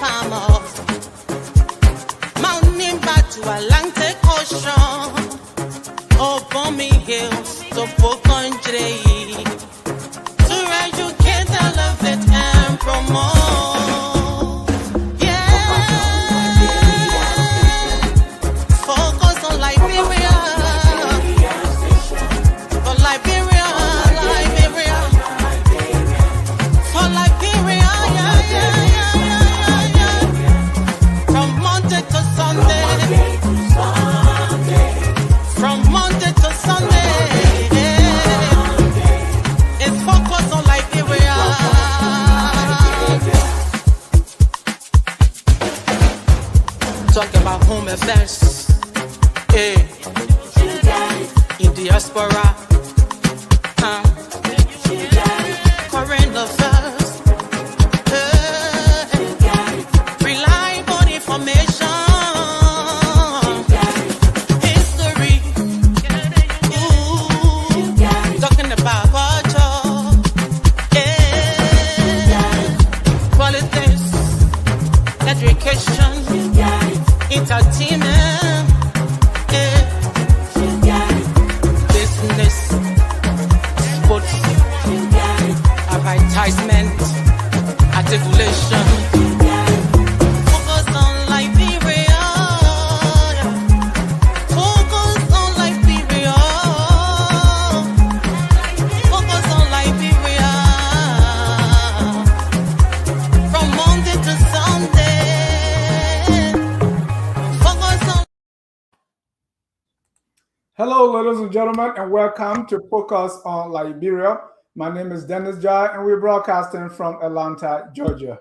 farmers, mountain back to Atlantic Ocean, Obomi Hills to Pocondre, to educate, elevate, and promote. Yeah, focus on Liberia, for Liberia, Liberia, for Liberia, yeah. From Monday to Sunday, from Monday to Sunday, it's focus on Liberia. Talk about home affairs, in Diaspora, current affairs, reliable information, history, talking about culture, politics, education, entertainment, business, sports, advertisement, articulation. Focus on Liberia. Focus on Liberia. Focus on Liberia. From Monday to Sunday. Focus on. Hello, ladies and gentlemen, and welcome to Focus on Liberia. My name is Dennis Jai, and we're broadcasting from Atlanta, Georgia.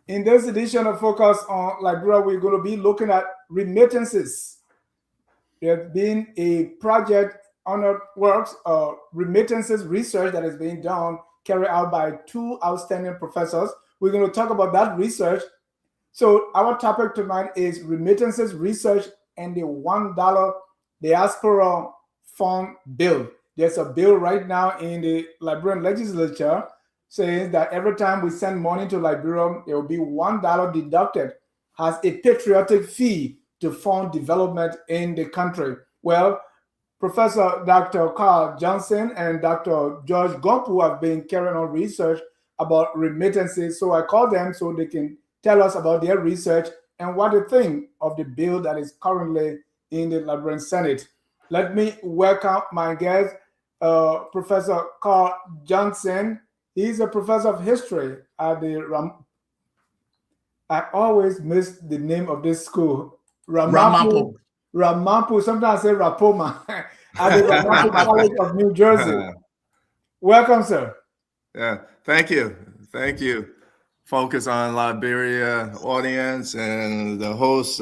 In this edition of Focus on Liberia, we're going to be looking at remittances. There's been a project on works, remittances research that is being done, carried out by two outstanding professors. We're going to talk about that research. So our topic tonight is remittances research and the $1 Diaspora Fund bill. There's a bill right now in the Liberian legislature saying that every time we send money to Liberia, there will be $1 deducted as a patriotic fee to fund development in the country. Well, Professor Dr. Karl Johnson and Dr. George Gonpu have been carrying on research about remittances. So I called them so they can tell us about their research and what they think of the bill that is currently in the Liberian Senate. Let me welcome my guest, Professor Karl Johnson. He's a professor of history at the I always miss the name of this school. Ramapo. Sometimes I say Rapoma. At the Ramapo College of New Jersey. Welcome, sir. Yeah, thank you. Thank you. Focus on Liberia audience and the host,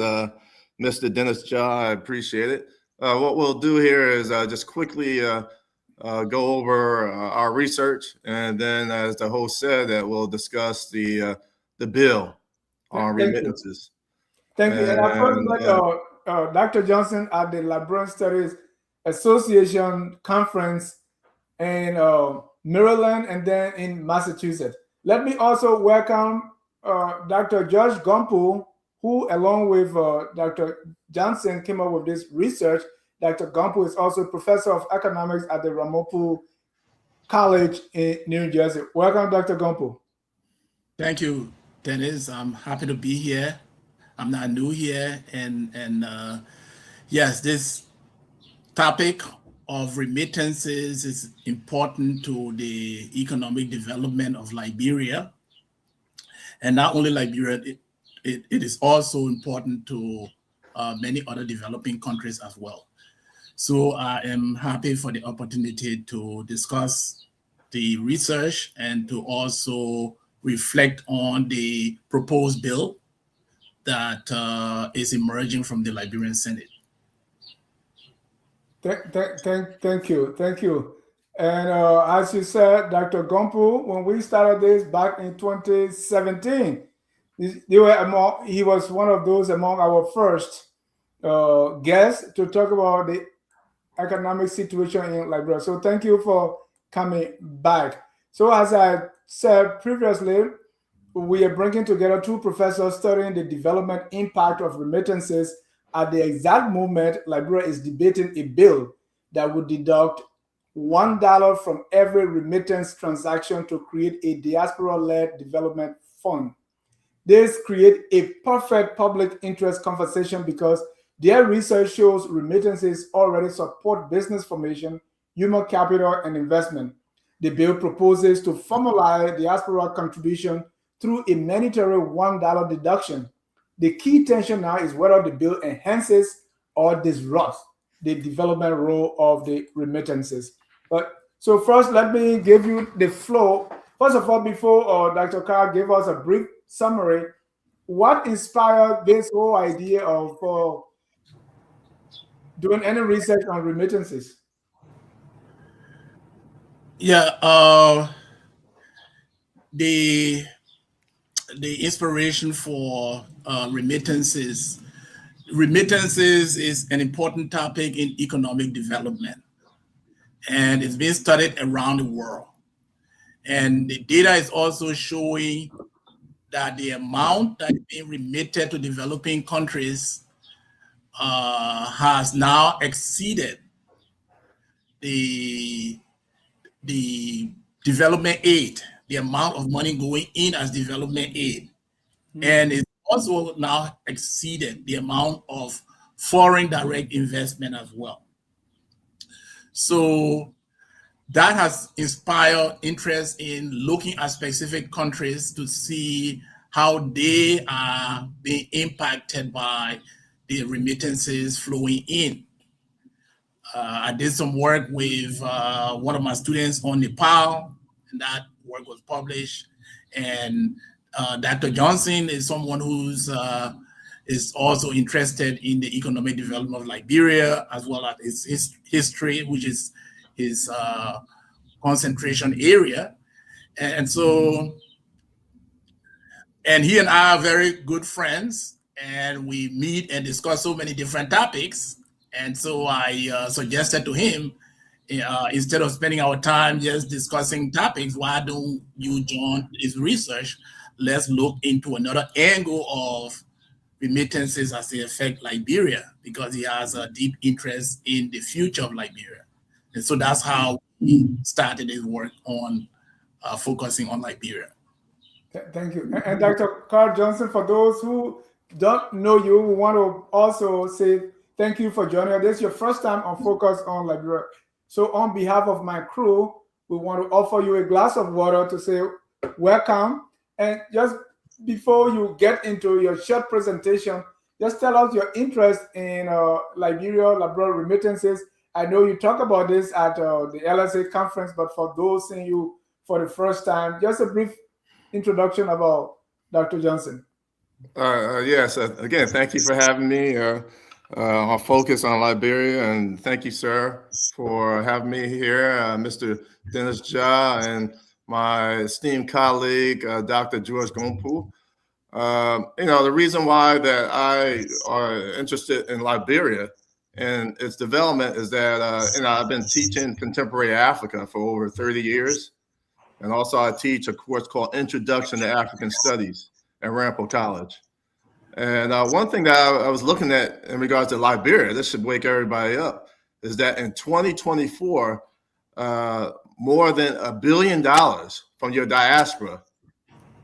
Mr. Dennis Jai. I appreciate it. What we'll do here is just quickly go over our research, and then, as the host said, that we'll discuss the bill on remittances. Thank you. And I first met Dr. Johnson at the Liberian Studies Association conference in Maryland and then in Massachusetts. Let me also welcome Dr. George Gonpu, who, along with Dr. Johnson, came up with this research. Dr. Gonpu is also professor of economics at the Ramapo College in New Jersey. Welcome, Dr. Gonpu. Thank you, Dennis. I'm happy to be here. I'm not new here, and yes, this topic of remittances is important to the economic development of Liberia, and not only Liberia. It is also important to many other developing countries as well. So I am happy for the opportunity to discuss the research and to also reflect on the proposed bill that is emerging from the Liberian Senate. Thank you. And as you said, Dr. Gonpu, when we started this back in 2017, he was one of those among our first guests to talk about the economic situation in Liberia. So thank you for coming back. So as I said previously, we are bringing together two professors studying the development impact of remittances at the exact moment Liberia is debating a bill that would deduct $1 from every remittance transaction to create a diaspora-led development fund. This creates a perfect public interest conversation because their research shows remittances already support business formation, human capital, and investment. The bill proposes to formalize diaspora contribution through a mandatory $1 deduction. The key tension now is whether the bill enhances or disrupts the development role of the remittances. But so first, let me give you the flow. First of all, before Dr. Karl gave us a brief summary, what inspired this whole idea of doing any research on remittances? Yeah, the inspiration for remittances. Remittances is an important topic in economic development, and it's being studied around the world. And the data is also showing that the amount that is being remitted to developing countries has now exceeded the development aid, the amount of money going in as development aid. And it's also now exceeded the amount of foreign direct investment as well. So that has inspired interest in looking at specific countries to see how they are being impacted by the remittances flowing in. I did some work with one of my students on Nepal, and that work was published. And Dr. Johnson is someone who's is also interested in the economic development of Liberia, as well as his history, which is his concentration area. And so, and he and I are very good friends, and we meet and discuss so many different topics. And so I suggested to him, instead of spending our time just discussing topics, why don't you join his research? Let's look into another angle of remittances as they affect Liberia, because he has a deep interest in the future of Liberia. And so that's how he started his work on focusing on Liberia. Thank you. And Dr. Karl Johnson, for those who don't know you, we want to also say thank you for joining us. This is your first time on Focus on Liberia. So on behalf of my crew, we want to offer you a glass of water to say welcome. And just before you get into your short presentation, just tell us your interest in Liberia remittances. I know you talk about this at the LSA conference, but for those seeing you for the first time, just a brief introduction about Dr. Johnson. Yes, again, thank you for having me on Focus on Liberia, and thank you, sir, for having me here, Mr. Dennis Jah, and my esteemed colleague, Dr. George Gonpu. The reason why that I are interested in Liberia and its development is that I've been teaching contemporary Africa for over 30 years. And also I teach a course called Introduction to African Studies at Ramapo College. And one thing that I was looking at in regards to Liberia, this should wake everybody up, is that in 2024, more than $1 billion from your diaspora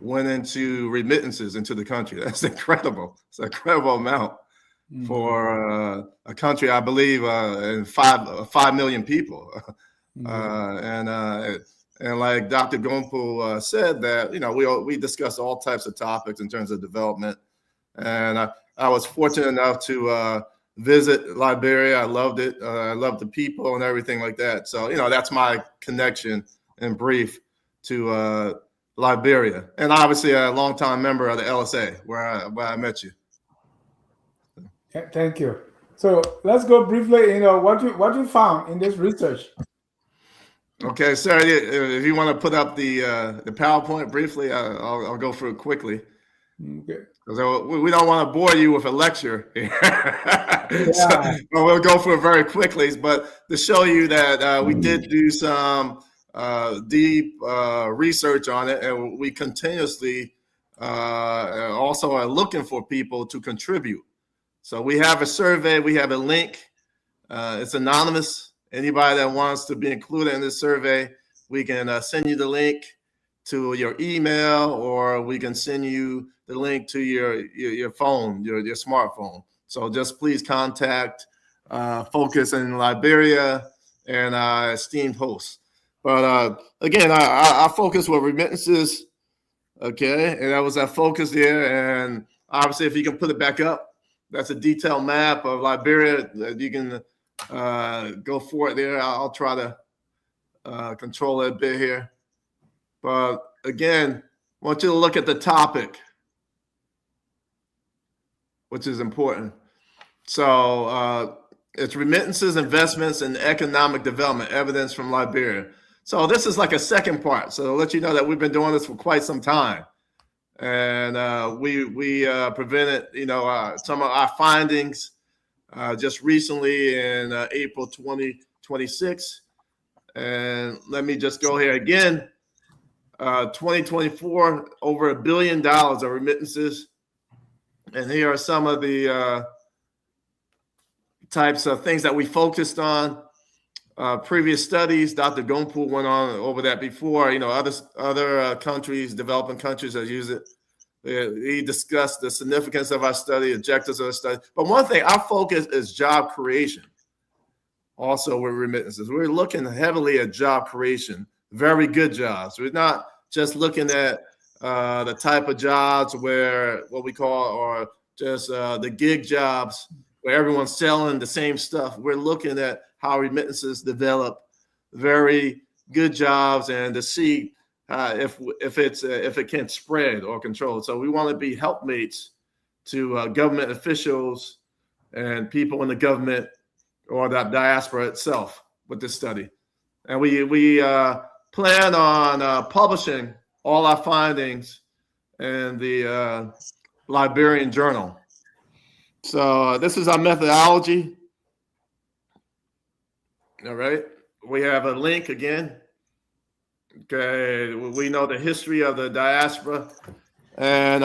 went into remittances into the country. That's incredible. It's an incredible amount for a country, I believe, in 5 million people. And like Dr. Gonpu said, that we discussed all types of topics in terms of development. And I was fortunate enough to visit Liberia. I loved it. I loved the people and everything like that. So that's my connection in brief to Liberia, and obviously a longtime member of the LSA where I met you. Thank you. So let's go briefly. What you found in this research. Okay, sir. If you want to put up the PowerPoint briefly, I'll go through it quickly. Okay. Because we don't want to bore you with a lecture here. So we'll go through it very quickly. But to show you that we did do some deep research on it, and we continuously also are looking for people to contribute. So we have a survey, we have a link. It's anonymous. Anybody that wants to be included in this survey, we can send you the link to your email, or we can send you the link to your phone, your smartphone. So just please contact Focus in Liberia and our esteemed hosts. But again, our focus with remittances, okay, and that was our focus there. And obviously, if you can put it back up, that's a detailed map of Liberia that you can go for it there. I'll try to control it a bit here. But again, I want you to look at the topic, which is important. So it's remittances, investments, and economic development, evidence from Liberia. So this is like a second part. So I'll let you know that we've been doing this for quite some time. And we presented, some of our findings just recently in April 2026. And let me just go here again. 2024, over $1 billion of remittances. And here are some of the types of things that we focused on. Previous studies, Dr. Gonpu went on over that before. Other countries, developing countries that use it. He discussed the significance of our study, objectives of our study. But one thing, our focus is job creation. Also with remittances, we're looking heavily at job creation, very good jobs. We're not just looking at the type of jobs where what we call or just the gig jobs where everyone's selling the same stuff. We're looking at how remittances develop very good jobs and to see if it can spread or control. So we want to be helpmates to government officials and people in the government or the diaspora itself with this study. And we plan on publishing all our findings in the Liberian Journal. So this is our methodology. All right. We have a link again. Okay. We know the history of the diaspora. And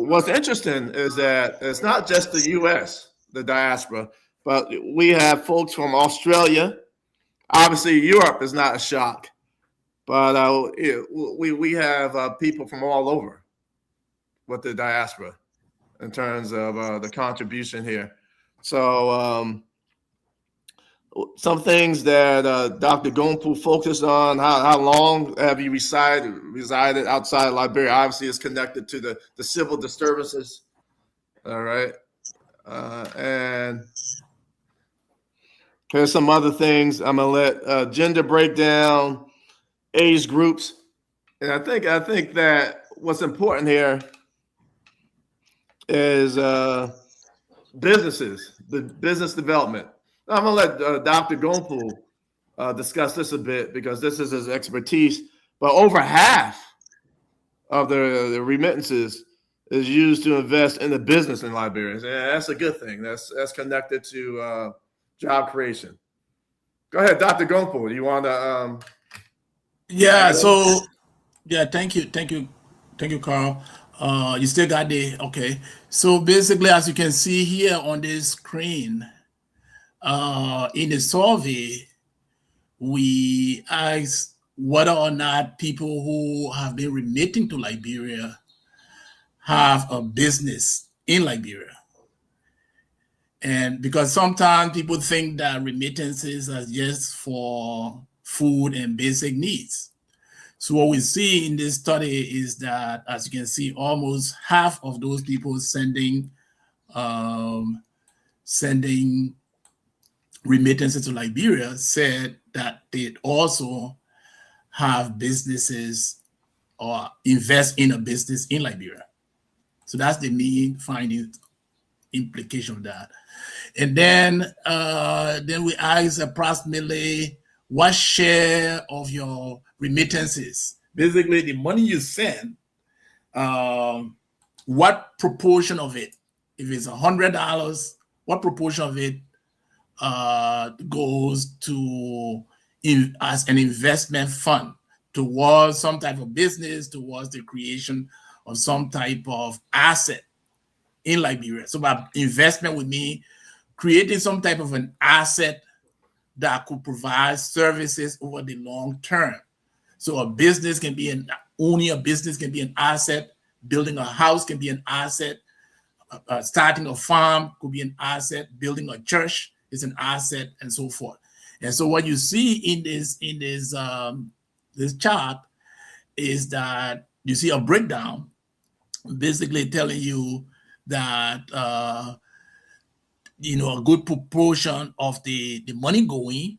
what's interesting is that it's not just the U.S., the diaspora, but we have folks from Australia. Obviously, Europe is not a shock, but we have people from all over with the diaspora in terms of the contribution here. So some things that Dr. Gonpu focused on, how long have you resided outside Liberia? Obviously, it's connected to the civil disturbances. All right. And here's some other things. I'm gonna let gender breakdown, age groups, and I think that what's important here is businesses, the business development. I'm gonna let Dr. Gonpu discuss this a bit because this is his expertise. But over half of the remittances is used to invest in the business in Liberia. And that's a good thing. That's connected to job creation. Go ahead, Dr. Gonpu. You want to? Yeah. So, yeah. Thank you, Karl. You still got okay. So basically, as you can see here on this screen, in the survey, we asked whether or not people who have been remitting to Liberia have a business in Liberia. And because sometimes people think that remittances are just for food and basic needs. So what we see in this study is that, as you can see, almost half of those people sending remittances to Liberia said that they also have businesses or invest in a business in Liberia. So that's the main finding implication of that. And then we ask approximately what share of your remittances, basically the money you send, what proportion of it, if it's $100, what proportion of it goes to as an investment fund towards some type of business, towards the creation of some type of asset in Liberia. So by investment would mean creating some type of an asset that could provide services over the long term. So a business can be owning a business can be an asset, building a house can be an asset, starting a farm could be an asset, building a church is an asset, and so forth. And so what you see in this chart is that you see a breakdown, basically telling you that a good proportion of the money going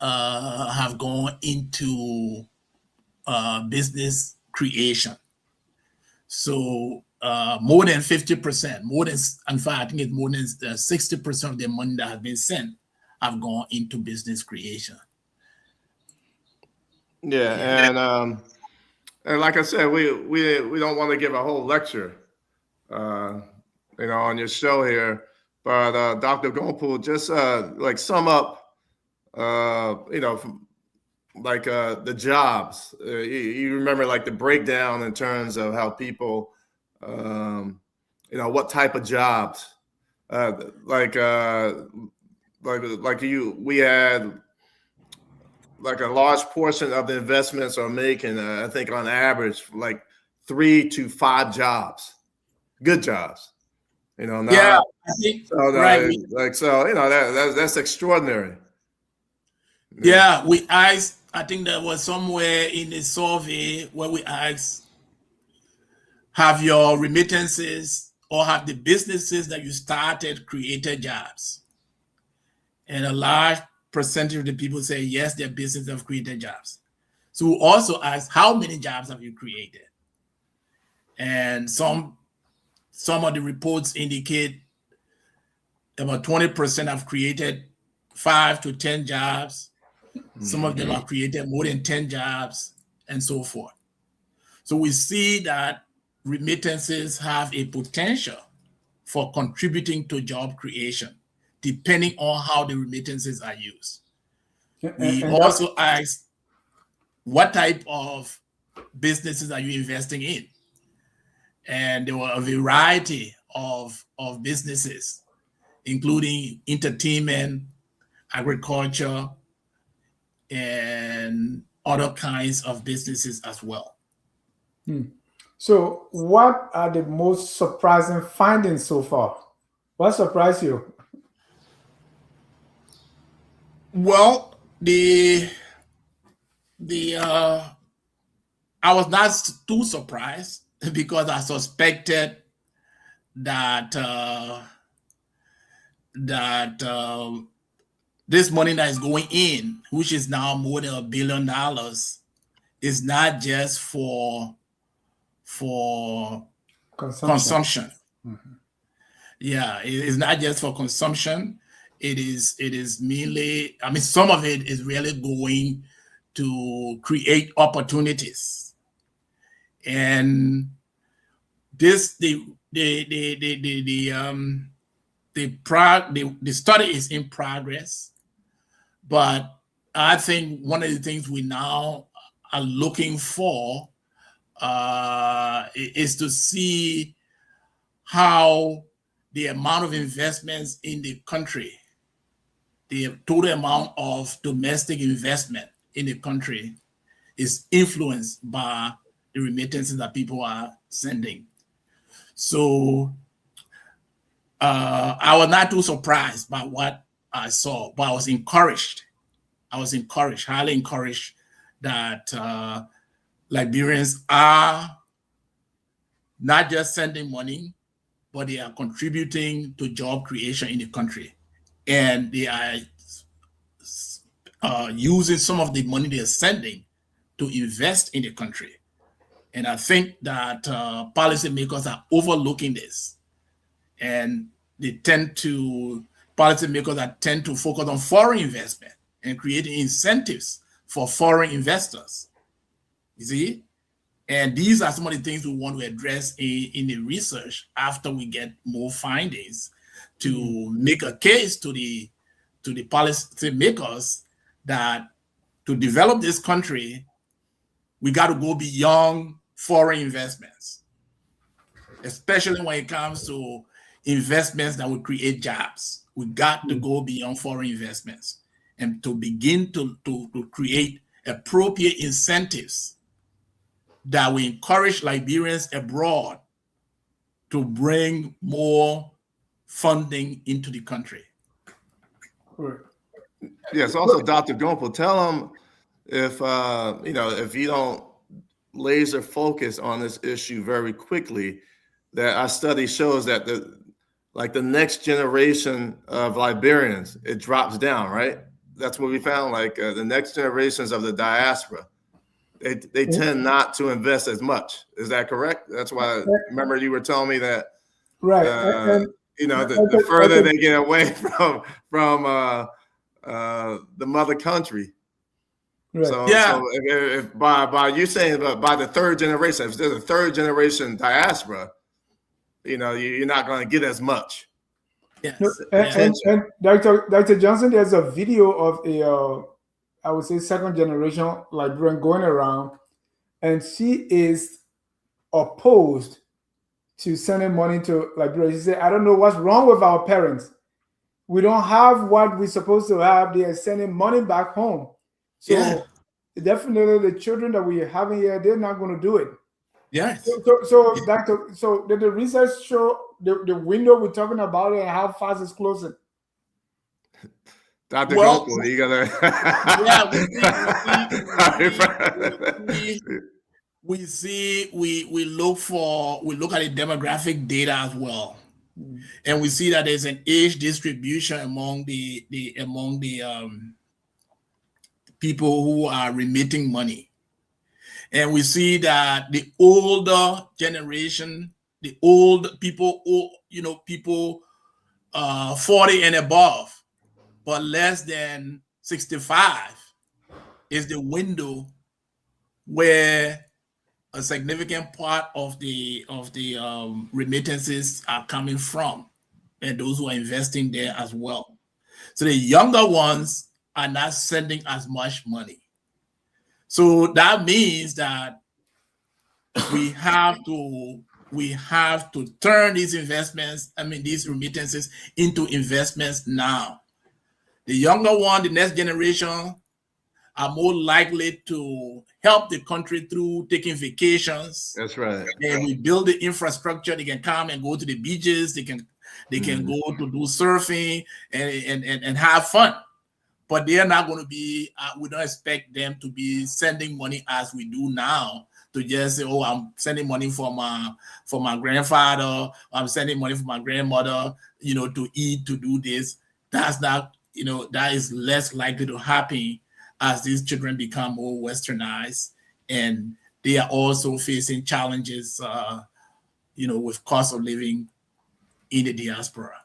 have gone into business creation. So more than 50%, in fact, I think it's more than 60% of the money that has been sent have gone into business creation. Yeah, and like I said, we don't want to give a whole lecture, on your show here, but Dr. Gonpu, just like sum up, from, like the jobs. You remember like the breakdown in terms of how people, what type of jobs, we had like a large portion of the investments are making, I think on average, like 3 to 5 jobs, good jobs, Yeah, I think, right. That's extraordinary. Yeah, we asked, I think there was somewhere in the survey where we asked, have your remittances or have the businesses that you started created jobs? And a large percentage of the people say, yes, their businesses have created jobs. So we also asked, how many jobs have you created? And some of the reports indicate about 20% have created 5 to 10 jobs. Some of them have created more than 10 jobs, and so forth. So we see that remittances have a potential for contributing to job creation, depending on how the remittances are used. We also asked, what type of businesses are you investing in? And there were a variety of businesses, including entertainment, agriculture, and other kinds of businesses as well. So what are the most surprising findings so far? What surprised you? Well, I was not too surprised because I suspected that this money that is going in, which is now more than $1 billion, is not just for consumption. Yeah, it is not just for consumption. It is mainly, some of it is really going to create opportunities. And this the study is in progress, but I think one of the things we now are looking for is to see how the amount of investments in the country, the total amount of domestic investment in the country, is influenced by the remittances that people are sending. So I was not too surprised by what I saw, but I was encouraged. Highly encouraged that Liberians are not just sending money, but they are contributing to job creation in the country. And they are using some of the money they are sending to invest in the country. And I think that policymakers are overlooking this. And policymakers tend to focus on foreign investment and creating incentives for foreign investors. You see? And these are some of the things we want to address in the research after we get more findings, to make a case to the policymakers that to develop this country, we got to go beyond foreign investments. especially when it comes to investments that will create jobs. We got to go beyond foreign investments and to begin to create appropriate incentives that will encourage Liberians abroad to bring more funding into the country. Right. Yes, also Dr. Gonpu, tell them if if you don't laser focus on this issue very quickly, that our study shows that the next generation of Liberians, it drops down, right? That's what we found. Like the next generations of the diaspora, they tend not to invest as much. Is that correct? That's why. Remember, you were telling me that. Right. The further they get away from the mother country. Right. So, Yeah. so if by you saying by the third generation, if there's a third generation diaspora, you're not going to get as much. Yes. And Dr. Johnson, there's a video of a I would say second generation Liberian going around, and she is opposed to sending money to Liberia. She said, I don't know what's wrong with our parents. We don't have what we're supposed to have. They are sending money back home. So definitely the children that we are having here, they're not going to do it. Yes. So did the research show the window we're talking about and how fast it's closing? Dr. Gonpu, you gotta. We look at the demographic data as well, and we see that there's an age distribution among the people who are remitting money, and we see that the older generation, the old people, people 40 and above, but less than 65 is the window where a significant part of the remittances are coming from, and those who are investing there as well. So the younger ones are not sending as much money. So that means that we have to turn these these remittances into investments now. The younger one, the next generation, are more likely to help the country through taking vacations. That's right. And we build the infrastructure. They can come and go to the beaches. They can go to do surfing and have fun. But they are not going to be. We don't expect them to be sending money as we do now. To just say, oh, I'm sending money for my grandfather. I'm sending money for my grandmother. To eat, to do this. That's not. That is less likely to happen as these children become more westernized, and they are also facing challenges, with cost of living in the diaspora.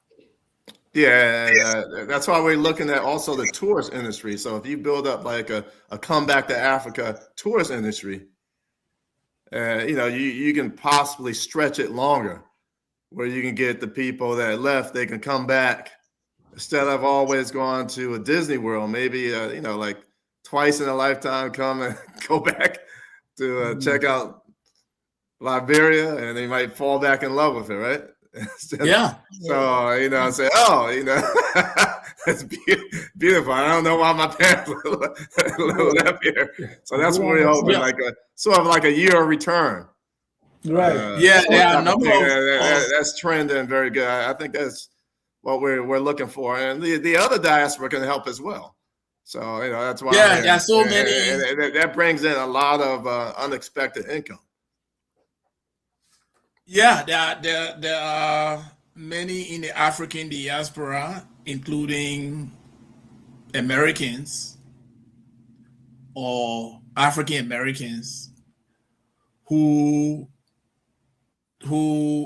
Yeah, that's why we're looking at also the tourist industry. So if you build up like a comeback to Africa tourist industry, you can possibly stretch it longer, where you can get the people that left, they can come back instead of always going to a Disney World. Maybe like twice in a lifetime, come and go back to check out Liberia, and they might fall back in love with it, right? Yeah. So, say, that's beautiful. I don't know why my parents left here. So that's what we're hoping, like a sort of like a year of return. Right. There are a number that's trending very good. I think that's what we're looking for, and the other diaspora can help as well. So that's why. Yeah, there are so many. That brings in a lot of unexpected income. Yeah, there are many in the African diaspora, including Americans or African Americans who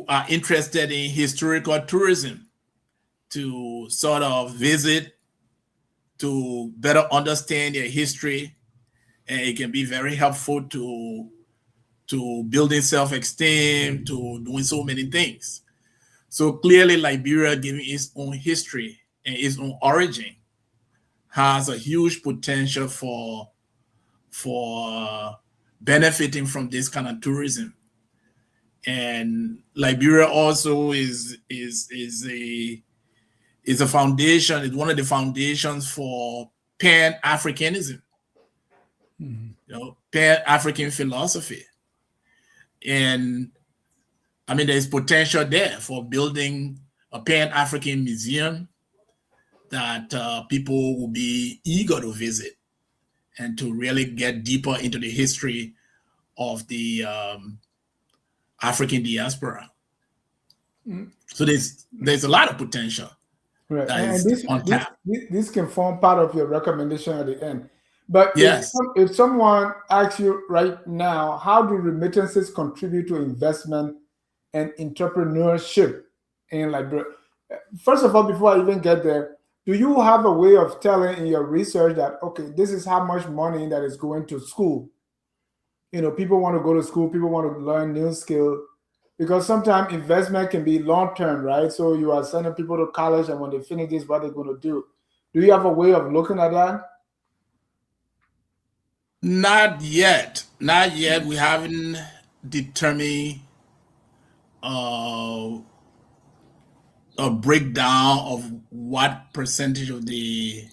are interested in historical tourism, to sort of visit, to better understand their history, and it can be very helpful to building self-esteem, to doing so many things. So clearly, Liberia, given its own history and its own origin, has a huge potential for benefiting from this kind of tourism. And Liberia also is a foundation. It's one of the foundations for Pan-Africanism, Pan-African philosophy. And I mean, there's potential there for building a Pan-African museum that people will be eager to visit and to really get deeper into the history of the African diaspora. So there's a lot of potential. Right. That And is this can form part of your recommendation at the end. But yes. if someone asks you right now, how do remittances contribute to investment and entrepreneurship in Liberia? First of all, before I even get there, do you have a way of telling in your research that, okay, this is how much money that is going to school? People want to go to school, people want to learn new skills, because sometimes investment can be long-term, right? So you are sending people to college, and when they finish this, what they're going to do. Do you have a way of looking at that? Not yet. Not yet. We haven't determined a breakdown of what percentage of the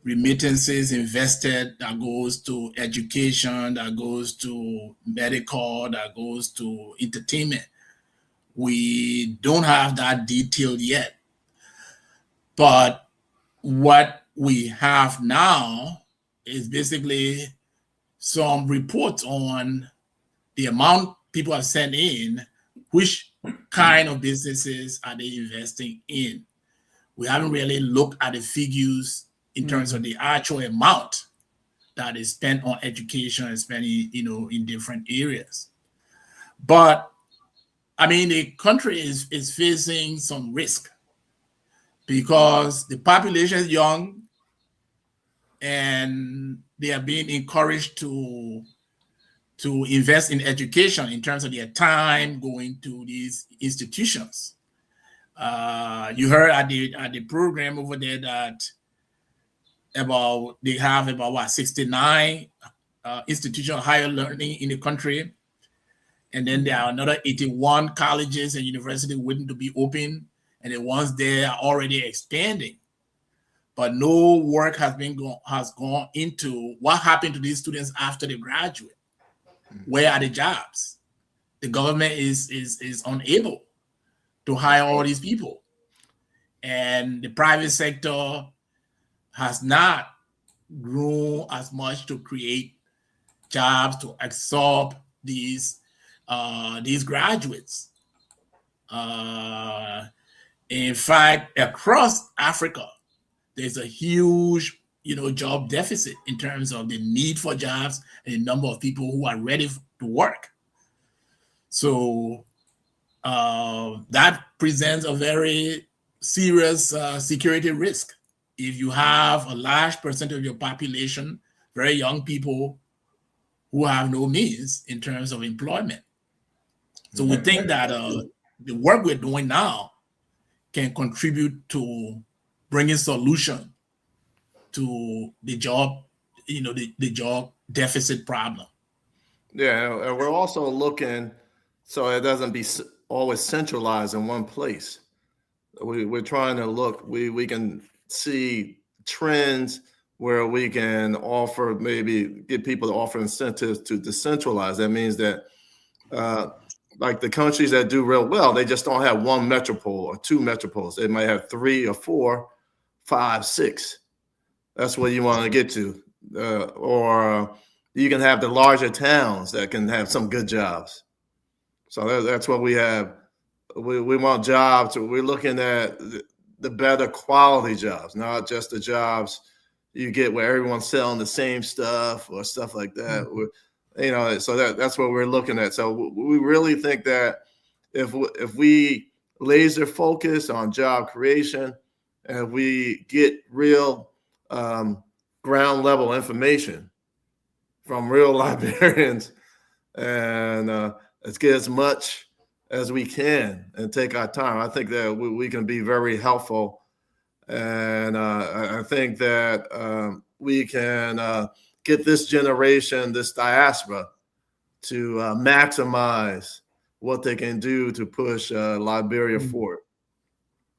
remittances invested that goes to education, that goes to medical, that goes to entertainment. We don't have that detail yet. But what we have now is basically some reports on the amount people have sent in, which kind of businesses are they investing in. We haven't really looked at the figures in terms of the actual amount that is spent on education and spending, in different areas. But I mean, the country is facing some risk because the population is young and they are being encouraged to invest in education in terms of their time going to these institutions. You heard at the program over there that they have about 69 institutions of higher learning in the country, and then there are another 81 colleges and universities waiting to be open, and the ones there are already expanding. But no work has gone into what happened to these students after they graduate. Where are the jobs? The government is unable to hire all these people, and the private sector has not grown as much to create jobs to absorb these graduates. In fact, across Africa, there's a huge job deficit in terms of the need for jobs and the number of people who are ready to work. So that presents a very serious security risk. If you have a large percentage of your population, very young people who have no means in terms of employment. So we think that the work we're doing now can contribute to bringing solution to the job, the job deficit problem. Yeah, and we're also looking so it doesn't be always centralized in one place. We're trying to look, we can see trends where we can offer, maybe get people to offer incentives to decentralize. That means that like the countries that do real well, they just don't have one metropole or two metropoles. They might have 3 or 4, 5, 6. That's what you want to get to. Or you can have the larger towns that can have some good jobs. So that's what we have. We want jobs. We're looking at the better quality jobs, not just the jobs you get where everyone's selling the same stuff or stuff like that. So that's what we're looking at. So we really think that if we laser focus on job creation and we get real ground level information from real librarians and let's get as much as we can and take our time, I think that we can be very helpful. And I think that we can get this generation, this diaspora, to maximize what they can do to push Liberia forward.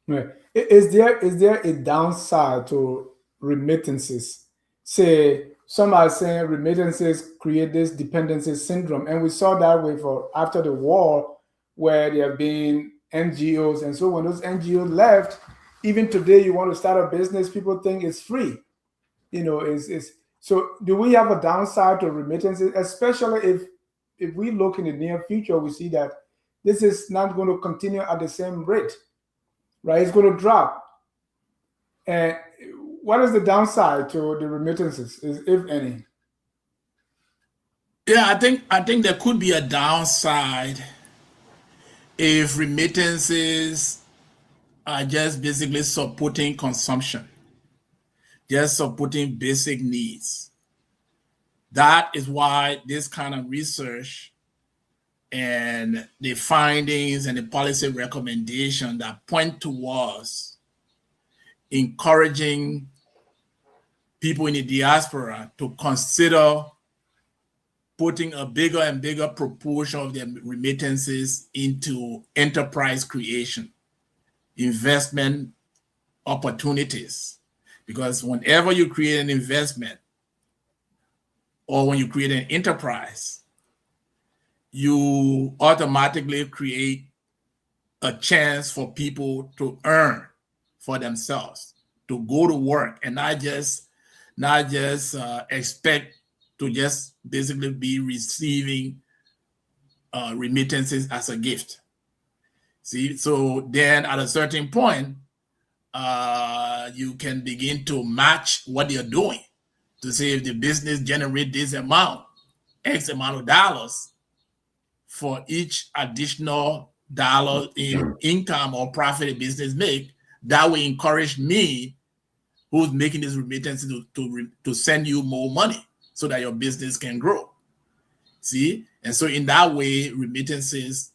Right. Is there a downside to remittances? Say some are saying remittances create this dependency syndrome, and we saw that way for after the war, where there have been NGOs, and so when those NGOs left, even today you want to start a business, people think it's free. Is so. Do we have a downside to remittances, especially if we look in the near future, we see that this is not going to continue at the same rate, right? It's going to drop. And what is the downside to the remittances, if any? Yeah, I think there could be a downside if remittances are just basically supporting consumption, just supporting basic needs. That is why this kind of research and the findings and the policy recommendation that point towards encouraging people in the diaspora to consider putting a bigger and bigger proportion of their remittances into enterprise creation, investment opportunities. Because whenever you create an investment or when you create an enterprise, you automatically create a chance for people to earn for themselves, to go to work and not just expect to just basically be receiving remittances as a gift. See, so then at a certain point, you can begin to match what you're doing to see if the business generates this amount, X amount of dollars for each additional dollar in income or profit a business make. That will encourage me, who's making this remittance, to send you more money so that your business can grow. See? And so in that way, remittances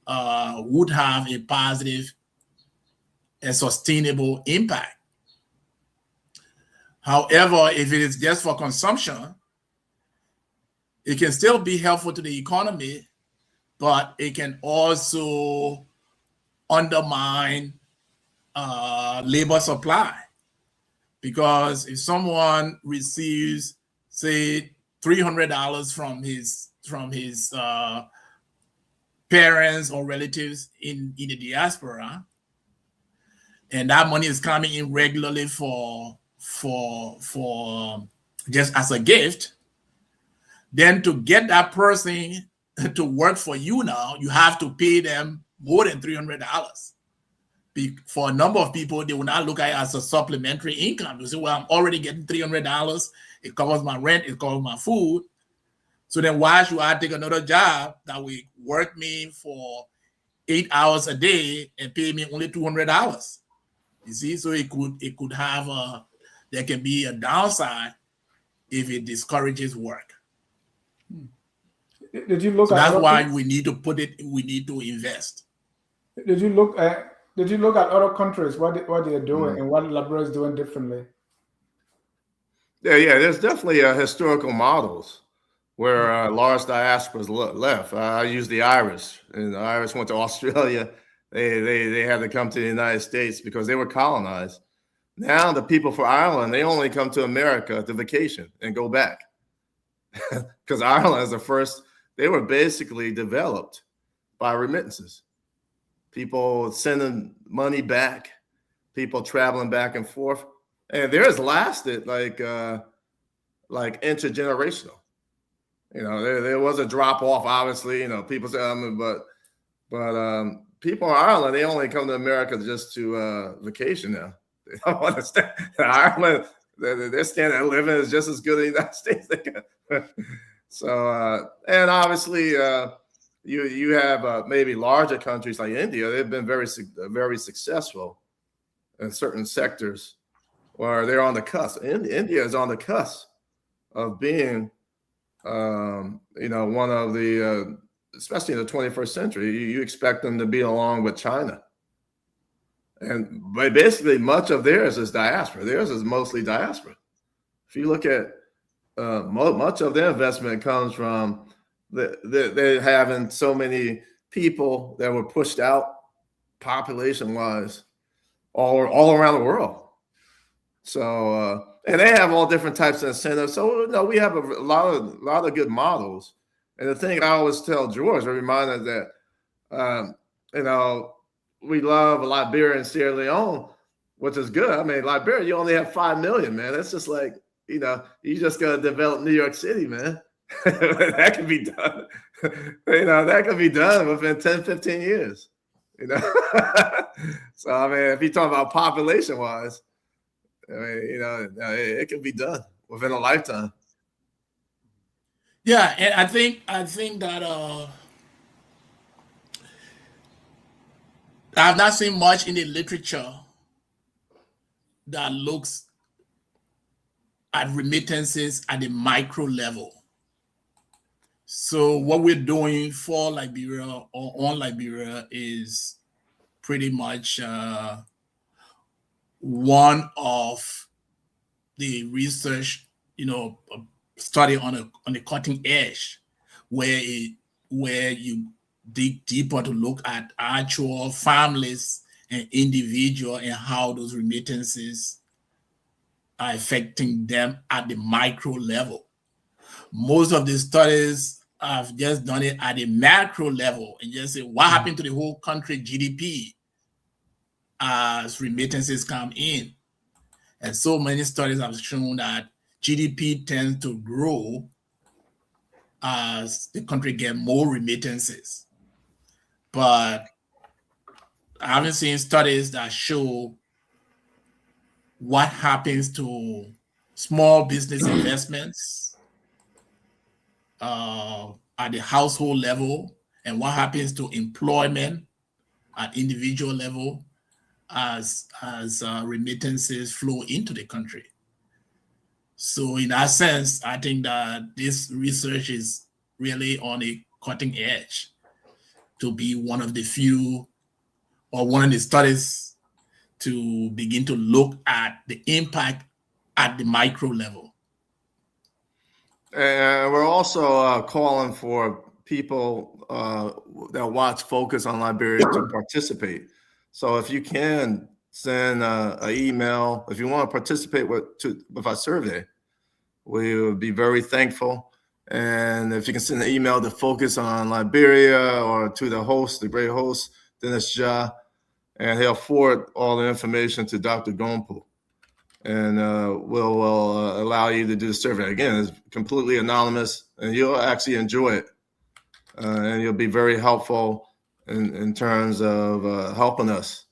would have a positive and sustainable impact. However, if it is just for consumption, it can still be helpful to the economy, but it can also undermine labor supply. Because if someone receives, say, $300 from his parents or relatives in the diaspora, and that money is coming in regularly for just as a gift, then to get that person to work for you now, you have to pay them more than $300. For a number of people, they will not look at it as a supplementary income. They say, well, I'm already getting $300. It covers my rent, it covers my food. So then why should I take another job that will work me for 8 hours a day and pay me only $200? You see, so it could have there can be a downside if it discourages work. Did you look so at that's why we need to invest. Did you look at other countries, what they're doing and what Liberia is doing differently? Yeah, there's definitely historical models where large diasporas left. I use the Irish, and the Irish went to Australia. They had to come to the United States because they were colonized. Now the people for Ireland, they only come to America to vacation and go back. Because Ireland is the first, they were basically developed by remittances. People sending money back, people traveling back and forth. And theirs lasted like intergenerational. There was a drop off, obviously. People say, but people in Ireland, they only come to America just to vacation now. They don't understand. Ireland, their standard of living is just as good in the United States. So, and obviously, you have maybe larger countries like India. They've been very successful in certain sectors where they're on the cusp. India is on the cusp of being, one of the, especially in the 21st century, you expect them to be along with China. But basically, much of theirs is diaspora. Theirs is mostly diaspora. If you look at much of their investment comes from they're having so many people that were pushed out population-wise all around the world. So, and they have all different types of incentives. So, we have a lot of good models. And the thing I always tell George, I remind us that, we love Liberia and Sierra Leone, which is good. I mean, Liberia, you only have 5 million, man. That's just like, you just got to develop New York City, man. That can be done. That can be done within 10, 15 years. So, I mean, if you talk about population-wise, I mean, it can be done within a lifetime. Yeah, and I think that I've not seen much in the literature that looks at remittances at the micro level. So what we're doing for Liberia or on Liberia is pretty much one of the research, study on a cutting edge, where you dig deeper to look at actual families and individual and how those remittances are affecting them at the micro level. Most of the studies have just done it at a macro level and just say what happened to the whole country GDP as remittances come in. And so many studies have shown that GDP tends to grow as the country gets more remittances. But I haven't seen studies that show what happens to small business investments at the household level and what happens to employment at individual level as remittances flow into the country. So in that sense, I think that this research is really on a cutting edge to be one of the few or one of the studies to begin to look at the impact at the micro level. And we're also calling for people that watch Focus on Liberia to participate. So if you can send an email, if you want to participate with our survey, we would be very thankful. And if you can send an email to Focus on Liberia or to the host, the great host, Dennis Jah, and he'll forward all the information to Dr. Gonpu. And we'll allow you to do the survey. Again, it's completely anonymous, and you'll actually enjoy it. And you'll be very helpful in terms of helping us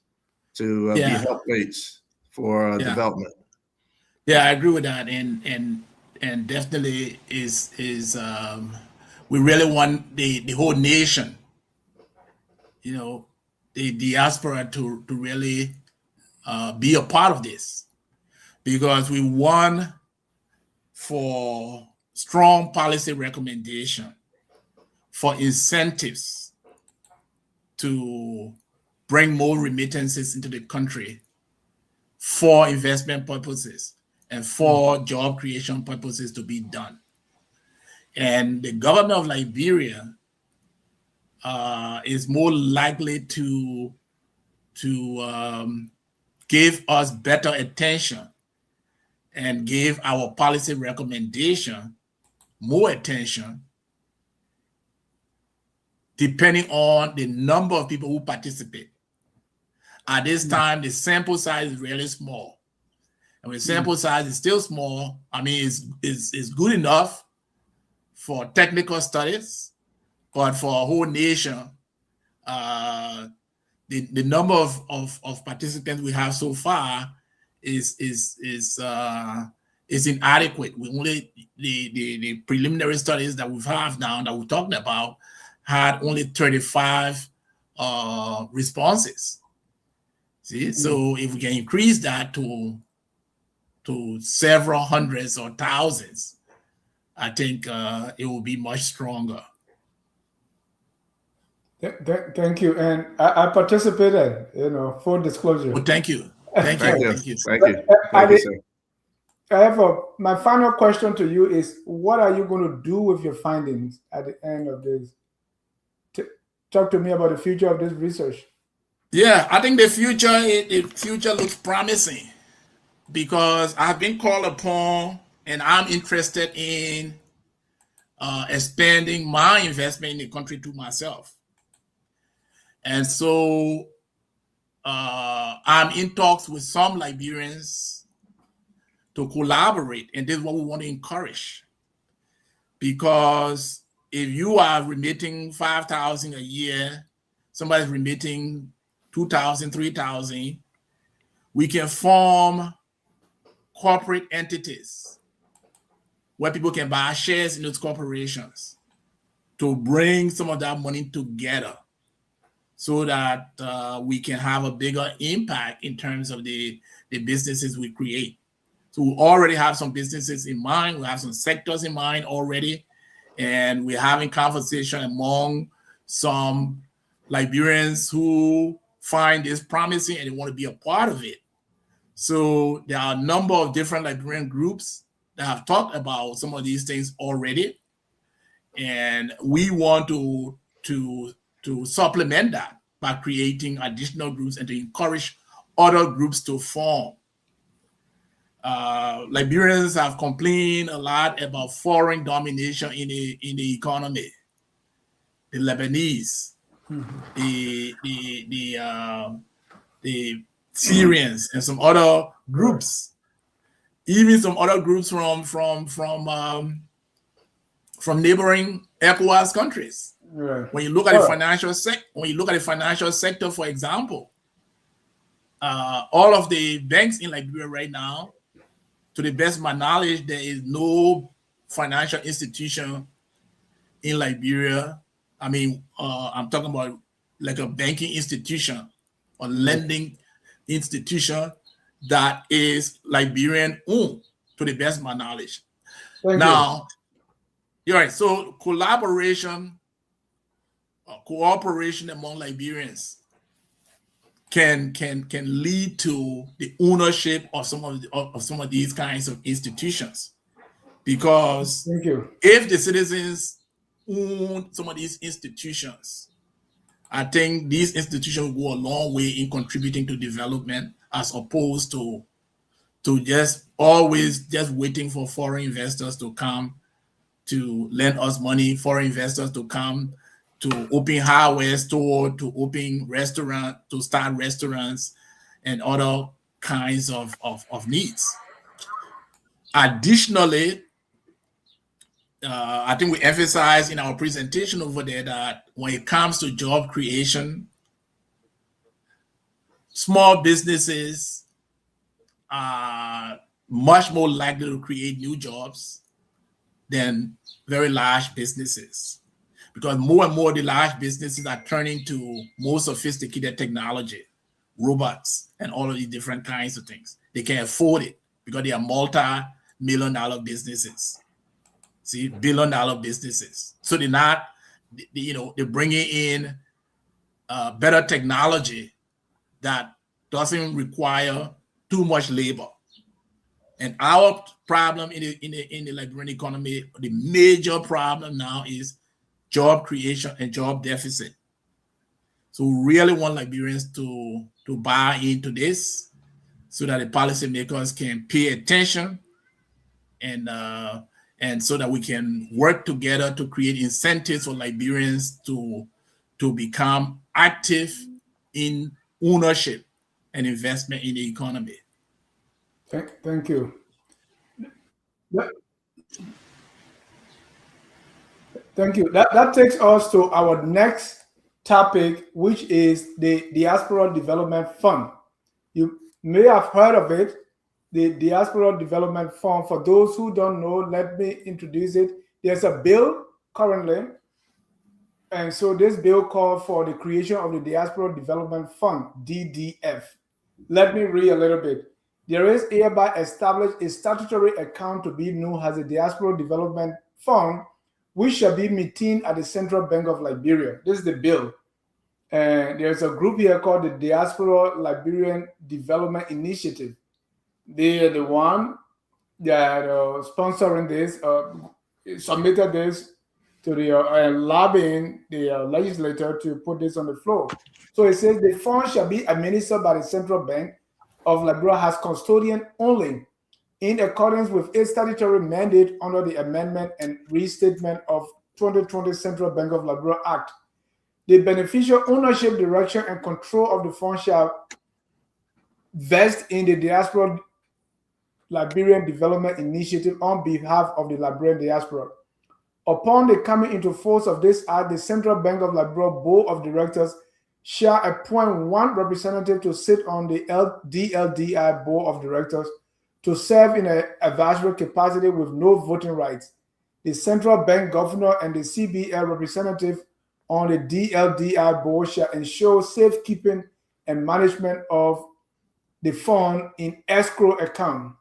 to be helpmates for development. Yeah, I agree with that, and definitely is we really want the whole nation, the diaspora to really be a part of this, because we want for strong policy recommendation, for incentives to bring more remittances into the country for investment purposes and for job creation purposes to be done. And the government of Liberia is more likely to give us better attention and give our policy recommendation more attention depending on the number of people who participate. At this time, the sample size is really small. And when the sample size is still small, I mean, it's good enough for technical studies, but for a whole nation, the number of participants we have so far is inadequate. We only the preliminary studies that we have now that we're talking about had only 35 responses. See, so if we can increase that to several hundreds or thousands, I think it will be much stronger. Thank you. And I participated, full disclosure. Well, thank you. Thank you. Sir. I have my final question to you is, what are you going to do with your findings at the end of this? talk to me about the future of this research. Yeah, I think the future looks promising because I've been called upon and I'm interested in expanding my investment in the country to myself. And so I'm in talks with some Liberians to collaborate, and this is what we want to encourage. Because if you are remitting 5,000 a year, somebody's remitting 2,000, 3,000, we can form corporate entities where people can buy shares in those corporations to bring some of that money together so that we can have a bigger impact in terms of the businesses we create. So we already have some businesses in mind. We have some sectors in mind already. And we're having conversation among some Liberians who find this promising and they want to be a part of it. So there are a number of different Liberian groups that have talked about some of these things already. And we want to supplement that by creating additional groups and to encourage other groups to form. Liberians have complained a lot about foreign domination in the economy. The Lebanese, the Syrians, and some other groups, even some other groups from neighboring ECOWAS countries. Right. When you look at the financial sector, for example, all of the banks in Liberia right now, to the best of my knowledge, there is no financial institution in Liberia. I mean, I'm talking about like a banking institution or lending institution that is Liberian owned, to the best of my knowledge. Now, you're right. So cooperation among Liberians can lead to the ownership of some of these kinds of institutions, because if the citizens own some of these institutions, I think these institutions will go a long way in contributing to development, as opposed to just always just waiting for foreign investors to come to lend us money, foreign investors to come to open hardware store, to open restaurant, to start restaurants and other kinds of needs. Additionally, I think we emphasized in our presentation over there that when it comes to job creation, small businesses are much more likely to create new jobs than very large businesses, because more and more the large businesses are turning to more sophisticated technology, robots, and all of these different kinds of things. They can afford it because they are multi-million-dollar businesses. See, billion-dollar businesses. So they're not, they're bringing in better technology that doesn't require too much labor. And our problem in the Liberian economy, the major problem now is job creation and job deficit. So we really want Liberians to buy into this so that the policymakers can pay attention and so that we can work together to create incentives for Liberians to become active in ownership and investment in the economy. Thank you. Thank you. That takes us to our next topic, which is the Diaspora Development Fund. You may have heard of it, the Diaspora Development Fund. For those who don't know, let me introduce it. There's a bill currently, and so this bill called for the creation of the Diaspora Development Fund, DDF. Let me read a little bit. There is hereby established a statutory account to be known as the Diaspora Development Fund, which shall be maintained at the Central Bank of Liberia. This is the bill. And there's a group here called the Diaspora Liberian Development Initiative. They are the one that sponsoring this, submitted this to the lobbying the legislator to put this on the floor. So it says the fund shall be administered by the Central Bank of Liberia as custodian only in accordance with its statutory mandate under the amendment and restatement of 2020 Central Bank of Liberia Act. The beneficial ownership, direction, and control of the fund shall vest in the Diaspora Liberian Development Initiative on behalf of the Liberian diaspora. Upon the coming into force of this act, the Central Bank of Liberia Board of Directors shall appoint one representative to sit on the DLDI Board of Directors to serve in an advisory capacity with no voting rights. The Central Bank Governor and the CBL representative on the DLDI Board shall ensure safekeeping and management of the fund in escrow account.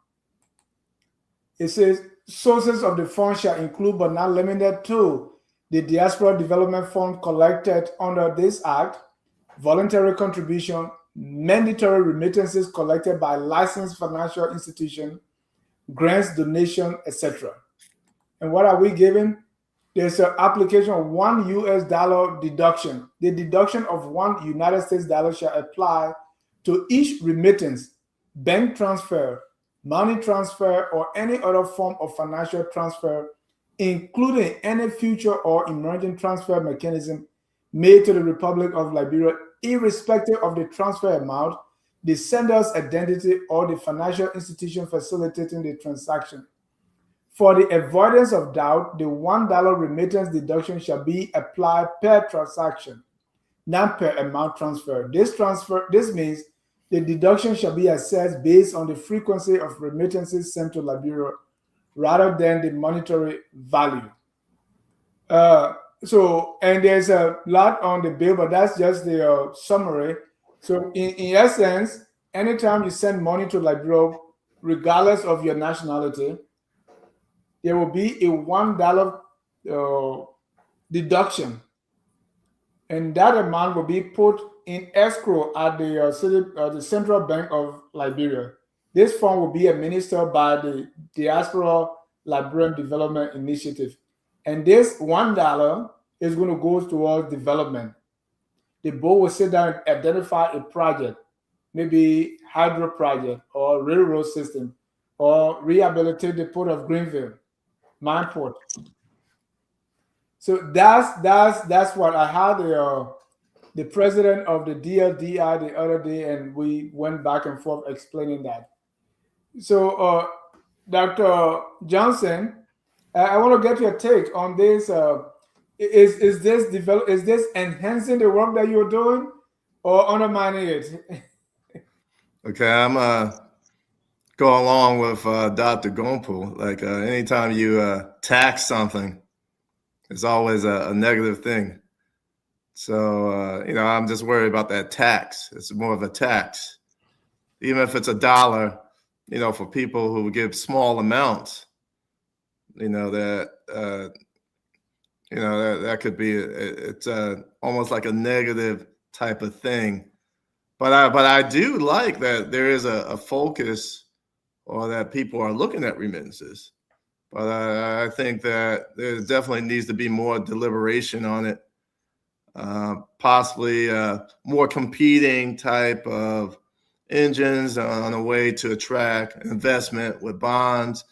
It says sources of the fund shall include but not limited to the Diaspora Development Fund collected under this act, voluntary contribution, mandatory remittances collected by licensed financial institution, grants, donation, etc. And what are we giving? There's an application of $1 deduction. The deduction of $1 United States dollar shall apply to each remittance, bank transfer, money transfer, or any other form of financial transfer, including any future or emerging transfer mechanism made to the Republic of Liberia, irrespective of the transfer amount, the sender's identity, or the financial institution facilitating the transaction. For the avoidance of doubt, the $1 remittance deduction shall be applied per transaction, not per amount transferred. This means the deduction shall be assessed based on the frequency of remittances sent to Liberia rather than the monetary value. And there's a lot on the bill, but that's just the summary. So in essence, anytime you send money to Liberia, regardless of your nationality, there will be a $1 deduction, and that amount will be put in escrow at the Central Bank of Liberia. This fund will be administered by the Diaspora Liberian Development Initiative, and this $1 is going to go towards development. The board will sit down and identify a project, maybe hydro project or railroad system, or rehabilitate the port of Greenville, mine port. So that's what I had the president of the DLDI the other day, and we went back and forth explaining that. So Dr. Johnson, I want to get your take on this. Is this enhancing the work that you're doing or undermining it? Okay, I'm go along with Dr. Gonpu. Like anytime you tax something, it's always a negative thing. So I'm just worried about that tax. It's more of a tax, even if it's $1. For people who give small amounts, that could be it's almost like a negative type of thing. But I do like that there is a focus, or that people are looking at remittances. But I think that there definitely needs to be more deliberation on it, possibly more competing type of engines on a way to attract investment with bonds.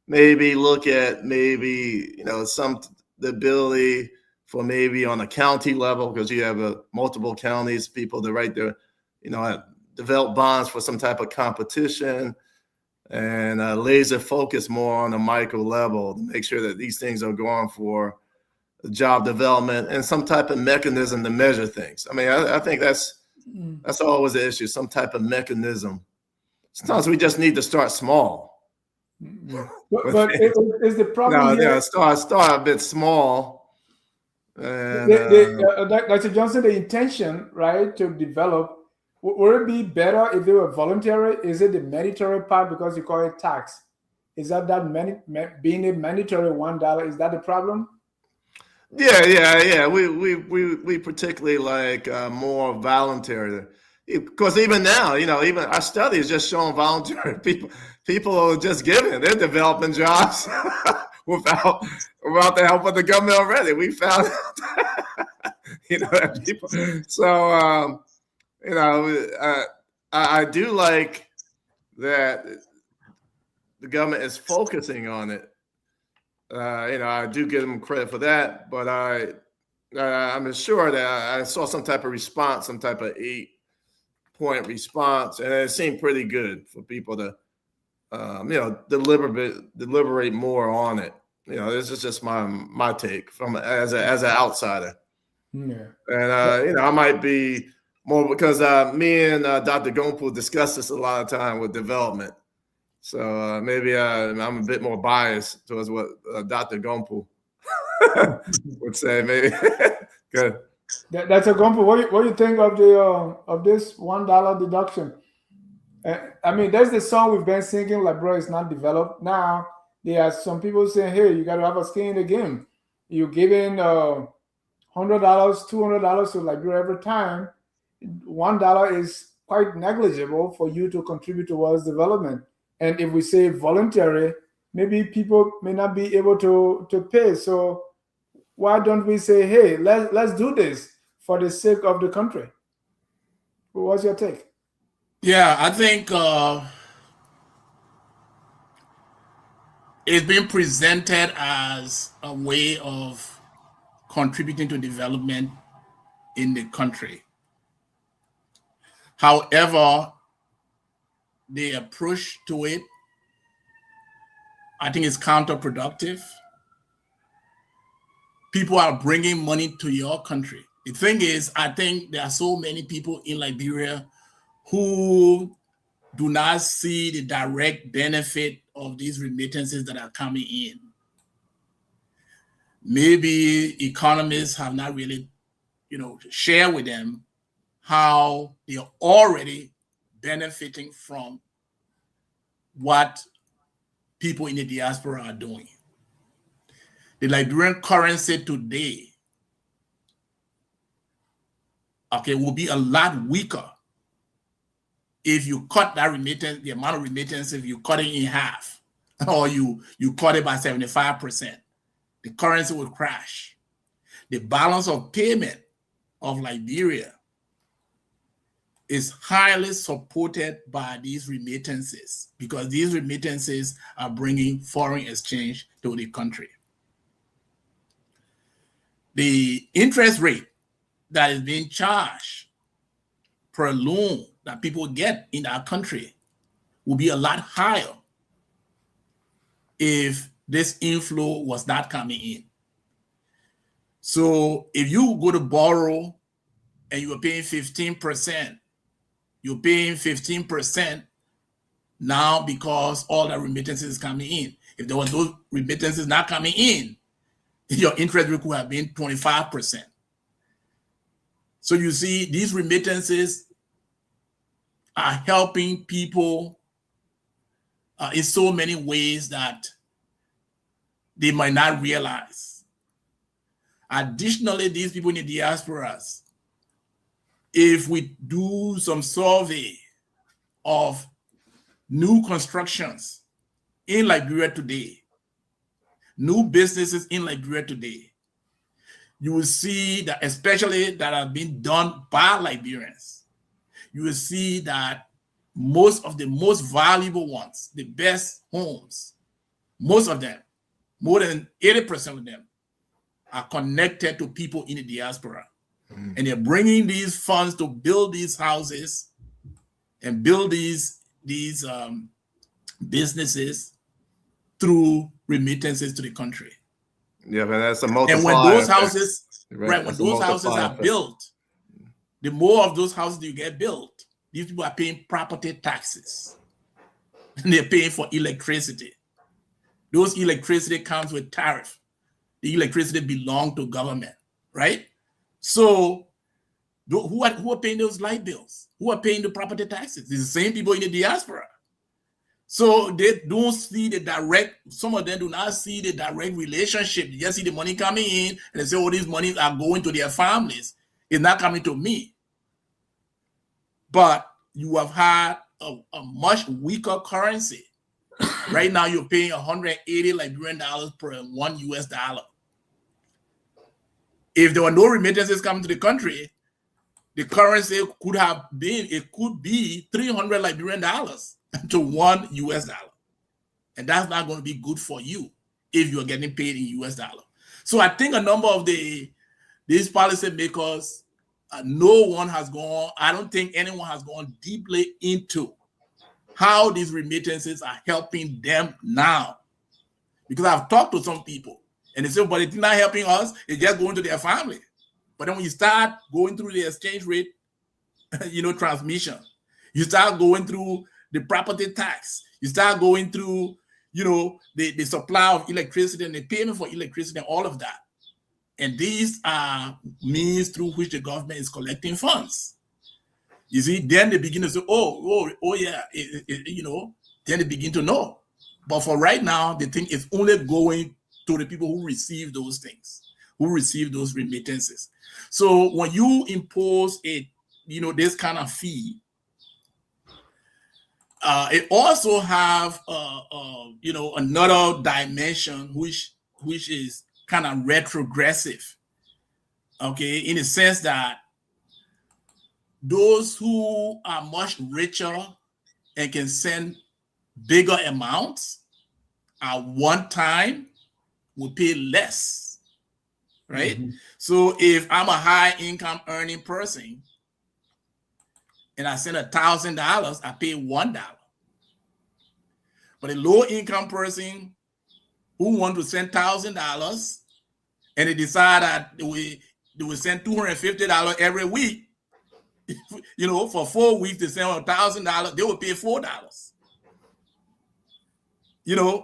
Maybe look at the ability for maybe on a county level, because you have multiple counties, people that right there, develop bonds for some type of competition, and laser focus more on a micro level to make sure that these things are going for job development and some type of mechanism to measure things. I mean, I think that's always the issue, some type of mechanism. Sometimes we just need to start small. But is the problem here? Start a bit small. And, Dr. Johnson, the intention, right, to develop, would it be better if they were voluntary? Is it the mandatory part because you call it tax? Is that being a mandatory $1? Is that the problem? Yeah. We particularly like more voluntary, because even now, even our study is just showing voluntary people are just giving. They're developing jobs without the help of the government already. We found out, that people. So, I do like that the government is focusing on it. I do give them credit for that, but I'm sure that I saw some type of response, some type of 8-point response, and it seemed pretty good for people to, deliberate more on it. This is just my take from as an outsider. Yeah. And I might be more because me and Dr. Gonpu discuss this a lot of time with development. So maybe I'm a bit more biased towards what Dr. Gonpu would say. Maybe good. That's a Gonpu. What do you think of this $1 deduction? I mean, there's the song we've been singing, like, bro, it's not developed. Now there are some people saying, hey, you got to have a skin in the game. You're giving $100, $200 to Liberia every time. $1 is quite negligible for you to contribute towards development. And if we say voluntary, maybe people may not be able to pay. So why don't we say, hey, let's do this for the sake of the country? What's your take? Yeah, I think it's been presented as a way of contributing to development in the country. However, the approach to it, I think, is counterproductive. People are bringing money to your country. The thing is, I think there are so many people in Liberia who do not see the direct benefit of these remittances that are coming in. Maybe economists have not really, share with them how they are already benefiting from what people in the diaspora are doing. The Liberian currency today, will be a lot weaker if you cut that remittance, the amount of remittance, if you cut it in half, or you cut it by 75%, the currency will crash. The balance of payment of Liberia is highly supported by these remittances because these remittances are bringing foreign exchange to the country. The interest rate that is being charged per loan that people get in our country will be a lot higher if this inflow was not coming in. So if you go to borrow and you are paying 15%, you're paying 15% now because all the remittances is coming in. If there was those remittances not coming in, your interest rate would have been 25%. So you see, these remittances are helping people in so many ways that they might not realize. Additionally, these people in the diasporas, if we do some survey of new constructions in Liberia today, new businesses in Liberia today, you will see that, especially that have been done by Liberians, you will see that most of the most valuable ones, the best homes, most of them, more than 80% of them, are connected to people in the diaspora. And they're bringing these funds to build these houses and build these businesses through remittances to the country. Yeah, man, that's a multiplier. And when those houses, right, when those houses are built, the more of those houses you get built, these people are paying property taxes. And they're paying for electricity. Those electricity comes with tariff. The electricity belongs to government, right? So who are paying those light bills? Who are paying the property taxes? It's the same people in the diaspora. So they don't see the direct, some of them do not see the direct relationship. They just see the money coming in and they say, oh, these monies are going to their families. It's not coming to me. But you have had a much weaker currency Right now, you're paying 180 Liberian dollars per $1 US. If there were no remittances coming to the country, the currency could be 300 Liberian dollars to $1 US. And that's not going to be good for you if you're getting paid in US dollar. So I think a number of these policymakers, I don't think anyone has gone deeply into how these remittances are helping them now. Because I've talked to some people and they say, but it's not helping us, it's just going to their family. But then when you start going through the exchange rate, transmission, you start going through the property tax, you start going through, the supply of electricity and the payment for electricity and all of that. And these are means through which the government is collecting funds. You see, then they begin to say, oh yeah, then they begin to know. But for right now, they think it's only going to the people who receive those things, who receive those remittances. So when you impose this kind of fee, it also have another dimension which is kind of retrogressive, okay, in the sense that those who are much richer and can send bigger amounts at one time will pay less, right? Mm-hmm. So if I'm a high income earning person and I send $1,000, I pay $1. But a low income person who want to send $1,000 and they decide that they will send $250 every week, for 4 weeks they send $1,000, they will pay $4.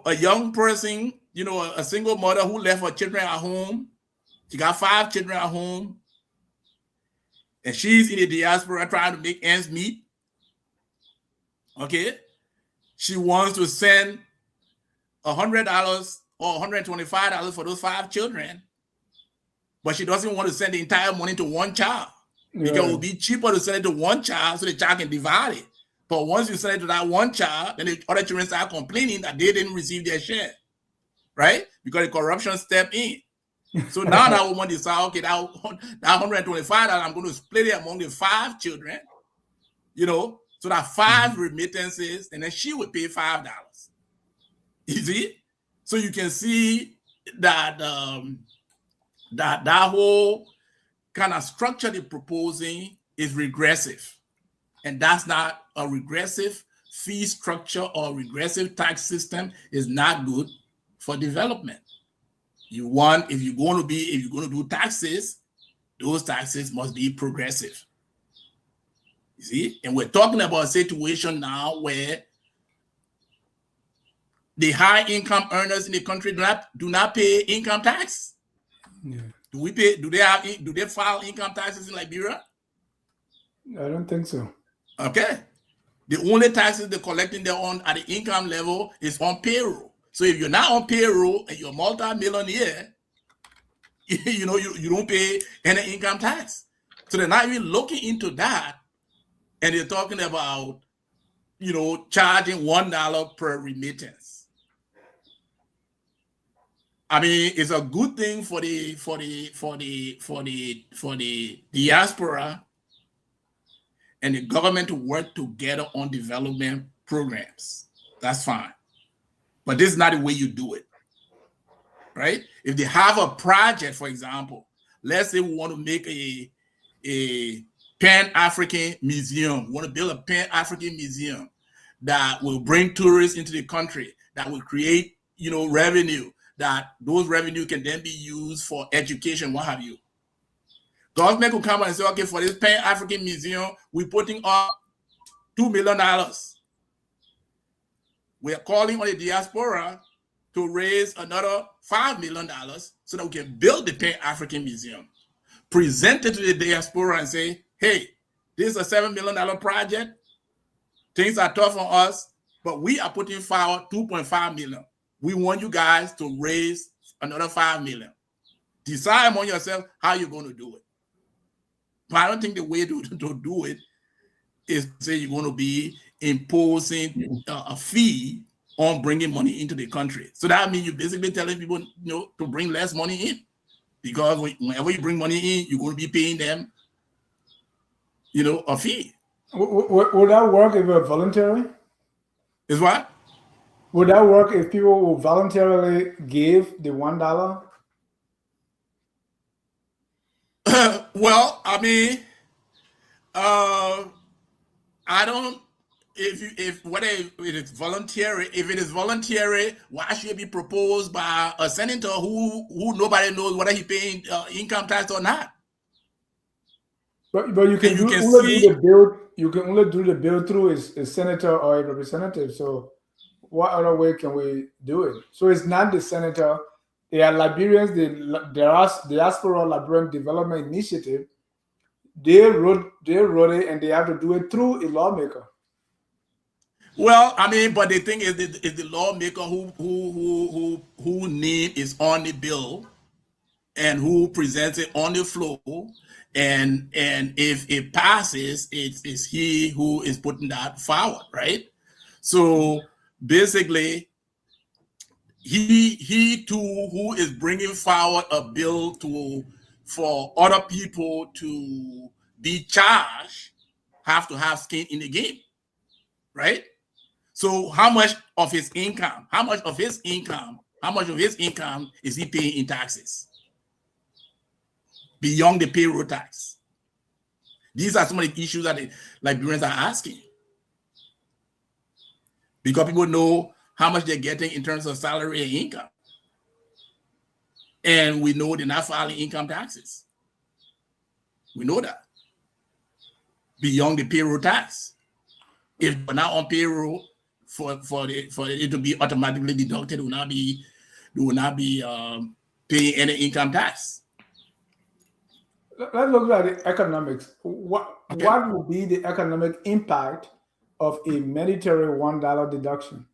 A young person, a single mother who left her children at home, she got 5 children at home, and she's in the diaspora trying to make ends meet. Okay, she wants to send $100 or $125 for those 5 children, but she doesn't want to send the entire money to one child. Yeah. Because it will be cheaper to send it to one child so the child can divide it. But once you send it to that one child, then the other children start complaining that they didn't receive their share, right? Because the corruption stepped in. So now that woman decides, okay, that $125, I'm going to split it among the 5 children, so that 5 remittances, and then she would pay $5. You see? So you can see that that whole kind of structure they're proposing is regressive. And that's not a regressive fee structure or regressive tax system is not good for development. If you're going to do taxes, those taxes must be progressive. You see? And we're talking about a situation now where the high income earners in the country do not pay income tax. Yeah. Do they file income taxes in Liberia? I don't think so. Okay. The only taxes they're collecting there on at the income level is on payroll. So if you're not on payroll and you're a multi-millionaire, you don't pay any income tax. So they're not even looking into that. And they're talking about, charging $1 per remittance. I mean, it's a good thing for the diaspora and the government to work together on development programs. That's fine. But this is not the way you do it, right? If they have a project, for example, let's say we want to make a Pan-African museum. We want to build a Pan-African museum that will bring tourists into the country, that will create, revenue, that those revenue can then be used for education, what have you. Government will come and say, okay, for this Pan-African museum, we're putting up $2 million. We're calling on the diaspora to raise another $5 million so that we can build the Pan-African museum. Present it to the diaspora and say, hey, this is a $7 million project. Things are tough on us, but we are putting forward $2.5 million. We want you guys to raise another $5 million. Decide among yourself how you're going to do it. But I don't think the way to do it is to say you're going to be imposing a fee on bringing money into the country. So that means you're basically telling people, to bring less money in, because whenever you bring money in, you're going to be paying them, a fee. Would that work if it were voluntary? Is what? Would that work if people will voluntarily give the $1? Well, I mean, I don't. If it is voluntary, why should it be proposed by a senator who nobody knows whether he paying income tax or not? But you can only do the bill. You can only do the bill through a senator or a representative. So what other way can we do it? So it's not the senator. They are Liberians. The Diaspora Liberian Development Initiative. They wrote it, and they have to do it through a lawmaker. Well, I mean, but the thing is the lawmaker who name is on the bill and who presents it on the floor, and if it passes, it's he who is putting that forward, right? So basically, he too who is bringing forward a bill for other people to be charged have to have skin in the game, right? So how much of his income is he paying in taxes beyond the payroll tax? These are some of the issues that the Liberians are asking, because people know how much they're getting in terms of salary and income. And we know they're not filing income taxes. We know that. Beyond the payroll tax. If they're not on payroll, for it to be automatically deducted, will not be paying any income tax. Let's look at the economics. What would be the economic impact of a mandatory $1 deduction?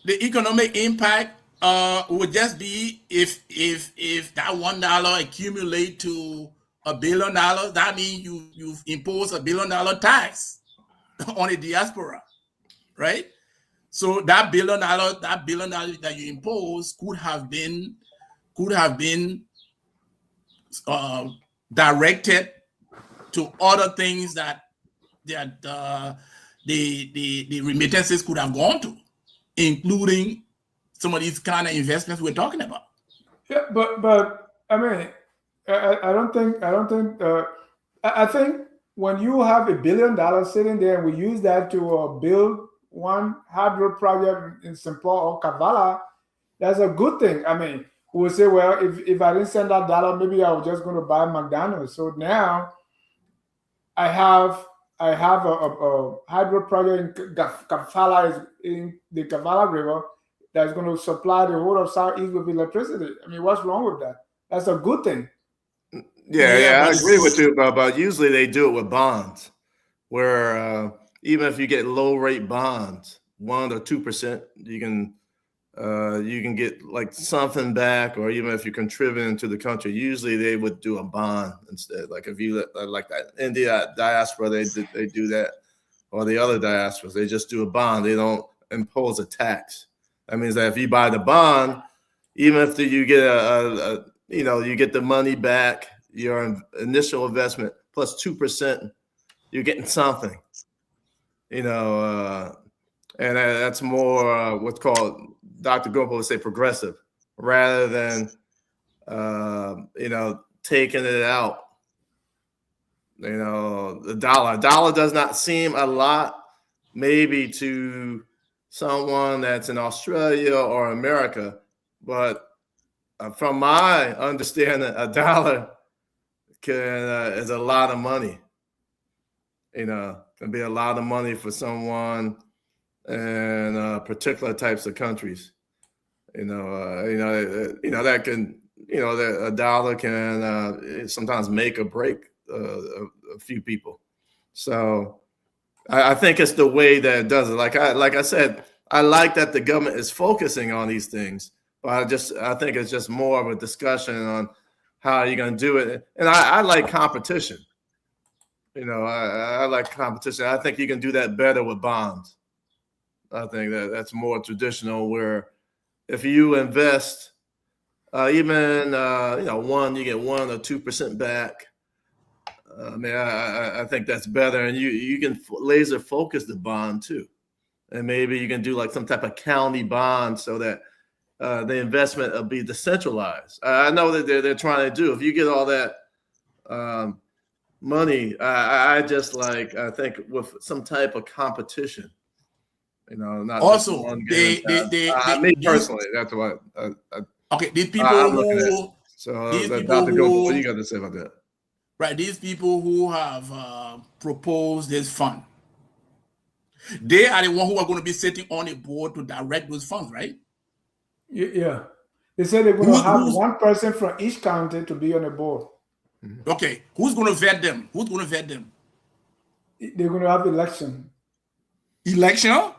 The economic impact would just be if that $1 accumulate to $1 billion, that means you've imposed $1 billion tax on the diaspora, right? So that $1 billion that you impose could have been directed to other things that the remittances could have gone to, including some of these kind of investments we're talking about. Yeah, but I mean, I think when you have $1 billion sitting there and we use that to build one hydro project in St. Paul or Kavala, that's a good thing. I mean, we'll say, well, if I didn't send that dollar, maybe I was just going to buy McDonald's. So now I have a hydro project in Kavala, in the Kavala River, that's going to supply the whole of Southeast with electricity. I mean, what's wrong with that? That's a good thing. Yeah, I agree with you, but usually they do it with bonds, where even if you get low rate bonds, 1 or 2%, you can get like something back, or even if you're contributing to the country, usually they would do a bond instead. Like if you like that India diaspora, they do that, or the other diasporas, they just do a bond. They don't impose a tax. That means that if you buy the bond, even if you get you get the money back, your initial investment plus 2%, you're getting something, and that's more what's called, Dr. Gonpu would say, progressive, rather than taking it out. The dollar does not seem a lot, maybe to someone that's in Australia or America, but from my understanding, a dollar is a lot of money. Can be a lot of money for someone in particular types of countries. That can, that a dollar can sometimes make or break a few people. So I think it's the way that it does it. Like I said, I like that the government is focusing on these things, but I think it's just more of a discussion on how you're going to do it. And I like competition. I like competition. I think you can do that better with bonds. I think that's more traditional, where if you invest even you get 1 or 2% back. I think that's better, and you can laser focus the bond too, and maybe you can do like some type of county bond so that the investment will be decentralized. I know that they're trying to do. If you get all that money, I think with some type of competition. Not Also, just one they me personally, that's what. Okay, these people I'm looking at. who So, these people Dr. Gonpu, what do who you got to say about that? right, these people who have proposed this fund, they are the one who are going to be sitting on a board to direct those funds, right? Yeah. They said they're going to have one person from each county to be on the board. Okay, who's going to vet them? Who's going to vet them? They're going to have election. Election?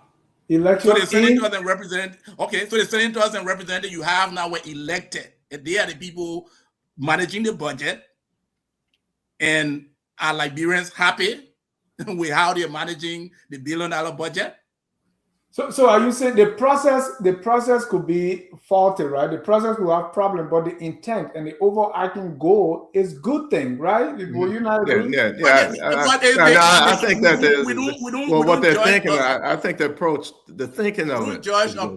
Election. So the senators and representatives. Okay, so the senators and representatives you have now were elected, and they are the people managing the budget. And are Liberians happy with how they're managing the $1 billion budget? So are you saying the process could be faulty, right? The process will have problem, but the intent and the overarching goal is good thing, right? Will you not agree? Yeah. I think that what they're thinking. I think the approach, the thinking of it. You judge a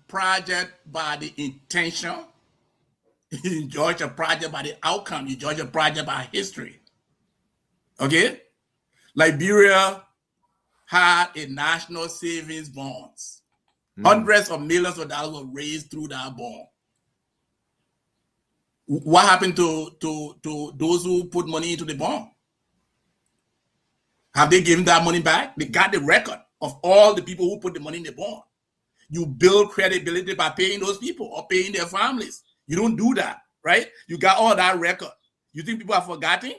project by the intention. You judge a project by the outcome. You judge a project by history. Okay? Liberia had a national savings bonds. Hundreds of millions of dollars were raised through that bond. What happened to those who put money into the bond? Have they given that money back? They got the record of all the people who put the money in the bond. You build credibility by paying those people or paying their families. You don't do that, right? You got all that record. You think people have forgotten?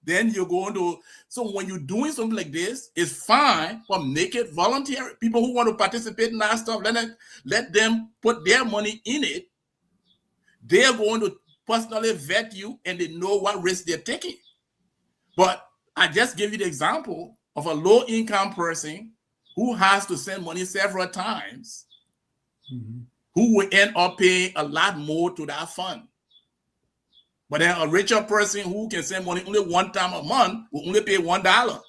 Then you're going to, so when you're doing something like this, it's fine, but make it voluntary. People who want to participate in that stuff, let them put their money in it. They're going to personally vet you and they know what risk they're taking. But I just gave you the example of a low-income person who has to send money several times, who will end up paying a lot more to that fund. But then a richer person who can send money only one time a month will only pay $1.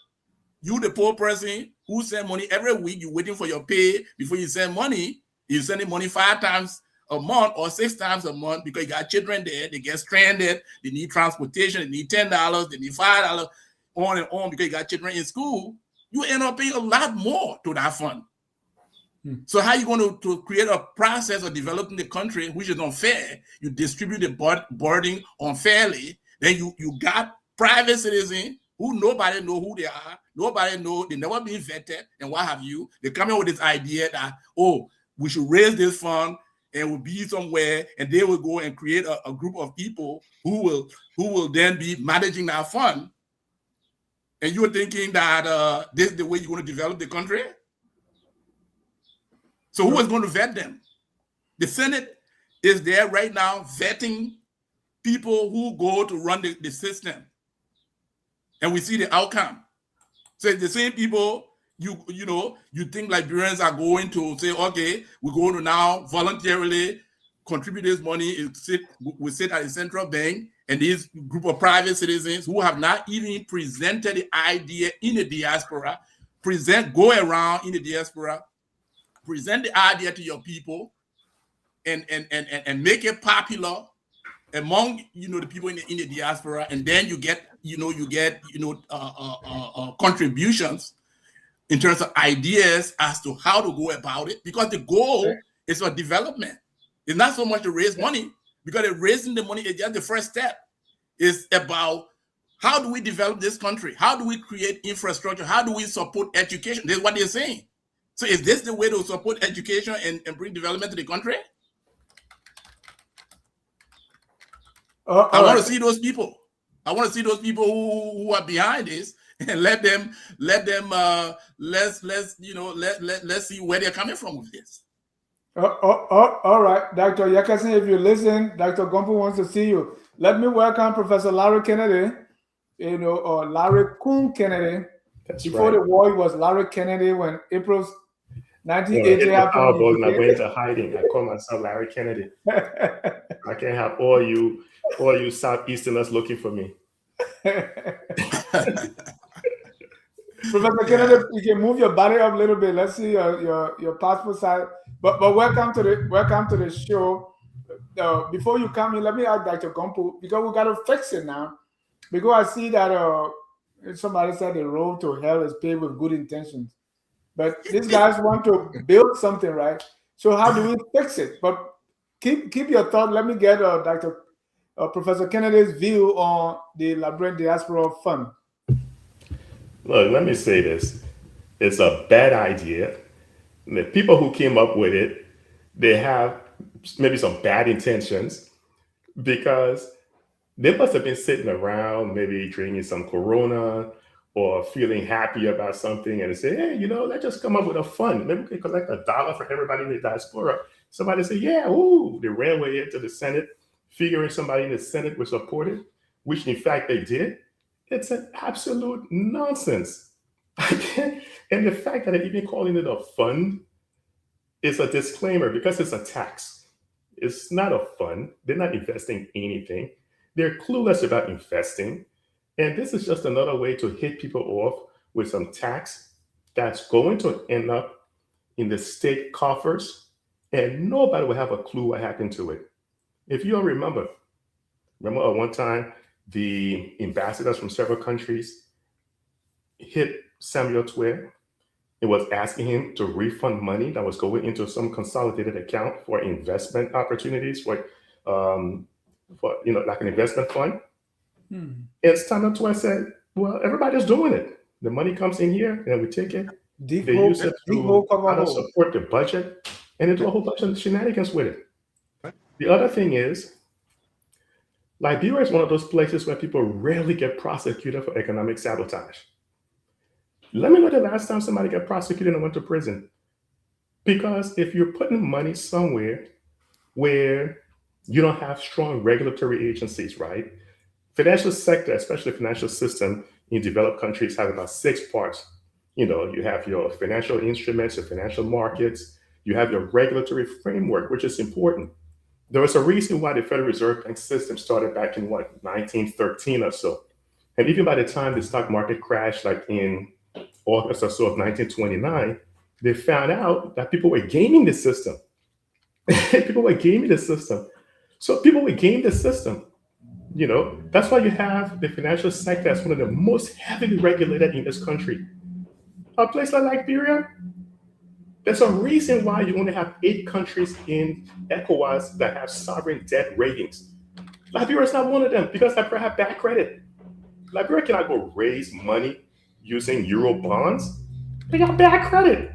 You, the poor person who send money every week, you're waiting for your pay before you send money. You're sending money 5 times a month or 6 times a month because you got children there. They get stranded. They need transportation. They need $10. They need $5. On and on because you got children in school. You end up paying a lot more to that fund. So how are you going to create a process of developing the country which is unfair? You distribute the burden unfairly. Then you got private citizens who nobody know who they are. Nobody know. They never been vetted and what have you. They come in with this idea that, oh, we should raise this fund and we'll be somewhere, and they will go and create a group of people who will then be managing that fund. And you're thinking that this is the way you're going to develop the country? So who is going to vet them? The Senate is there right now vetting people who go to run the system. And we see the outcome. So the same people, you think Liberians are going to say, okay, we're going to now voluntarily contribute this money. We sit at the central bank, and this group of private citizens who have not even presented the idea in the diaspora, go around in the diaspora, present the idea to your people and make it popular among the people in the diaspora, and then you get contributions in terms of ideas as to how to go about it, because the goal is for development. It's not so much to raise money, because raising the money is just the first step. It's about how do we develop this country? How do we create infrastructure? How do we support education? That's what they're saying. So is this the way to support education and bring development to the country? I want to see those people. I want to see those people who are behind this, and let's see where they're coming from with this. All right, Dr. Yakasi, if you listen, Dr. Gonpu wants to see you. Let me welcome Professor Larry Kennedy. Larry Kuhn Kennedy. That's Before right. the war, it was Larry Kennedy. When April When I 1980 hit the happened, Powerball and I went into hiding, I call myself Larry Kennedy. I can't have all you Southeasterners looking for me. Professor Kennedy, you can move your body up a little bit. Let's see your passport size. But welcome to the show. Before you come in, let me ask Dr. Gonpu, because we got to fix it now. Because I see that somebody said the road to hell is paved with good intentions, but these guys want to build something, right? So how do we fix it? But keep your thought. Let me get Professor Kennedy's view on the Liberian Diaspora Fund. Look, let me say this. It's a bad idea. The people who came up with it, they have maybe some bad intentions, because they must have been sitting around, maybe drinking some Corona or feeling happy about something, and they say, hey, let's just come up with a fund. Maybe we can collect $1 for everybody in the diaspora. Somebody say, yeah, ooh, they ran way into the Senate, figuring somebody in the Senate would support it, which in fact they did. It's an absolute nonsense. And the fact that they're even calling it a fund is a disclaimer, because it's a tax. It's not a fund. They're not investing anything. They're clueless about investing. And this is just another way to hit people off with some tax that's going to end up in the state coffers, and nobody will have a clue what happened to it. If you don't remember at one time, the ambassadors from several countries hit Samuel Twe and was asking him to refund money that was going into some consolidated account for investment opportunities, for like an investment fund. And Samuel Twe said, well, everybody's doing it. The money comes in here and we take it. They use it to how to support the budget, and they do a whole bunch of shenanigans with it. The other thing is, Liberia is one of those places where people rarely get prosecuted for economic sabotage. Let me know the last time somebody got prosecuted and went to prison. Because if you're putting money somewhere where you don't have strong regulatory agencies, right? Financial sector, especially the financial system in developed countries, have about 6 parts. You have your financial instruments, your financial markets, you have your regulatory framework, which is important. There was a reason why the Federal Reserve Bank system started back in 1913 or so. And even by the time the stock market crashed, like in August or so of 1929, they found out that people were gaming the system. People were gaming the system. So people would game the system. That's why you have the financial sector as one of the most heavily regulated in this country. A place like Liberia, there's a reason why you only have 8 countries in ECOWAS that have sovereign debt ratings. Liberia is not one of them, because Liberia have bad credit. Liberia cannot go raise money using Euro bonds. They got bad credit.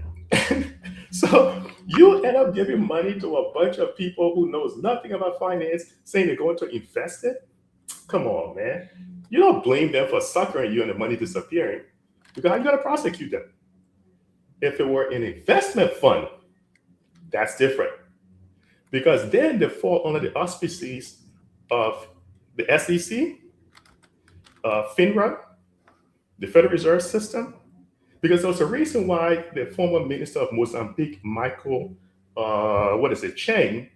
So you end up giving money to a bunch of people who knows nothing about finance, saying they're going to invest it. Come on, man. You don't blame them for suckering you and the money disappearing, because how you gonna prosecute them? If it were an investment fund, that's different, because then they fall under the auspices of the SEC, FINRA, the Federal Reserve System, because there was a reason why the former Minister of Mozambique, Michael, Cheng,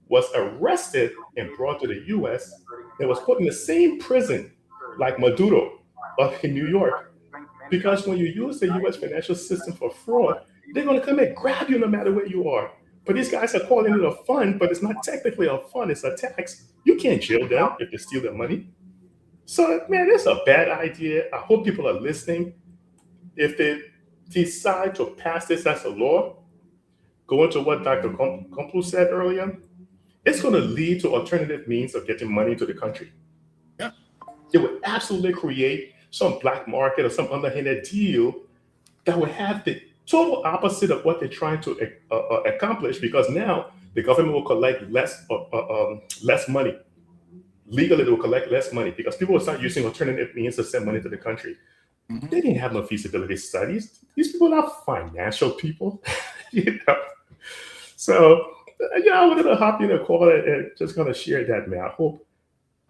was arrested and brought to the US and was put in the same prison like Maduro up in New York. Because when you use the US financial system for fraud, they're going to come and grab you no matter where you are. But these guys are calling it a fund, but it's not technically a fund, it's a tax. You can't jail them if they steal their money. So, man, it's a bad idea. I hope people are listening. If they decide to pass this as a law, going to what Dr. Gonpu said earlier, it's going to lead to alternative means of getting money to the country. Yeah. It would absolutely create some black market or some underhanded deal that would have the total opposite of what they're trying to accomplish, because now the government will collect less money. Legally, they will collect less money because people will start using alternative means to send money to the country. Mm-hmm. They didn't have no feasibility studies. These people are not financial people. So, I wanted to hop in a call and just kind of share that, man. I hope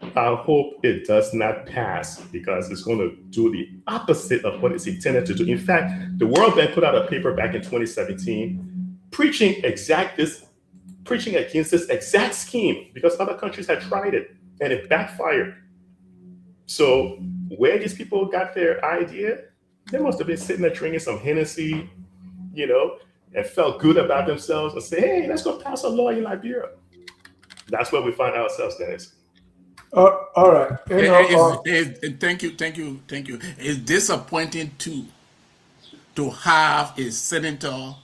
I hope it does not pass, because it's going to do the opposite of what it's intended to do. In fact, the World Bank put out a paper back in 2017 preaching against this exact scheme, because other countries had tried it and it backfired. So where these people got their idea, they must have been sitting there drinking some Hennessy, and felt good about themselves and say, hey, let's go pass a law in Liberia. That's where we find ourselves, Dennis. All right. Thank you. It's disappointing to have a senator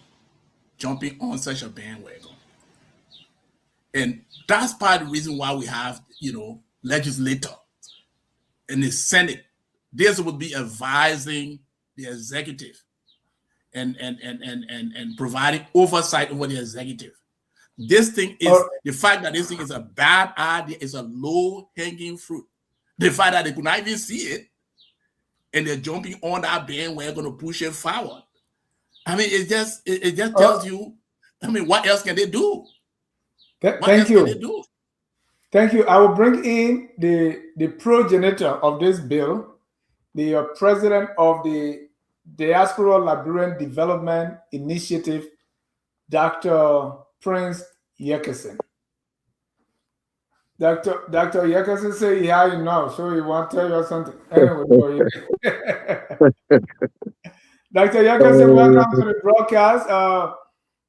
jumping on such a bandwagon. And that's part of the reason why we have, legislators in the Senate. This would be advising the executive and providing oversight over the executive. This thing is the fact that this thing is a bad idea, is a low-hanging fruit. The fact that they could not even see it, and they're jumping on that bandwagon to push it forward. I mean, it just tells you. I mean, what else can they do? Thank you. Thank you. I will bring in the progenitor of this bill, the president of the Diaspora Liberian Development Initiative, Dr. Prince Yekesen. Dr. Yekesen say, yeah, so he want to tell you something. Anyway, Dr. Yekesen, welcome to the broadcast.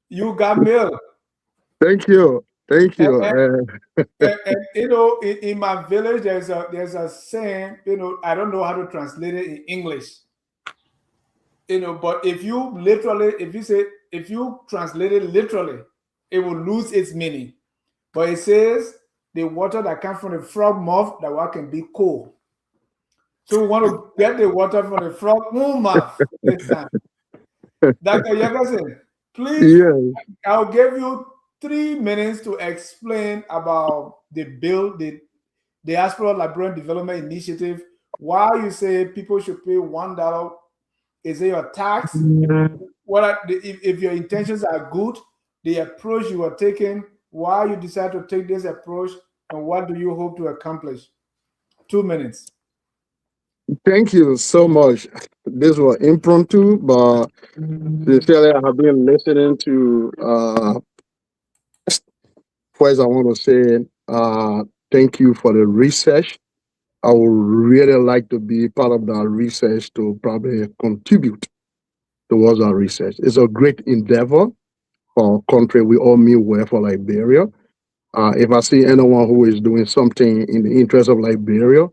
You got mail. Thank you. And in my village, there's a saying, I don't know how to translate it in English. But if you translate it literally, it will lose its meaning. But it says the water that comes from the frog mouth, that one can be cold. So we want to get the water from the frog mouth this time. Dr. Yekesen, please, yes. I'll give you 3 minutes to explain about the bill, the Diaspora Liberian Development Initiative, why you say people should pay $1. Is it your tax? If your intentions are good, the approach you are taking, why you decide to take this approach, and what do you hope to accomplish? 2 minutes. Thank you so much. This was impromptu, but sincerely, I have been listening to. First, I want to say thank you for the research. I would really like to be part of that research to probably contribute towards our research. It's a great endeavor for a country we all mean well for Liberia. If I see anyone who is doing something in the interest of Liberia,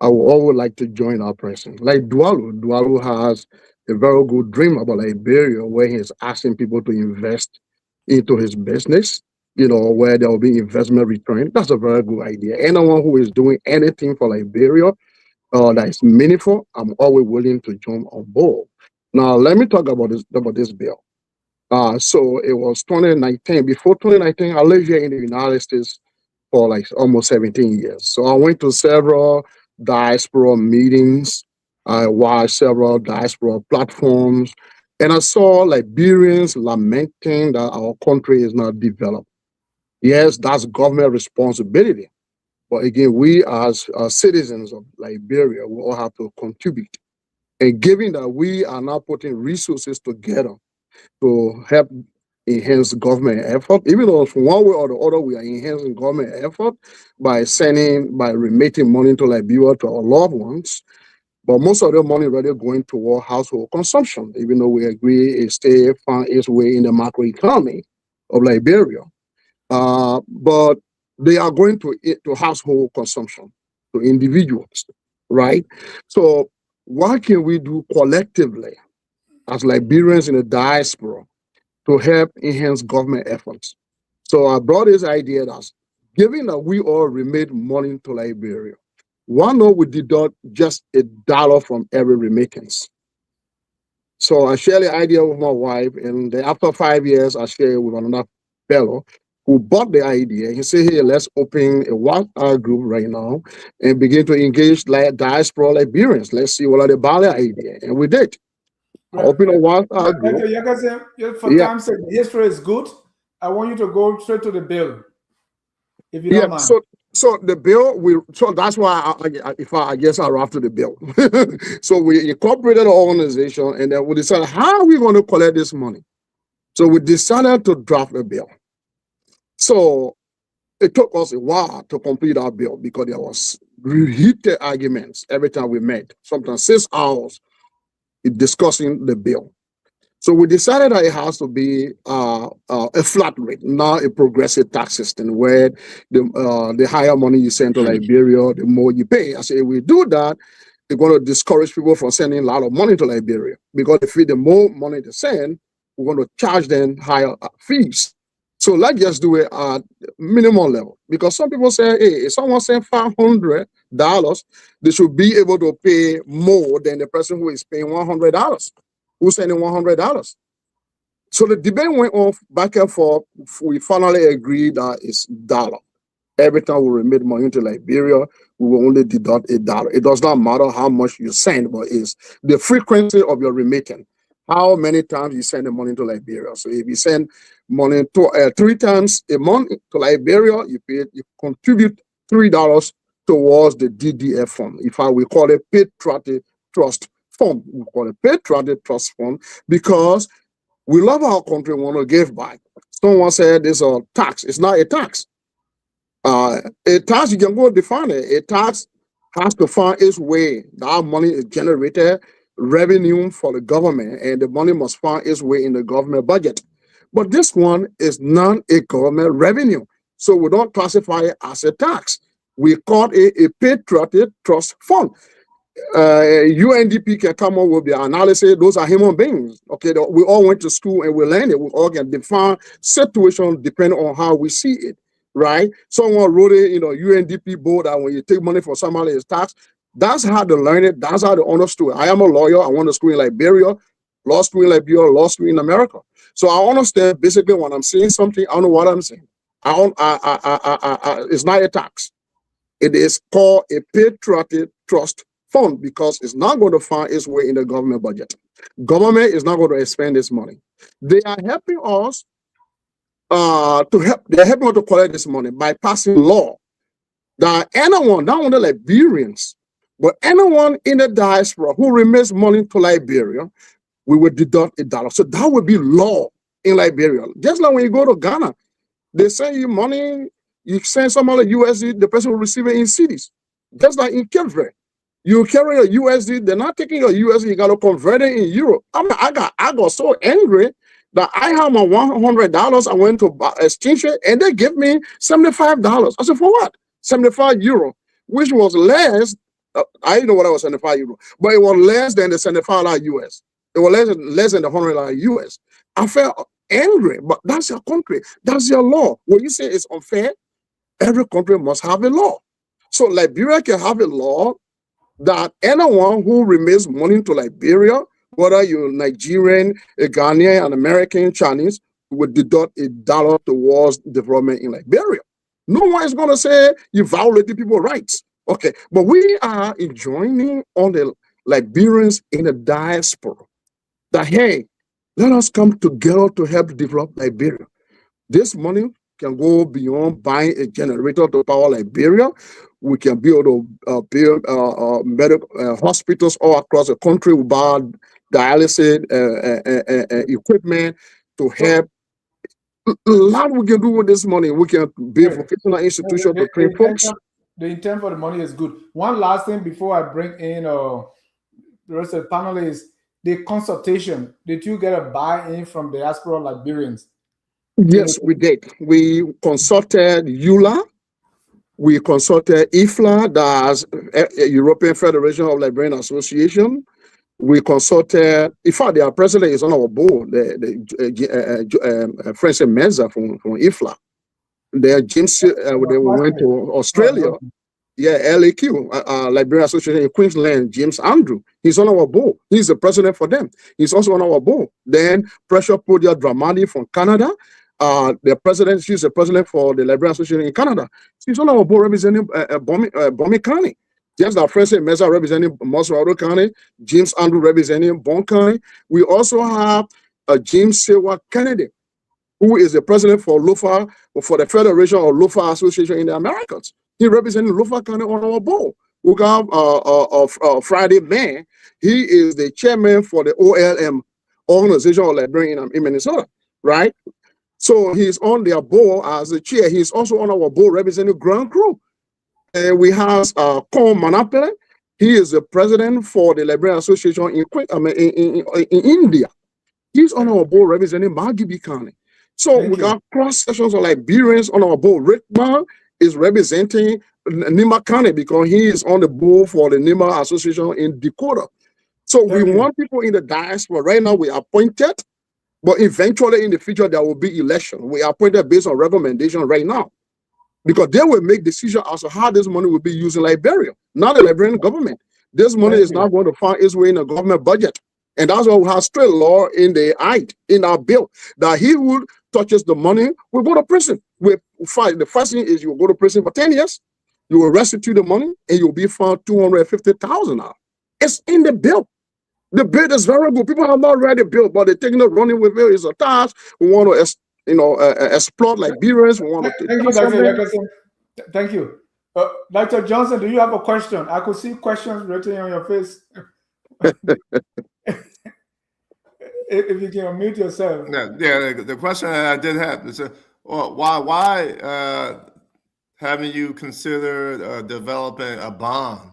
I would always like to join our person. Like Dualu has a very good dream about Liberia, where he's asking people to invest into his business, where there will be investment return. That's a very good idea. Anyone who is doing anything for Liberia that is meaningful, I'm always willing to jump on board. Now, let me talk about this bill. So it was 2019. Before 2019, I lived here in the United States for like almost 17 years. So I went to several diaspora meetings. I watched several diaspora platforms, and I saw Liberians lamenting that our country is not developed. Yes, that's government responsibility. But again, we as citizens of Liberia, we all have to contribute. And given that we are now putting resources together to help enhance government effort, even though from one way or the other we are enhancing government effort by remitting money to Liberia to our loved ones, but most of the money really going toward household consumption, even though we agree it still found its way in the macroeconomy of Liberia. But they are going to household consumption, to individuals, right? So what can we do collectively as Liberians in the diaspora to help enhance government efforts? So I brought this idea that given that we all remit money to Liberia, why not we deduct just $1 from every remittance? So I shared the idea with my wife, and then after 5 years, I shared it with another fellow who bought the idea. He said, hey, let's open a WhatsApp group right now and begin to engage diaspora Liberians. Let's see what are the value idea. And we did. Right. Open a WhatsApp group. For time's sake, history is good. I want you to go straight to the bill, if you don't mind. So the bill, so that's why I guess I'll after the bill. So we incorporated an organization, and then we decided how are we going to collect this money. So we decided to draft a bill. So it took us a while to complete our bill because there was heated arguments every time we met, sometimes 6 hours discussing the bill. So we decided that it has to be a flat rate, not a progressive tax system where the higher money you send to Liberia, the more you pay. I say, if we do that, they're going to discourage people from sending a lot of money to Liberia because if the more money they send, we're going to charge them higher fees. So let's just do it at minimum level because some people say, hey, if someone sends $500, they should be able to pay more than the person who is paying $100. Who's sending $100? So the debate went on back and forth. We finally agreed that it's $1. Every time we remit money to Liberia, we will only deduct $1. It does not matter how much you send, but it's the frequency of your remittance. How many times you send the money to Liberia? So if you send money to 3 times a month to Liberia, you contribute $3 towards the DDF fund. In fact, we call it Patriotic Trust Fund. We call it Patriotic Trust Fund because we love our country and want to give back. Someone said it's a tax. It's not a tax. A tax, you can go define it. A tax has to find its way. That money is generated revenue for the government, and the money must find its way in the government budget. But this one is not a government revenue, so we don't classify it as a tax. We call it a Patriotic Trust Fund. UNDP can come up with the analysis. Those are human beings. Okay, we all went to school and we learned it. We all can define situation depending on how we see it, right? Someone wrote it in a UNDP board that when you take money from somebody, it's tax. That's how they learn it. That's how they understood it. I am a lawyer. I went to school in Liberia, law school in Liberia, law school in America. So I understand basically when I'm saying something, I know what I'm saying. It's not a tax. It is called a Patriotic Trust Fund because it's not going to find its way in the government budget. Government is not going to expend this money. They are helping us they're helping us to collect this money by passing law that anyone, not only Liberians, but anyone in the diaspora who remits money to Liberia, we will deduct $1. So that would be law in Liberia. Just like when you go to Ghana, they send you money, you send somebody USD, the person will receive it in cities. Just like in Cape Verde. You carry a USD, they're not taking your USD, you got to convert it in euro. I mean, I got so angry that I have my $100, I went to exchange it, and they give me $75. I said, for what? 75 euro, which was less. I didn't know what I was 75 euro, but it was less than the $75 US. It was less than the $100 US. I felt angry, but that's your country. That's your law. When you say it's unfair, every country must have a law. So Liberia can have a law that anyone who remits money to Liberia, whether you're Nigerian, a Ghanaian, an American, Chinese, would deduct $1 towards development in Liberia. No one is going to say you violated people's rights. Okay, but we are enjoining on the Liberians in the diaspora that, hey, let us come together to help develop Liberia. This money can go beyond buying a generator to power Liberia. We can build medical hospitals all across the country. We buy dialysis equipment to help. A lot we can do with this money. We can build vocational institutions to train folks. The intent for the money is good. One last thing before I bring in the rest of the panel is the consultation. Did you get a buy-in from diaspora Liberians? Yes, we did. We consulted EULA. We consulted IFLA, that's European Federation of Liberian Association. We consulted, in fact, their president is on our board, Francis Meza from IFLA. James, they went to Australia. Yeah, LAQ, Liberian Association in Queensland, James Andrew. He's on our board. He's the president for them. He's also on our board. Then Pressure Podia Dramani from Canada. The president, she's the president for the Liberian Association in Canada. She's on our board representing Bomi County. Just like Francis Meza representing Moswado County, James Andrew representing Bon County. We also have James Sewa Kennedy, who is the president for LOFA, for the Federation of LOFA Association in the Americas. He represented Lofa County on our board. We got Friday Man. He is the chairman for the OLM organization of Liberian in Minnesota, right? So he's on their board as the chair. He's also on our board representing Grand Crew. And we have Karl Manapele. He is the president for the Liberian Association in India. He's on our board representing Magibi County. So we got cross sections of Liberians on our board. Rickman is representing Nima County because he is on the board for the Nima Association in Dakota. So we want people in the diaspora. Right now we are appointed, but eventually in the future there will be election. We are appointed based on recommendation right now, because they will make decisions as to how this money will be used in Liberia, not the Liberian government. This money is not going to find its way in the government budget. And that's why we have strict law in our bill, that he who touches the money will go to prison. The first thing is you will go to prison for 10 years, you will restitute the money, and you'll be fined $250,000. It's in the bill. The bill is very good. People have not read the bill, but they're taking it, running with it. It's a task. We want to explore Liberians. We want to. Thank you, Dr. Jefferson. Thank you. Dr. Johnson, do you have a question? I could see questions written on your face. If you can unmute yourself. Yeah. The question I did have is, why haven't you considered developing a bond,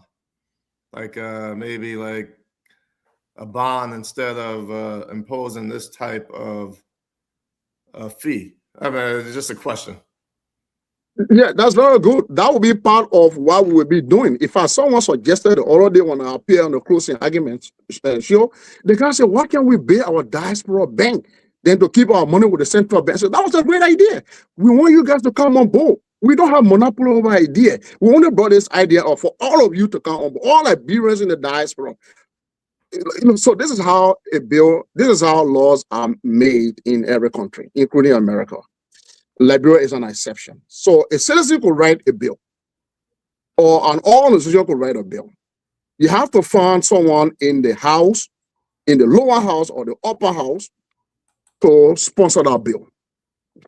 like maybe like a bond instead of imposing this type of fee? I mean, it's just a question. Yeah, that's very good. That will be part of what we will be doing. If someone suggested already when I appear on the closing argument show, they can say, why can't we build our diaspora bank then to keep our money with the central bank? So that was a great idea. We want you guys to come on board. We don't have monopoly over idea. We only brought this idea up for all of you to come on board, all Liberians in the diaspora. So this is how this is how laws are made in every country, including America. Liberia is an exception. So a citizen could write a bill, or an organization could write a bill. You have to find someone in the house, in the lower house or the upper house, to sponsor that bill.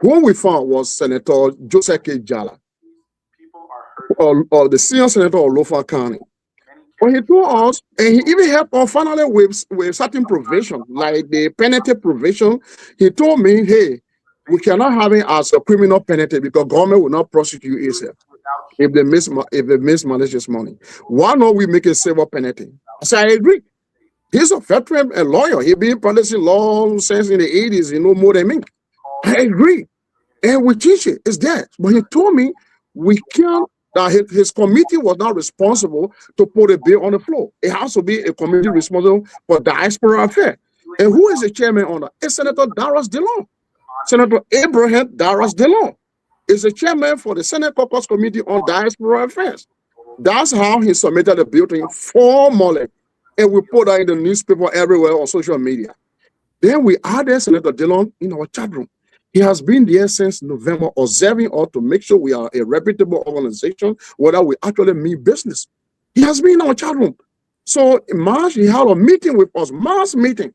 Who we found was Senator Joseph K. Jala, or the senior senator of Lofa County. But he told us, and he even helped us finally with certain provision, like the penalty provision. He told me, hey, we cannot have it as a criminal penalty because government will not prosecute itself if they mismanage this money. Why not we make a civil penalty? I said, I agree. He's a veteran, a lawyer. He's been practicing law since in the 80s, you know more than me. I agree. And we teach it. It's there. But he told me we can't, that his committee was not responsible to put a bill on the floor. It has to be a committee responsible for diaspora affairs. And who is the chairman on that? It's Senator Darius DeLong. Senator Abraham Darius DeLong is the chairman for the Senate Caucus Committee on Diaspora Affairs. That's how he submitted the bill to him formally. And we put that in the newspaper everywhere on social media. Then we added Senator DeLong in our chat room. He has been there since November, observing us to make sure we are a reputable organization, whether we actually mean business. He has been in our chat room. So in March, he had a meeting with us, mass meeting.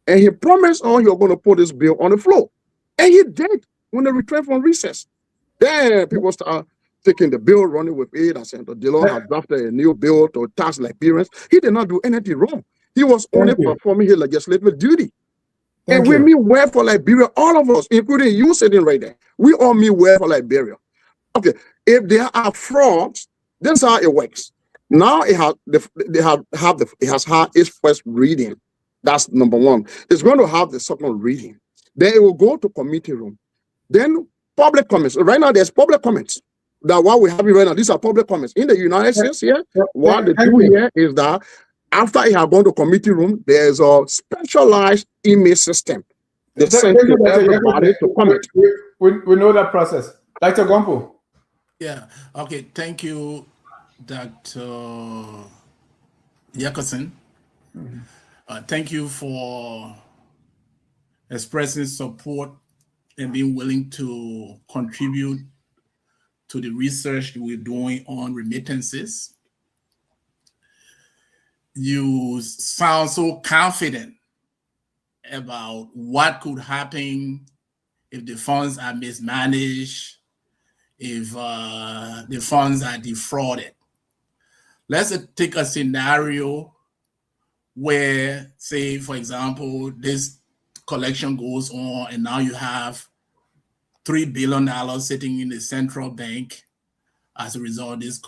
And he promised us he was going to put this bill on the floor. And he did when they returned from recess. Then people start taking the bill, running with it. I said, DeLong had drafted a new bill to tax Liberians. He did not do anything wrong. He was only performing his legislative duty. And we mean well for Liberia, all of us, including you sitting right there. We all mean well for Liberia. Okay, if there are frauds, this is how it works. Now it has had its first reading. That's number one. It's going to have the second reading. Then it will go to committee room. Then public comments. Right now, there's public comments. That what we have right now, these are public comments. In the United States here, what they do here is that after it has gone to committee room, there's a specialized email system. They send to everybody to comment. We know that process. Dr. Gonpu. Yeah. Okay. Thank you, Dr. Jefferson. Thank you for expressing support and being willing to contribute to the research we're doing on remittances. You sound so confident about what could happen if the funds are mismanaged, if the funds are defrauded. Let's take a scenario where, say, for example, this collection goes on and now you have $3 billion sitting in the central bank as a result of this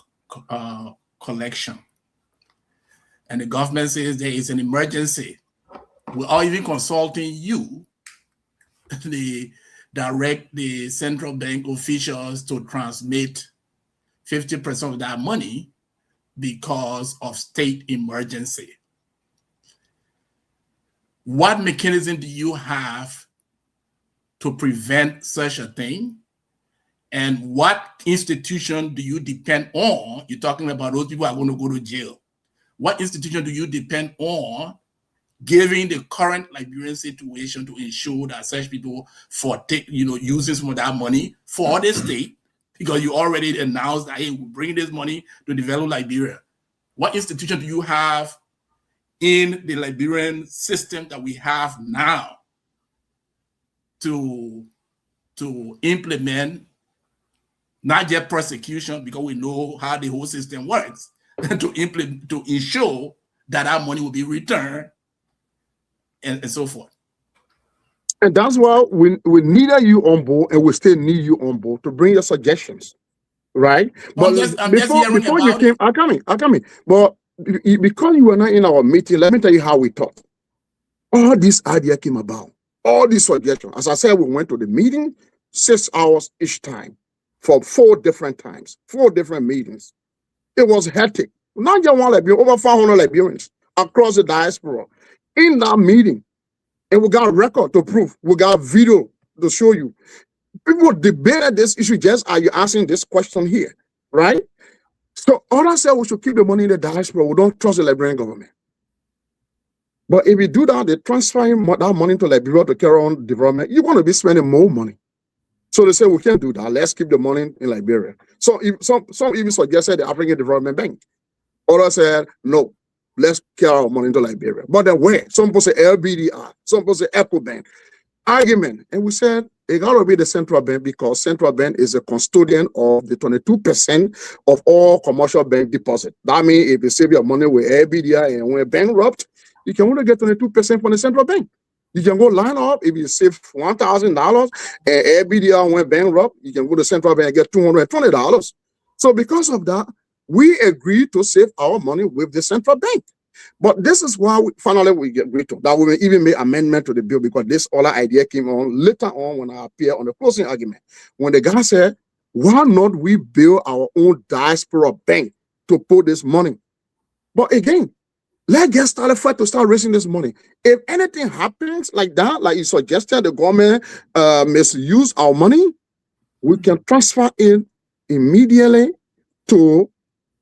collection. And the government says there is an emergency. We are even consulting you, direct the central bank officials to transmit 50% of that money because of state emergency. What mechanism do you have to prevent such a thing? And what institution do you depend on? You're talking about those people are going to go to jail. What institution do you depend on, given the current Liberian situation, to ensure that such people using some of that money for the state? Because you already announced that, hey, we'll bring this money to develop Liberia. What institution do you have in the Liberian system that we have now to implement not just prosecution, because we know how the whole system works, to ensure that our money will be returned and so forth? And that's why we needed you on board, and we still need you on board to bring your suggestions, right? But before you came, I'm coming. But because you were not in our meeting, let me tell you how we thought. All this idea came about. All these suggestions. As I said, we went to the meeting 6 hours each time for 4 different times, 4 different meetings. It was hectic. Not just one Liberian, over 500 Liberians across the diaspora in that meeting. And we got a record to prove. We got video to show you. People debated this issue just as you're asking this question here, right? So others said we should keep the money in the diaspora. We don't trust the Liberian government. But if you do that, they transfer that money to Liberia to carry on development, you're going to be spending more money. So they say we can't do that. Let's keep the money in Liberia. So some even suggested the African Development Bank. Others said, no, let's carry our money into Liberia. But then where? Some people say LBDR, some people say EcoBank. Argument. And we said, it got to be the central bank, because central bank is a custodian of the 22% of all commercial bank deposit. That means if you save your money with LBDR and when bankrupt, you can only get 22% from the central bank. You can go line up. If you save $1,000 and LBDR went bankrupt, you can go to central bank and get $220. So because of that, we agreed to save our money with the central bank. But this is why we agreed to that. We will even make amendment to the bill, because this other idea came on later on when I appeared on the closing argument. When the guy said, why not we build our own diaspora bank to put this money? But again, let's get started first to start raising this money. If anything happens like that, like you suggested, the government misuse our money, we can transfer it immediately to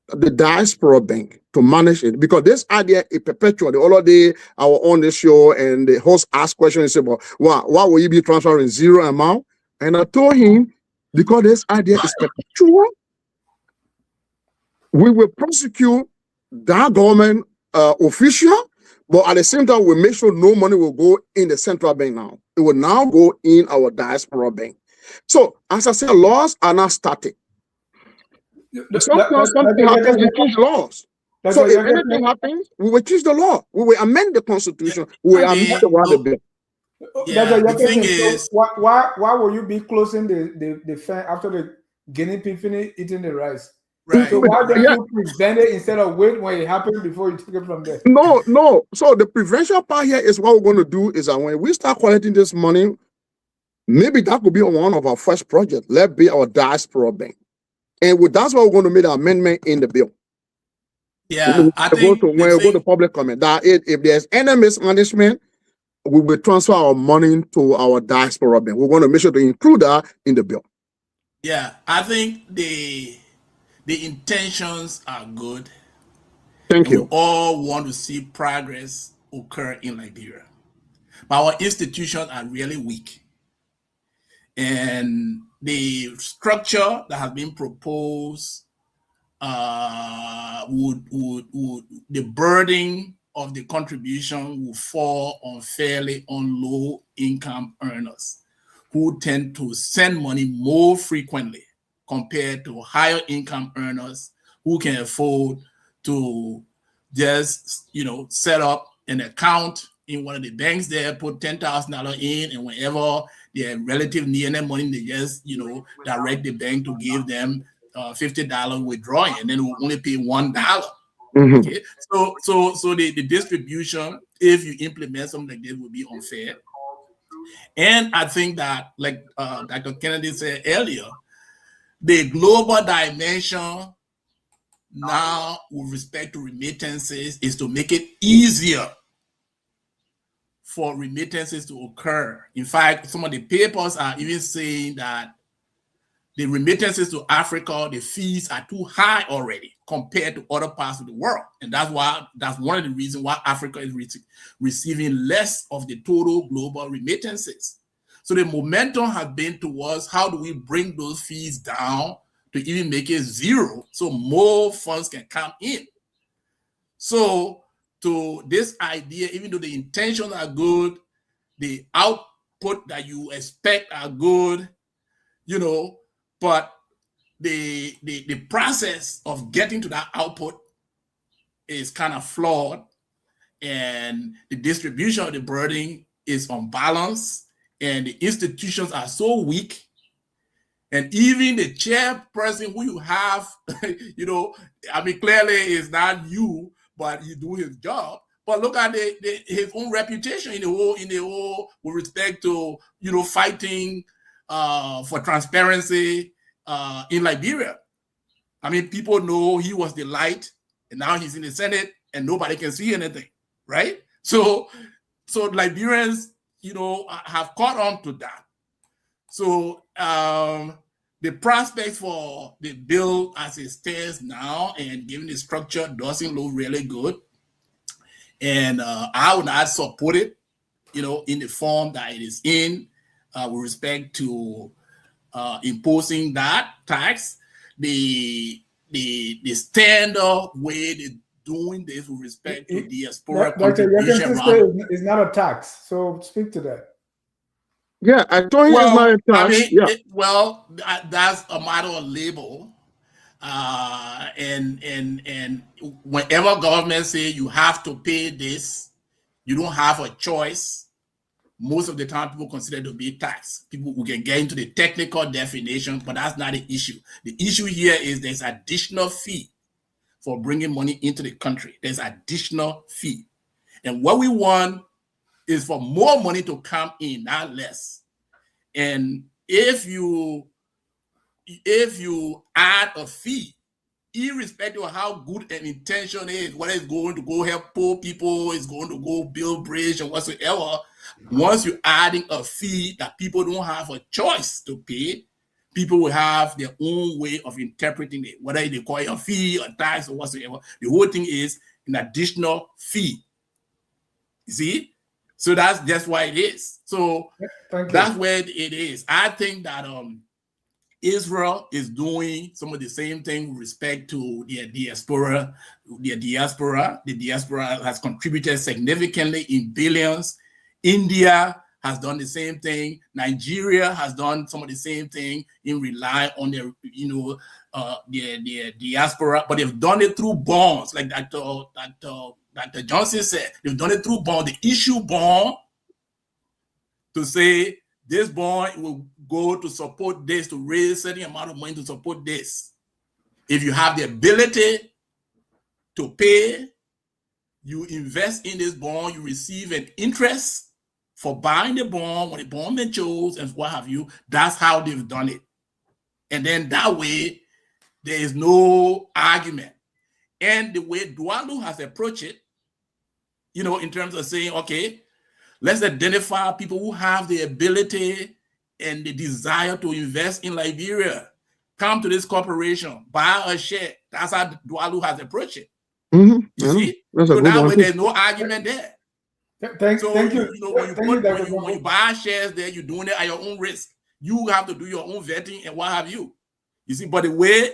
the diaspora bank to manage it, because this idea is perpetual. The other day I was on the show and the host asked questions and said, well, why will you be transferring 0 amount? And I told him, because this idea is perpetual, we will prosecute that government official, but at the same time we make sure no money will go in the central bank now. It will now go in our diaspora bank. So as I said, laws are not static. Sometimes something happens, we change laws. So if anything happens, we will change the law. We will amend the constitution. We will amend the bill. Yeah, the thing is, why will you be closing the fan after the guinea pig finish eating the rice? Right. So why don't you prevent it instead of wait when it happens before you take it from there? No. So the prevention part here is what we're going to do is that when we start collecting this money, maybe that could be one of our first projects. Let's be our diaspora bank. And that's why we're going to make an amendment in the bill. Yeah, I think when we go to public comment, that if there's any mismanagement, we will transfer our money to our diaspora bank. We're going to make sure to include that in the bill. Yeah, I think the intentions are good. Thank you. We all want to see progress occur in Liberia, but our institutions are really weak. And the structure that has been proposed the burden of the contribution will fall unfairly on low income earners who tend to send money more frequently compared to higher income earners who can afford to just, set up an account in one of the banks there, put $10,000 in, and whenever their relative need any money, they just, direct the bank to give them $50 withdrawing, and then we'll only pay $1. Mm-hmm. Okay, so the distribution, if you implement something like this, will be unfair. And I think that, like Dr. Kennedy said earlier, the global dimension now with respect to remittances is to make it easier for remittances to occur. In fact, some of the papers are even saying that the remittances to Africa, the fees are too high already compared to other parts of the world. And that's one of the reasons why Africa is receiving less of the total global remittances. So the momentum has been towards how do we bring those fees down to even make it zero so more funds can come in. So to this idea, even though the intentions are good, the output that you expect are good, but the process of getting to that output is kind of flawed, and the distribution of the burden is unbalanced, and the institutions are so weak, and even the chairperson who you have, clearly is not you, but he do his job. But look at his own reputation in the whole with respect to fighting for transparency in Liberia. People know he was the light, and now he's in the Senate, and nobody can see anything, right? So Liberians, have caught on to that. So the prospect for the bill as it stands now, and given the structure, doesn't look really good. And I would not support it, in the form that it is in, with respect to imposing that tax. The standard way they're doing this with respect to diaspora contribution is not a tax. So speak to that. Yeah, I told you it's not a tax. That's a matter of label. And whenever government say you have to pay this, you don't have a choice. Most of the time, people consider it to be tax. People who can get into the technical definition, but that's not the issue. The issue here is there's additional fee for bringing money into the country. There's additional fee. And what we want is for more money to come in, not less. And if you add a fee, irrespective of how good an intention is, whether it's going to go help poor people, it's going to go build bridge or whatsoever, once you're adding a fee that people don't have a choice to pay, people will have their own way of interpreting it, whether they call it a fee or tax or whatsoever. The whole thing is an additional fee. You see? So that's just why it is. So that's where it is. I think that Israel is doing some of the same thing with respect to the diaspora. The diaspora has contributed significantly in billions. India has done the same thing. Nigeria has done some of the same thing in relying on their, their diaspora, but they've done it through bonds, like Dr. Johnson said. They've done it through bond. They issue bond to say this bond will go to support this, to raise a certain amount of money to support this. If you have the ability to pay, you invest in this bond, you receive an interest for buying the bond when the bond matures and what have you. That's how they've done it. And then that way, there is no argument. And the way Dualu has approached it, in terms of saying, okay, let's identify people who have the ability and the desire to invest in Liberia. Come to this corporation, buy a share. That's how Dualu has approached it. Mm-hmm. You see? So that way, there's no argument there. Thank you. When you buy shares there, you're doing it at your own risk. You have to do your own vetting and what have you. You see, but the way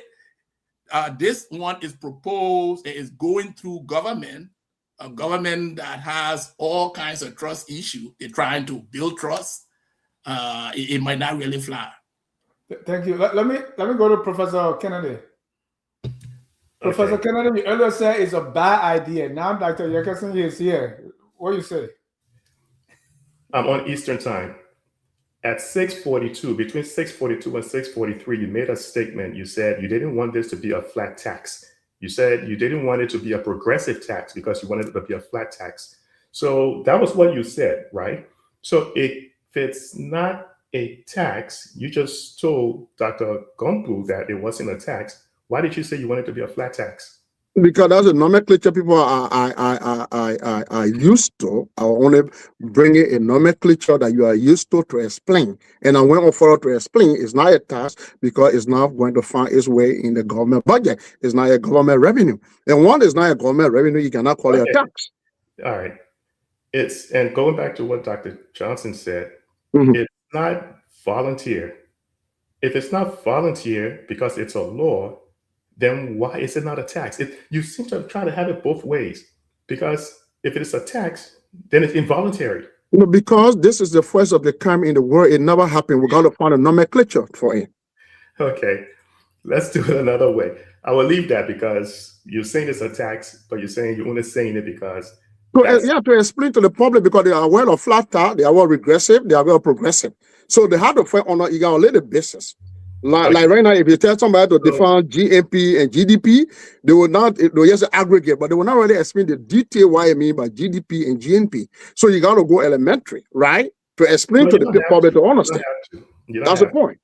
this one is proposed, it is going through government, a government that has all kinds of trust issues. They're trying to build trust. It might not really fly. Thank you. Let me go to Professor Kennedy. Professor Kennedy, you earlier said it's a bad idea. Now Dr. Yerkesin is here. What do you say? I'm on Eastern time. At 6:42, between 6:42 and 6:43, you made a statement. You said you didn't want this to be a flat tax. You said you didn't want it to be a progressive tax because you wanted it to be a flat tax. So that was what you said, right? So if it's not a tax, you just told Dr. Gonpu that it wasn't a tax. Why did you say you wanted it to be a flat tax? Because that's a nomenclature people are used to. I only bring a nomenclature that you are used to explain. And I went on further to explain it's not a tax because it's not going to find its way in the government budget. It's not a government revenue. And one is not a government revenue, you cannot call it a tax. All right. And going back to what Dr. Johnson said, it's not volunteer. If it's not volunteer because it's a law, then why is it not a tax? You seem to try to have it both ways, because if it is a tax, then it's involuntary. No, because this is the first of the kind in the world. It never happened. We're going to find a nomenclature for it. Okay, let's do it another way. I will leave that because you're saying it's a tax, but you're saying you're only saying it because. To explain to the public, because they are aware of flat tax, they are well regressive, they are well progressive. So they have to find on a little basis. Like right now, if you tell somebody to define GNP and GDP, they will just aggregate, but they will not really explain the detail what I mean by GDP and GNP. So you got to go elementary, right? To explain to the public to understand. That's the point.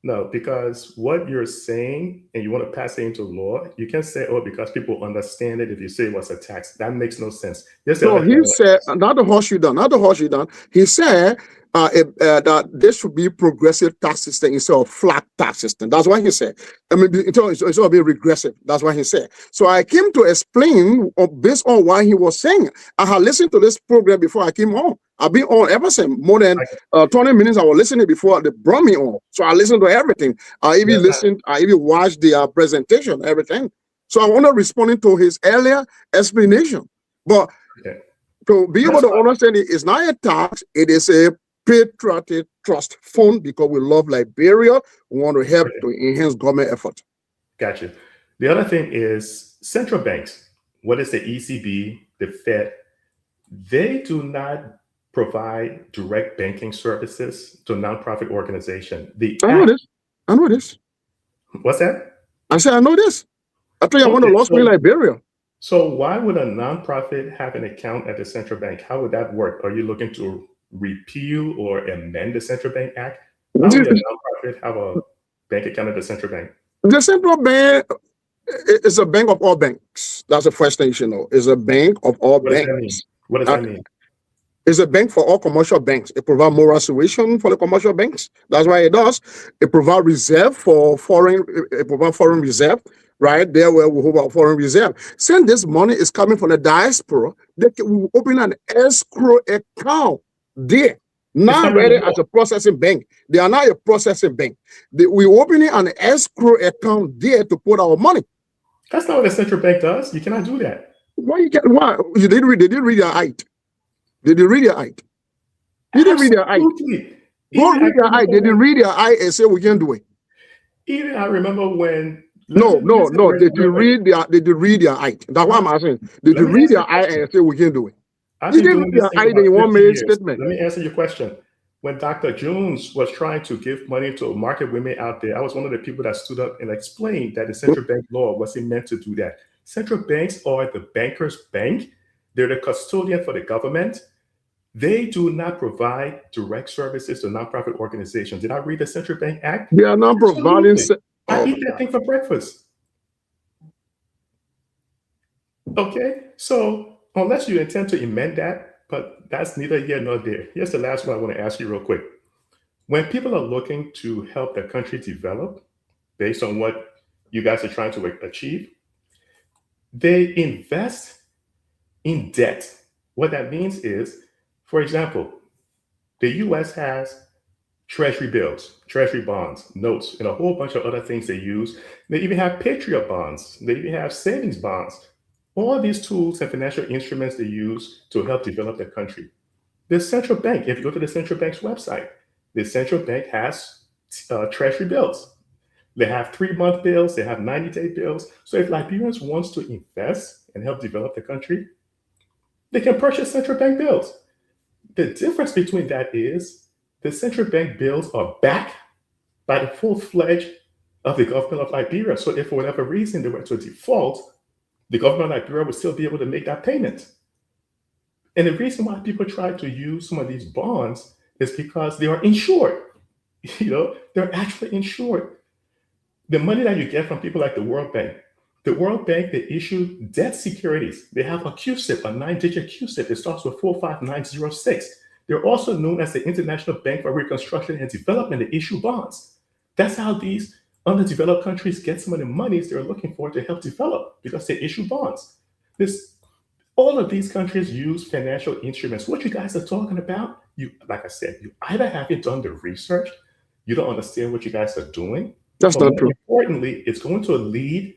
No, because what you're saying, and you want to pass it into law, you can say, oh, because people understand it if you say it was a tax. That makes no sense. So he said, not to hush you down. He said, that there should be progressive tax system instead of flat tax system. That's what he said. I mean, it's going to be regressive. That's what he said. So I came to explain based on what he was saying. I had listened to this program before I came on. I've been on ever since. More than 20 minutes I was listening before they brought me on. So I listened to everything. I even watched the presentation, everything. So I want to respond to his earlier explanation. But to be able to understand it is not a tax, it is a patriotic trust fund because we love Liberia. We want to help to enhance government effort. Gotcha. The other thing is central banks. What is the ECB, the Fed? They do not provide direct banking services to nonprofit organizations. I know this. What's that? I said I know this. I think I want to law school in Liberia. So why would a nonprofit have an account at the central bank? How would that work? Are you looking to repeal or amend the Central Bank Act? How would a nonprofit have a bank account at the central bank? The central bank is a bank of all banks. That's the first thing you should know. It's a bank of all banks. What does that mean? It's a bank for all commercial banks. It provides moral suasion for the commercial banks. That's why it does. It provides reserve for foreign. It provides foreign reserve. Right there where we hold our foreign reserve. Since this money is coming from the diaspora, they will open an escrow account there. Not ready as a processing bank. They are not a processing bank. We're opening an escrow account there to put our money. That's not what the central bank does. You cannot do that. Why you can? Why you didn't read? They didn't read your height. They didn't read your height. You didn't read your height. Go read your height. They didn't read your height and say we can do it. Even I remember when. No. Did you read their height? That's what I'm asking. Did you read their height and say we can do it? You didn't read their height in one minute statement. Let me answer your question. When Dr. Jones was trying to give money to market women out there, I was one of the people that stood up and explained that the central bank law wasn't meant to do that. Central banks are the banker's bank. They're the custodian for the government. They do not provide direct services to nonprofit organizations. Did I read the Central Bank Act? They are not providing. I eat that thing for breakfast. Okay, so unless you intend to amend that, but that's neither here nor there. Here's the last one I want to ask you real quick. When people are looking to help their country develop based on what you guys are trying to achieve, they invest in debt. What that means is, for example, the US has treasury bills, treasury bonds, notes, and a whole bunch of other things they use. They even have Patriot bonds. They even have savings bonds. All these tools and financial instruments they use to help develop their country. The central bank, if you go to the central bank's website, the central bank has treasury bills. They have 3-month bills, they have 90-day bills. So if Liberians wants to invest and help develop the country, they can purchase central bank bills. The difference between that is the central bank bills are backed by the full-fledged of the government of Liberia. So if for whatever reason they were to default, the government of Liberia would still be able to make that payment. And the reason why people try to use some of these bonds is because they are insured. They're actually insured. The money that you get from people like the World Bank, they issue debt securities. They have a QSIP, a 9-digit QSIP. It starts with 45906. They're also known as the International Bank for Reconstruction and Development. They issue bonds. That's how these underdeveloped countries get some of the monies they're looking for to help develop, because they issue bonds. All of these countries use financial instruments. What you guys are talking about, like I said, you either haven't done the research, you don't understand what you guys are doing. That's not true. Importantly, it's going to lead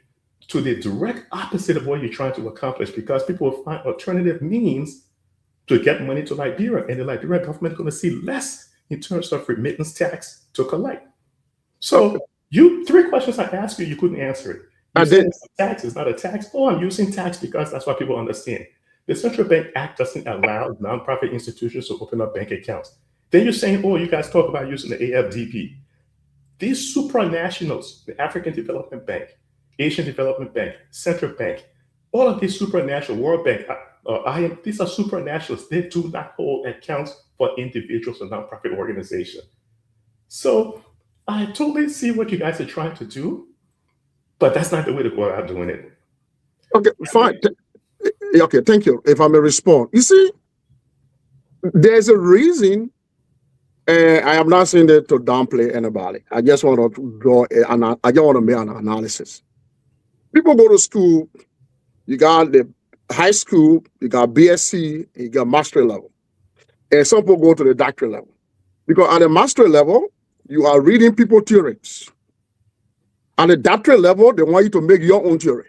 to the direct opposite of what you're trying to accomplish, because people will find alternative means to get money to Liberia, and the Liberian government is going to see less in terms of remittance tax to collect. So 3 questions I asked you, you couldn't answer it. You said it's a tax, it's not a tax. Oh, I'm using tax because that's what people understand. The Central Bank Act doesn't allow nonprofit institutions to open up bank accounts. Then you're saying, oh, you guys talk about using the AFDP. These supranationals, the African Development Bank, Asian Development Bank, Central Bank, all of these supranational, World Bank, these are supranationals. They do not hold accounts for individuals or nonprofit organizations. So I totally see what you guys are trying to do, but that's not the way to go about doing it. Okay, fine. Okay, thank you. If I may respond. You see, there's a reason, I am not saying that to downplay anybody. I just want to make an analysis. People go to school, you got the high school, you got BSc, you got master level. And some people go to the doctorate level. Because at the master level, you are reading people theories. At the doctorate level, they want you to make your own theory.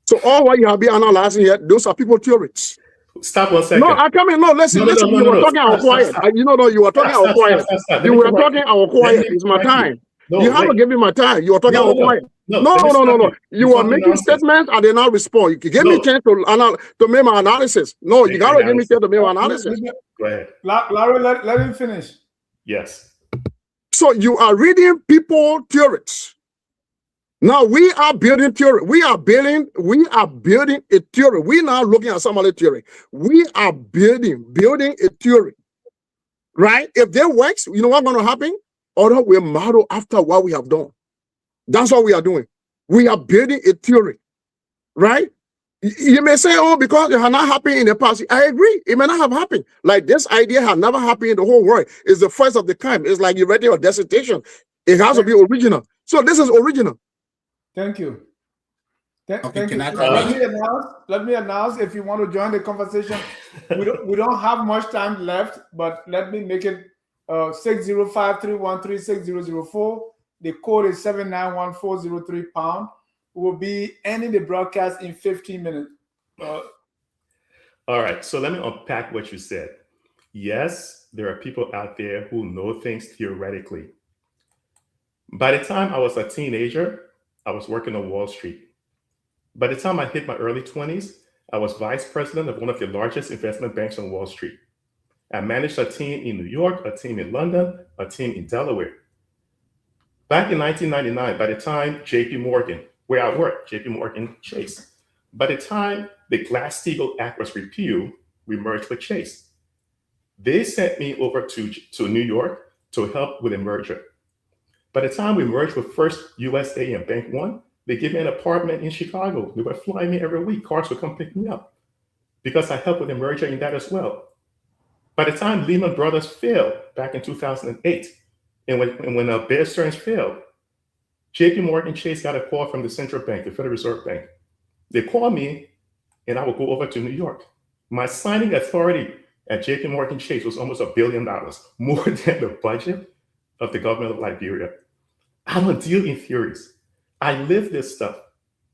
So all what you have been analyzing here, those are people theories. Stop 1 second. No, I come in. No, listen. You were talking out quiet. You were talking out quiet. You were talking out quiet. It's my time. You haven't given me my time. You were talking out quiet. No. You were making statements and they now respond. You gave me a chance to make my analysis. No, you gotta give me a chance to make my analysis. Go ahead. Larry, let him finish. Yes. So you are reading people theories. Now we are building theory. We are building a theory. We're not looking at some other theory. We are building a theory. Right? If that works, you know what's going to happen? Or we model after what we have done. That's what we are doing. We are building a theory. Right? You may say, oh, because it has not happened in the past. I agree. It may not have happened. Like this idea has never happened in the whole world. It's the first of the kind. It's like you read your dissertation. It has to be original. So this is original. Thank you. Thank you. Let me announce if you want to join the conversation. We don't have much time left, but let me make it 605-313-6004. The code is 791-403#. We will be ending the broadcast in 15 minutes. All right. So let me unpack what you said. Yes, there are people out there who know things theoretically. By the time I was a teenager, I was working on Wall Street. By the time I hit my early 20s, I was vice president of one of the largest investment banks on Wall Street. I managed a team in New York, a team in London, a team in Delaware. Back in 1999, by the time JP Morgan, where I worked, JP Morgan Chase, by the time the Glass-Steagall Act was repealed, we merged with Chase. They sent me over to New York to help with a merger. By the time we merged with First USA and Bank One, they gave me an apartment in Chicago. They were flying me every week. Cars would come pick me up because I helped with the merger in that as well. By the time Lehman Brothers failed back in 2008, and when Bear Stearns failed, JP Morgan Chase got a call from the central bank, the Federal Reserve Bank. They called me and I would go over to New York. My signing authority at JP Morgan Chase was almost $1 billion, more than the budget of the government of Liberia. I don't deal in theories. I live this stuff.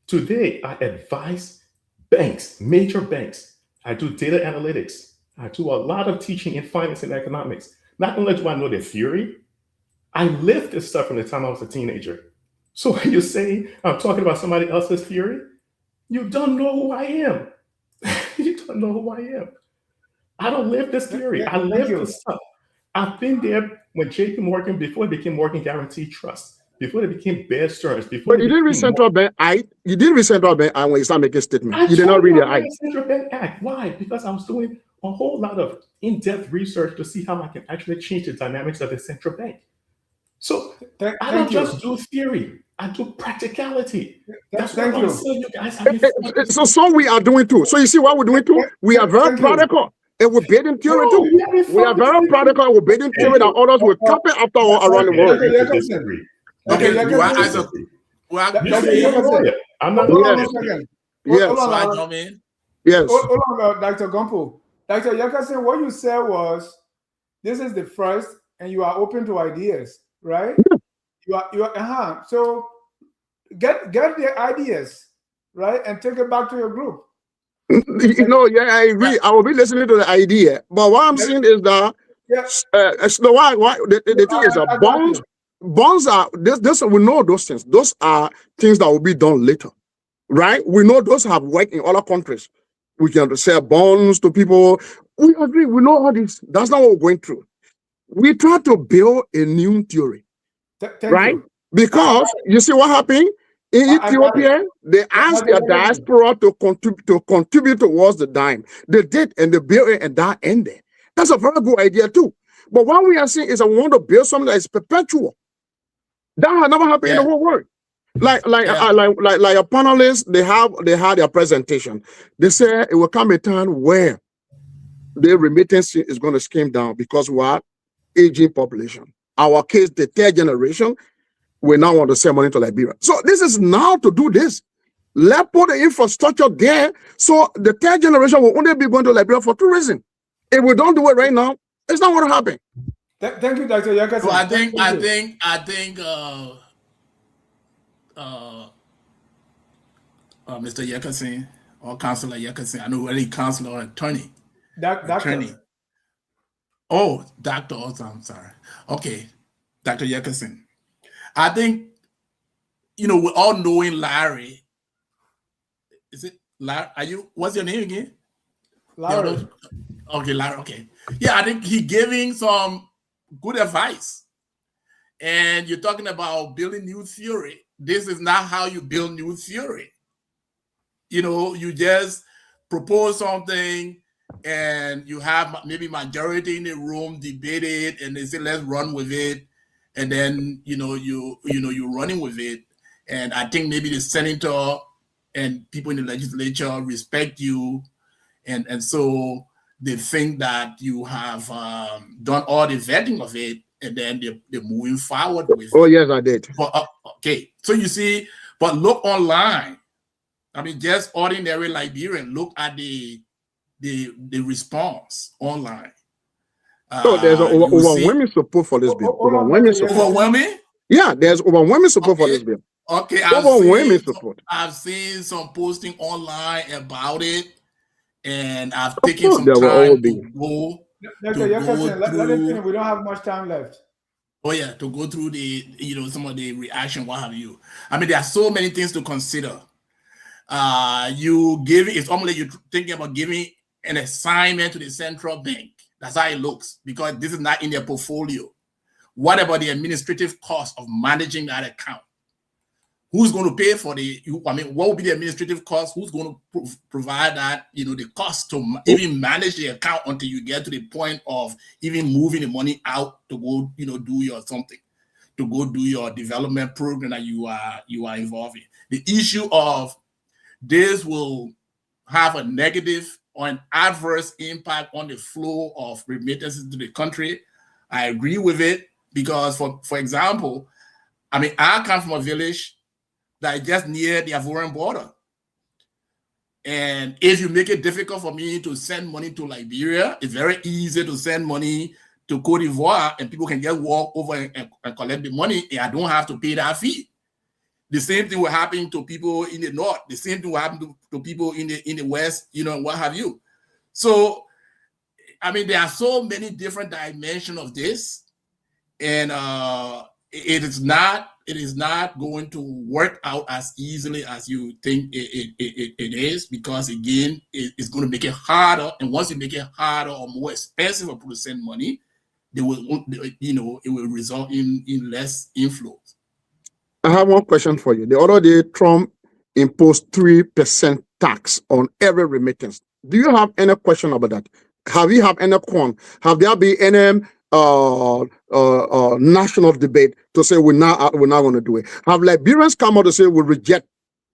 Today, I advise banks, major banks. I do data analytics. I do a lot of teaching in finance and economics. Not only do I know the theory, I lived this stuff from the time I was a teenager. So when you say I'm talking about somebody else's theory, you don't know who I am. You don't know who I am. I don't live this theory. I live this stuff. I've been there when JP Morgan, before it became Morgan Guaranteed Trust, before they became Bear Stearns, before But you didn't read Central Bank Act. You didn't read Central Bank Act when you start making statements. You did not read the Act. Central Bank Act. Why? Because I was doing a whole lot of in-depth research to see how I can actually change the dynamics of the central bank. So I don't just do theory. I do practicality. That's what I'm saying, you guys. So we are doing too. So you see what we're doing too? We are very practical. And we're building theory too. We are very practical. We're building theory that others will copy after all around the world. Okay, I'm not Yes. Hold on, Dr. Gonpu. Dr. Yakasin, what you said was, this is the first, and you are open to ideas, right? You are. So get the ideas, right, and take it back to your group. Yeah, I agree. I will be listening to the idea, but what I'm saying is that the thing is that bonds are this. We know those things. Those are things that will be done later, right? We know those have worked in other countries. We can sell bonds to people. We agree. We know all this. That's not what we're going through. We try to build a new theory, right? Because you see what happened in Ethiopia. They asked their diaspora to contribute towards the dime. They did, and they built it, and that ended. That's a very good idea too. But what we are saying is, I want to build something that is perpetual. That has never happened in the whole world. Like a panelists, they had their presentation. They say it will come a time where the remittance is going to scale down because what? Aging population. Our case, the third generation, we now want to send money to Liberia. So this is now to do this. Let's put the infrastructure there, so the third generation will only be going to Liberia for two reasons. If we don't do it right now, it's not going to happen. Thank you, Dr. Yakasin. So I think Mr. Yakasin or Councilor Yakasin, I know any councilor or attorney. Doctor. Oh, doctor also, I'm sorry. Okay, Dr. Yakasin. I think, we're all knowing Larry. Is it Larry? What's your name again? Larry. Okay, Larry, okay. Yeah, I think he's giving some good advice. And you're talking about building new theory. This is not how you build new theory. You just propose something and you have maybe majority in the room debate it and they say, let's run with it. And then, you're running with it. And I think maybe the senator and people in the legislature respect you. And so they think that you have done all the vetting of it, and then they're moving forward with it. Oh, yes, I did. But, okay, so you see, but look online. I mean, just ordinary Liberian, look at the response online. So there's overwhelming support for this bill. Overwhelming support. Overwhelming? Yeah, there's overwhelming support for this bill. Okay, overwhelming support. I've seen some posting online about it, and I've taken some time to go. Let him finish. We don't have much time left. Oh yeah, to go through the some of the reaction, what have you. I mean, there are so many things to consider. It's almost like you're thinking about giving an assignment to the central bank. That's how it looks, because this is not in their portfolio. What about the administrative cost of managing that account? Who's going to pay for what will be the administrative cost? Who's going to provide that, the cost to even manage the account until you get to the point of even moving the money out to go, do your something, to go do your development program that you are involved in. The issue of this will have a negative or an adverse impact on the flow of remittances to the country. I agree with it because, for example, I come from a village that is just near the Ivorian border. And if you make it difficult for me to send money to Liberia, it's very easy to send money to Cote d'Ivoire and people can just walk over and collect the money and I don't have to pay that fee. The same thing will happen to people in the north. The same thing will happen to people in the west, what have you. So, there are so many different dimensions of this. and it is not going to work out as easily as you think it is, because again, it's going to make it harder. And once you make it harder or more expensive for people to send money, they will, it will result in less inflows. I have one question for you. The other day, Trump imposed 3% tax on every remittance. Do you have any question about that? Have you have any qualm? Have there been any national debate to say we're not going to do it? Have Liberians come out to say we reject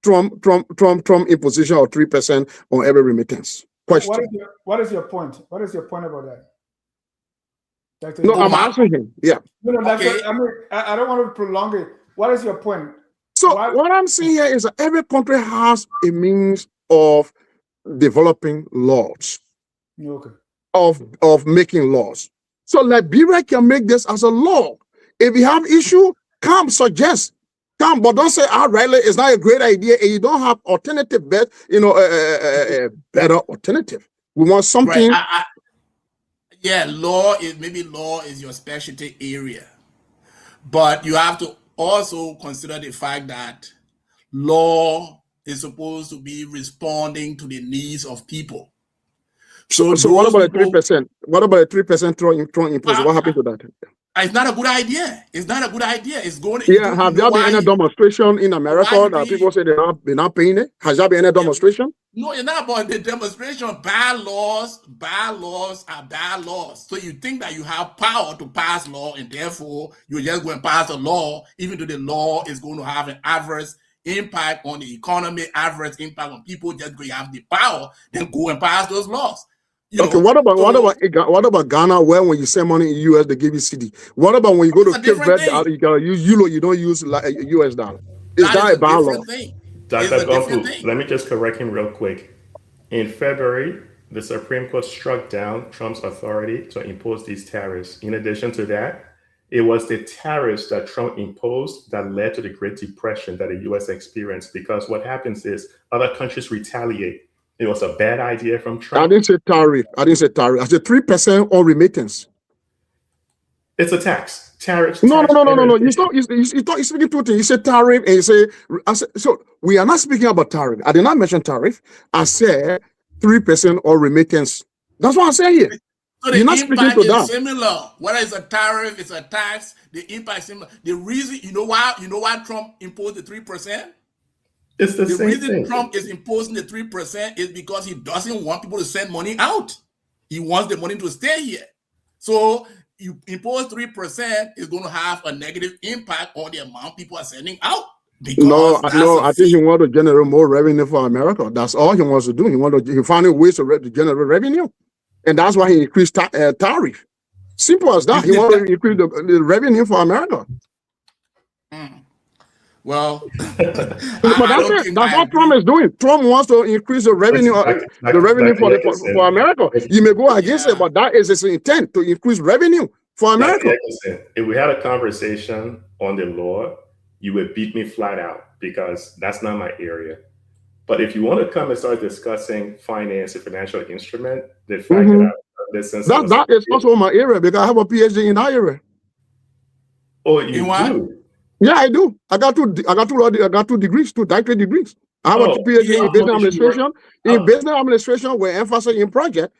Trump imposition of 3% on every remittance? Question. What is your point? What is your point about that? No, I'm asking him. Yeah. No, okay. I don't want to prolong it. What is your point? So what I'm saying here is that every country has a means of developing laws, okay, of making laws. So Liberia can make this as a law. If you have issue, come suggest, but don't say, right, it's not a great idea, and you don't have alternative, better alternative. We want something. Right. Yeah, law is your specialty area, but you have to also consider the fact that law is supposed to be responding to the needs of people. So what about 3%? What about 3% Trump imposition? What happened to that? It's not a good idea. It's not a good idea. It's going. Yeah, have there been any demonstration in America that people say they're not paying it? Has there been any demonstration? No, it's not about the demonstration. Bad laws are bad laws. So you think that you have power to pass law, and therefore you're just going to pass a law, even though the law is going to have an adverse impact on the economy, adverse impact on people. Just because you have the power, then go and pass those laws. What about Ghana, where when you send money in US they give you CD? What about when you go to Cape Verde, you gotta use euro, you don't use US dollar? Is that a bad law? Dr. Gonpu, let me just correct him real quick. In February, the Supreme Court struck down Trump's authority to impose these tariffs. In addition to that, it was the tariffs that Trump imposed that led to the Great Depression that the US experienced, because what happens is other countries retaliate. It was a bad idea from Trump. I didn't say tariff. I said 3% on remittance. It's a tax. Tariffs. No. You speaking two things. You said tariff and you say, so we are not speaking about tariff. I did not mention tariff. I said 3% on remittance. That's what I say here. So the impact is similar. Whether it's a tariff, it's a tax, the impact is similar. The reason, you know why Trump imposed the 3%? It's the same reason thing. Trump is imposing the 3% is because he doesn't want people to send money out. He wants the money to stay here. So you impose 3% is going to have a negative impact on the amount people are sending out. No, I think he wants to generate more revenue for America. That's all he wants to do. He finding ways to generate revenue, and that's why he increased tariff. Simple as that. He wants to increase the revenue for America. Well, but that's what Trump is doing. Trump wants to increase the revenue, for America. You may go against it, but that is his intent, to increase revenue for America. If we had a conversation on the law, you would beat me flat out, because that's not my area. But if you want to come and start discussing finance and financial instrument, the fact that is also my area, because I have a PhD in that area. Oh, you do? Yeah, I do. I got two degrees, 2 doctorate degrees. I have a PhD in business administration. In business administration, we're emphasizing in project.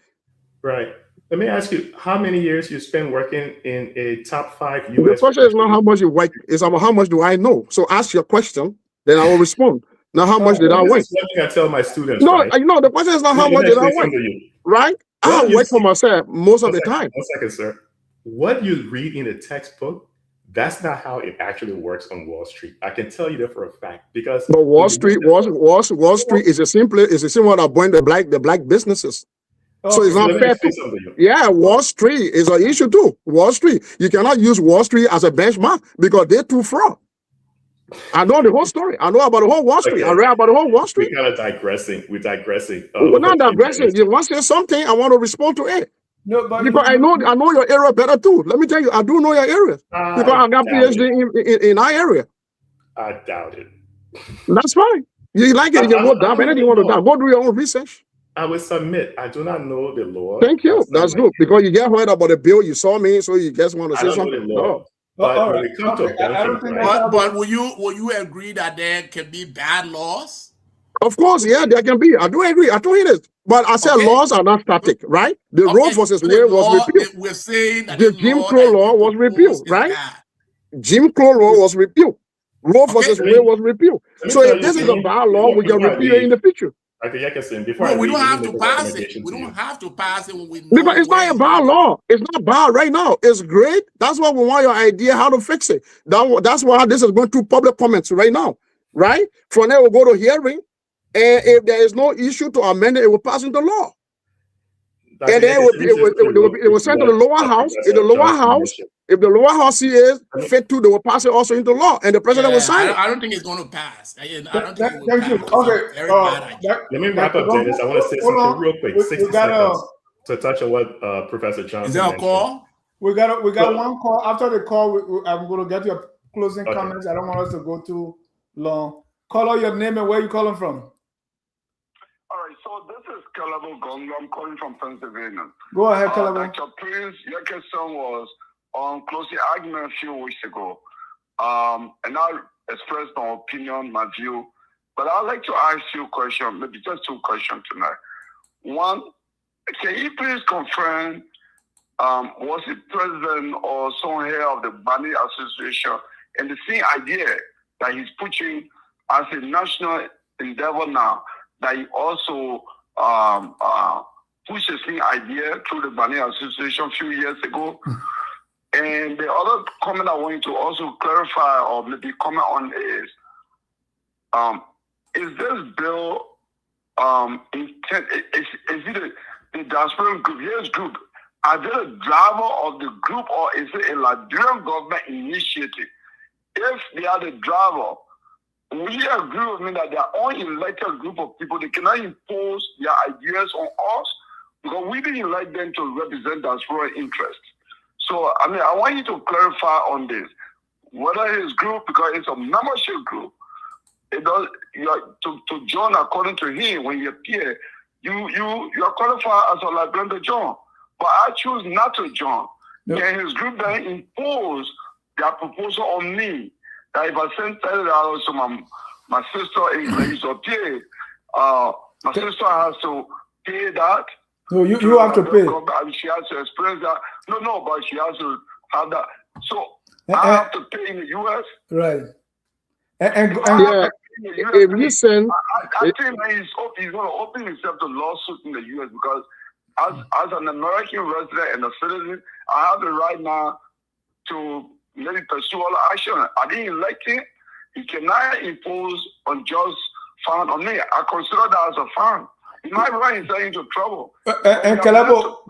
Right. Let me ask you, how many years you spent working in a top 5 U.S. The question is not how much you work, it's about how much do I know. So ask your question, then I will respond. Now, how much did I work? That's one thing I tell my students. No, right? The question is not how much did I work, right? I work for myself most of the time. 1 second, sir. What you read in the textbook, that's not how it actually works on Wall Street. I can tell you that for a fact, because but Wall Street is a simple that bring the black businesses. So it's not fair. Yeah, Wall Street is an issue too. Wall Street, you cannot use Wall Street as a benchmark because they're too fraud. I know the whole story. I know about the whole Wall Street. I read about the whole Wall Street. We're kind of digressing. We're digressing. We're not digressing. You want to say something, I want to respond to it. No, but because I know your area better too. Let me tell you, I do know your area because I got PhD in our area. I doubt it. That's fine. You like it, you can go down. Anything you want to down, go do your own research. I will submit. I do not know the law. Thank you. That's good because you get heard about the bill. You saw me, so you just want to say something. No. But when we come to abortion, right? But will you agree that there can be bad laws? Of course, yeah, there can be. I do agree. I told you this. But I said laws are not static, right? The Roe versus Wade was repealed. We're saying that The Jim Crow law was repealed, right? Jim Crow law was repealed. Roe versus Wade was repealed. So if this is a bad law, we can repeal it in the future. No, we don't have to pass it. We don't have to pass it when we know. Because it's not a bad law. It's not bad right now. It's great. That's why we want your idea how to fix it. That's why this is going through public comments right now, right? From there, we'll go to hearing. And if there is no issue to amend it, it will pass into law. And then it will send to the lower house. If the lower house sees fit to, they will pass it also into law, and the president will sign it. I don't think it's going to pass. I don't think it will Thank you. pass. Okay. Let me wrap up, Dennis. I want to say something real quick. 60 seconds to touch on what Professor Johnson Is there a call? We got one call. After the call, I'm going to get your closing comments. I don't want us to go too long. Call out your name and where you calling from. All right, so this is Gonpu. I'm calling from Pennsylvania. Go ahead, Gonpu. Dr. Prince, your question was on closing argument a few weeks ago. And I expressed my opinion, my view. But I'd like to ask you a question, maybe just two questions tonight. One, can you please confirm, was it president or someone here of the Bani Association and the same idea that he's pushing as a national endeavor now, that he also pushed the same idea through the Bani Association a few years ago? And the other comment I want you to also clarify or maybe comment on is this bill intent? Is it the Diaspora group? Here's group. Are they the driver of the group, or is it a Liberian government initiative? If they are the driver, will you agree with me that they are unelected group of people? They cannot impose their ideas on us because we didn't elect them to represent Diaspora interests. So, I mean, I want you to clarify on this. Whether his group, because it's a membership group, it does. You are to join according to him. When you appear, you are qualified as a Liberian to join. But I choose not to join. Nope. Can his group then impose their proposal on me? That if I send $30 to my sister in Ethiopia, my sister has to pay that. No, you have to pay. She has to experience that. No, but she has to have that. So I have to pay in the U.S. Right. If you send, I think that he's going to open himself to lawsuit in the U.S. because as an American resident and a citizen, I have the right now to maybe pursue all action. I didn't elect him. He cannot impose unjust fine on me. I consider that as a fine. He might run himself into trouble. And Kalabo,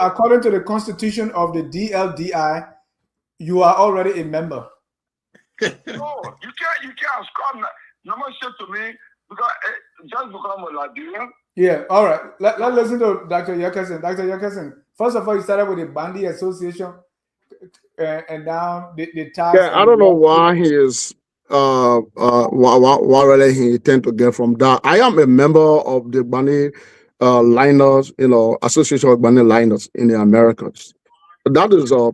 according to the constitution of the DLDI, you are already a member. No, you can't ascribe membership to me because just because I'm a Liberian. Yeah, all right. Let's listen to Dr. Yakerson. Dr. Yakerson, first of all, you started with the Bandi Association, and now the task. Yeah, I don't know why he is. Why really he tend to get from that. I am a member of the Bani Liners, Association of Bani Liners in the Americas. That is a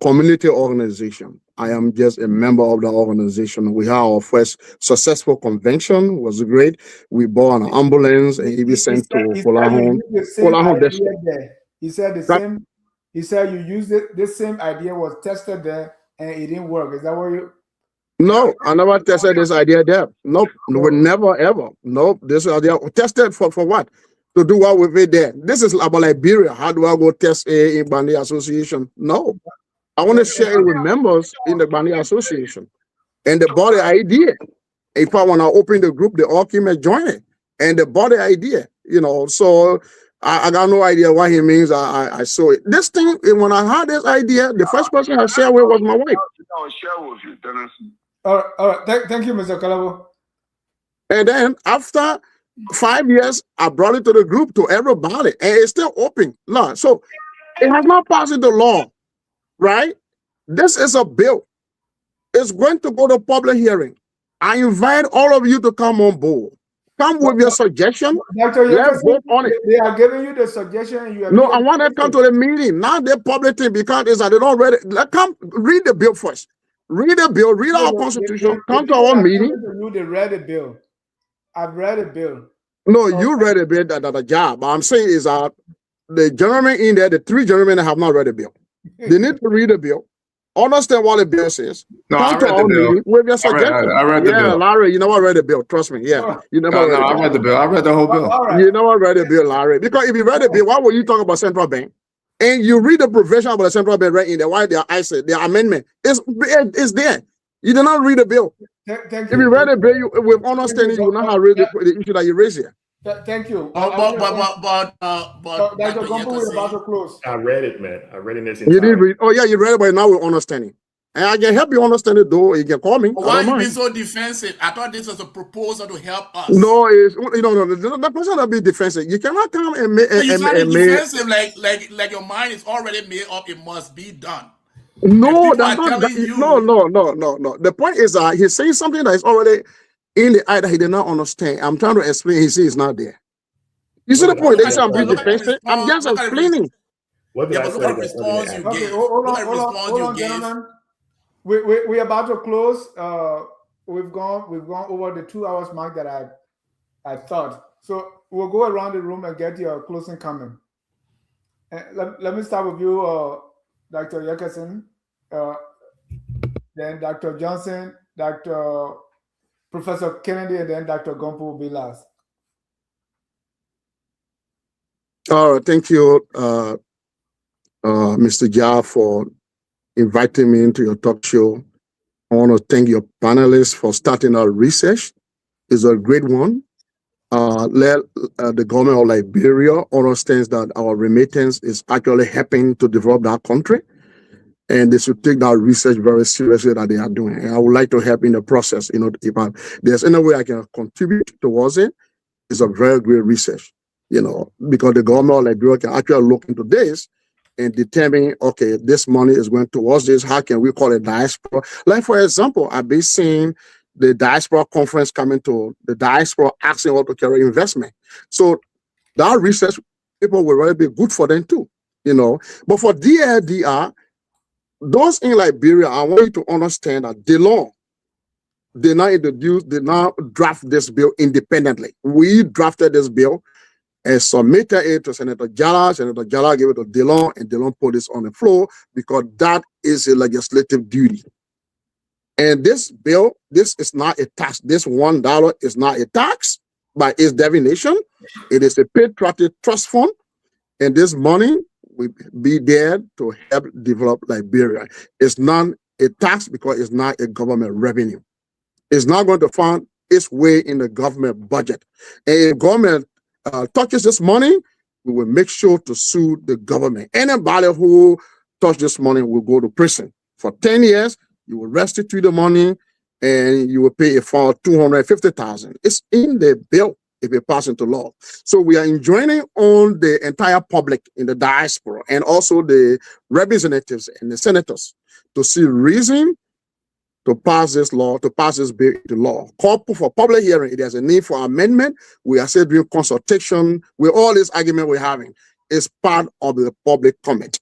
community organization. I am just a member of the organization. We had our first successful convention. It was great. We bought an ambulance and he sent to Kolahon. He said the same. He said you used it. This same idea was tested there and it didn't work. Is that what you? No, I never tested this idea there. Nope, we never ever. Nope, this idea tested for what? To do what with it there. This is about Liberia. How do I go test a in Bandi Association? No, I want to share it with members in the Bandi Association and the body idea. If I want to open the group, they all came and join it, and the body idea. So I got no idea what he means. I saw it. This thing, when I had this idea, the first person I shared with was my wife. I'll share with you, Dennis. All right. Thank you, Mr. Kalabo. And then after 5 years, I brought it to the group, to everybody, and it's still open. No, so it has not passed into law, right? This is a bill. It's going to go to public hearing. I invite all of you to come on board. come with your suggestion. Dr. Let's vote on it. They are giving you the suggestion and you are No, I want to come to the meeting. Now they public thing because it's that they don't read it. Let come read the bill first. Read the bill, read our constitution, come to our meeting. They read the bill. I've read the bill. No, you read the bill that job. But I'm saying is that the gentlemen in there, the three gentlemen have not read the bill. They need to read the bill, understand what the bill says. No, come I to read our the bill. meeting with your suggestion. I read the bill. Larry, you never read the bill. Trust me. Yeah, you never read the bill. I read the bill. I read the whole bill. Right. You never read the bill, Larry. Because if you read the bill, why were you talking about central bank? And you read the provision about the central bank right in there. Why I said the amendment is there. You did not read the bill. Thank you. If you read the bill, you, with understanding, you will not have read the issue that you raised here. Thank you. But Dr. Gonpu, we're about to close. I read it, man. I read it in its You did read. Oh yeah, you read it, but now with understanding. And I can help you understand it though. You can call me. Why are you being so defensive? I thought this was a proposal to help us. No, it's the person that be defensive. You cannot come and make. You sound defensive, like your mind is already made up. It must be done. No, that's not. No. The point is that he's saying something that is already in the eye that he did not understand. I'm trying to explain. He says it's not there. You see the point? They say I'm being defensive. I'm just explaining. What did I look at the response you gave. Hold on, gentlemen. We're about to close. We've gone over the 2 hours mark that I thought. So we'll go around the room and get your closing comment. Let me start with you, Dr. Yekesen, then Dr. Johnson, Dr. Professor Kennedy, and then Dr. Gonpu will be last. All right, thank you, Mr. Jha, for inviting me into your talk show. I want to thank your panelists for starting our research. It's a great one. Let the government of Liberia understands that our remittance is actually helping to develop that country, and they should take that research very seriously that they are doing. And I would like to help in the process. If there's any way I can contribute towards it, it's a very great research. Because the government of Liberia can actually look into this and determine, okay, this money is going towards this. How can we call it diaspora? Like, for example, I've been seeing the diaspora conference coming to the diaspora asking what to carry investment. So that research people will really be good for them too, But for DLDR, those in Liberia, I want you to understand that the law did not draft this bill independently. We drafted this bill and submitted it to Senator Jala. Senator Jala gave it to Delon, and Delon put this on the floor because that is a legislative duty. And this bill, this is not a tax. This $1 is not a tax by its definition. It is a patriotic trust fund, and this money will be there to help develop Liberia. It's not a tax because it's not a government revenue. It's not going to find its way in the government budget. And if government touches this money, we will make sure to sue the government. Anybody who touch this money will go to prison for 10 years. You will restitute the money, and you will pay a fine of $250,000. It's in the bill if it passes into law. So we are enjoining on the entire public in the diaspora and also the representatives and the senators to see reason to pass this law, to pass this bill into law. Call for public hearing. If there's a need for amendment, we are still doing consultation with all this argument we're having. It's part of the public comment.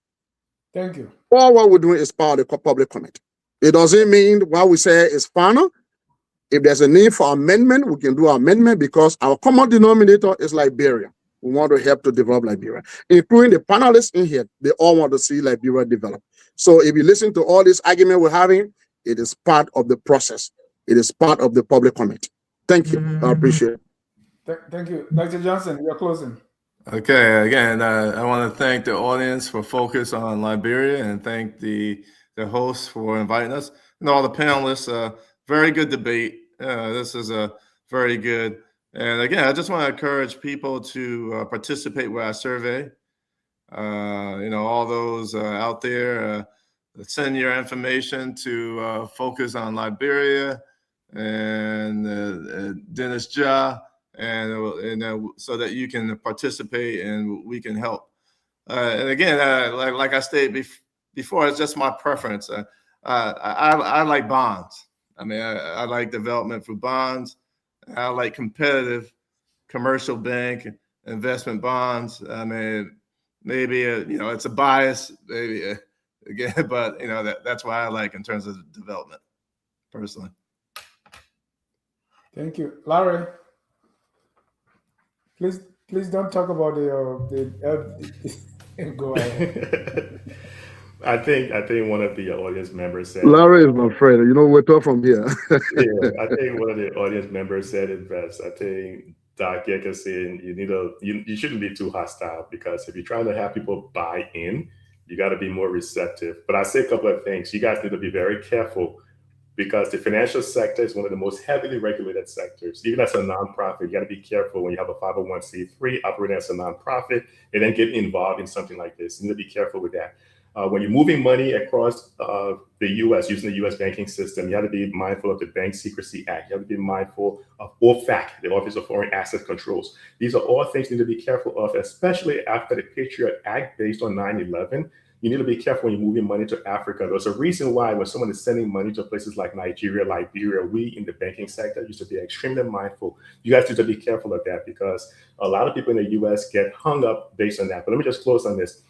Thank you. All what we're doing is part of the public comment. It doesn't mean what we say is final. If there's a need for amendment, we can do amendment because our common denominator is Liberia. We want to help to develop Liberia, including the panelists in here. They all want to see Liberia develop. So if you listen to all this argument we're having, it is part of the process. It is part of the public comment. Thank you. I appreciate it. Thank you. Dr. Johnson, you're closing. Okay, again, I want to thank the audience for focus on Liberia and thank the hosts for inviting us and all the panelists. Very good debate. This is a very good. And again, I just want to encourage people to participate with our survey. All those out there, send your information to Focus on Liberia and Dennis Jha, and so that you can participate and we can help. And again, like I stated before, it's just my preference. I like bonds. I mean, I like development through bonds. I like competitive commercial bank, investment bonds. I mean, maybe it's a bias, maybe again, but that's why I like in terms of development, personally. Thank you, Larry. Please don't talk about the go ahead. I think one of the audience members said. Larry is my friend. We're talking from here. Yeah, I think one of the audience members said it best. I think Doc Yek is saying you shouldn't be too hostile, because if you're trying to have people buy in, you got to be more receptive. But I say a couple of things. You guys need to be very careful, because the financial sector is one of the most heavily regulated sectors. Even as a nonprofit, you got to be careful when you have a 501c3 operating as a nonprofit and then get involved in something like this. You need to be careful with that. When you're moving money across the U.S. using the U.S. banking system, you have to be mindful of the Bank Secrecy Act. You have to be mindful of OFAC, the Office of Foreign Asset Controls. These are all things you need to be careful of, especially after the Patriot Act based on 9/11. You need to be careful when you're moving money to Africa. There's a reason why when someone is sending money to places like Nigeria, Liberia, we in the banking sector used to be extremely mindful. You guys need to be careful of that, because a lot of people in the U.S. get hung up based on that. But let me just close on this.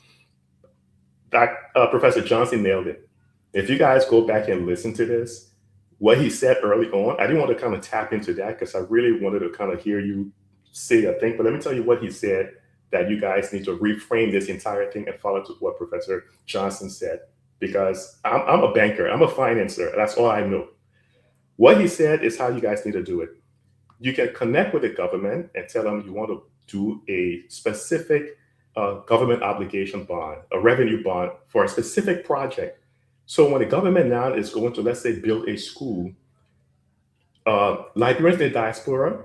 Professor Johnson nailed it. If you guys go back and listen to this, what he said early on, I didn't want to kind of tap into that because I really wanted to kind of hear you say a thing. But let me tell you what he said, that you guys need to reframe this entire thing and follow to what Professor Johnson said, because I'm a banker, I'm a financer. That's all I know. What he said is how you guys need to do it. You can connect with the government and tell them you want to do a specific government obligation bond, a revenue bond for a specific project. So when the government now is going to, let's say, build a school, Liberians in the diaspora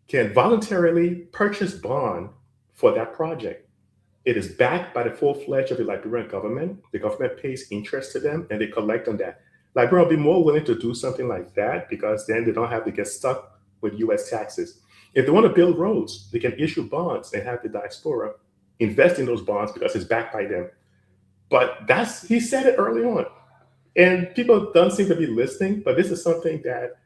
can voluntarily purchase bond for that project. It is backed by the full-fledged of the Liberian government. The government pays interest to them and they collect on that. Liberia will be more willing to do something like that, because then they don't have to get stuck with US taxes. If they want to build roads, they can issue bonds and have the diaspora invest in those bonds because it's backed by them. But he said it early on. And people don't seem to be listening, but this is something that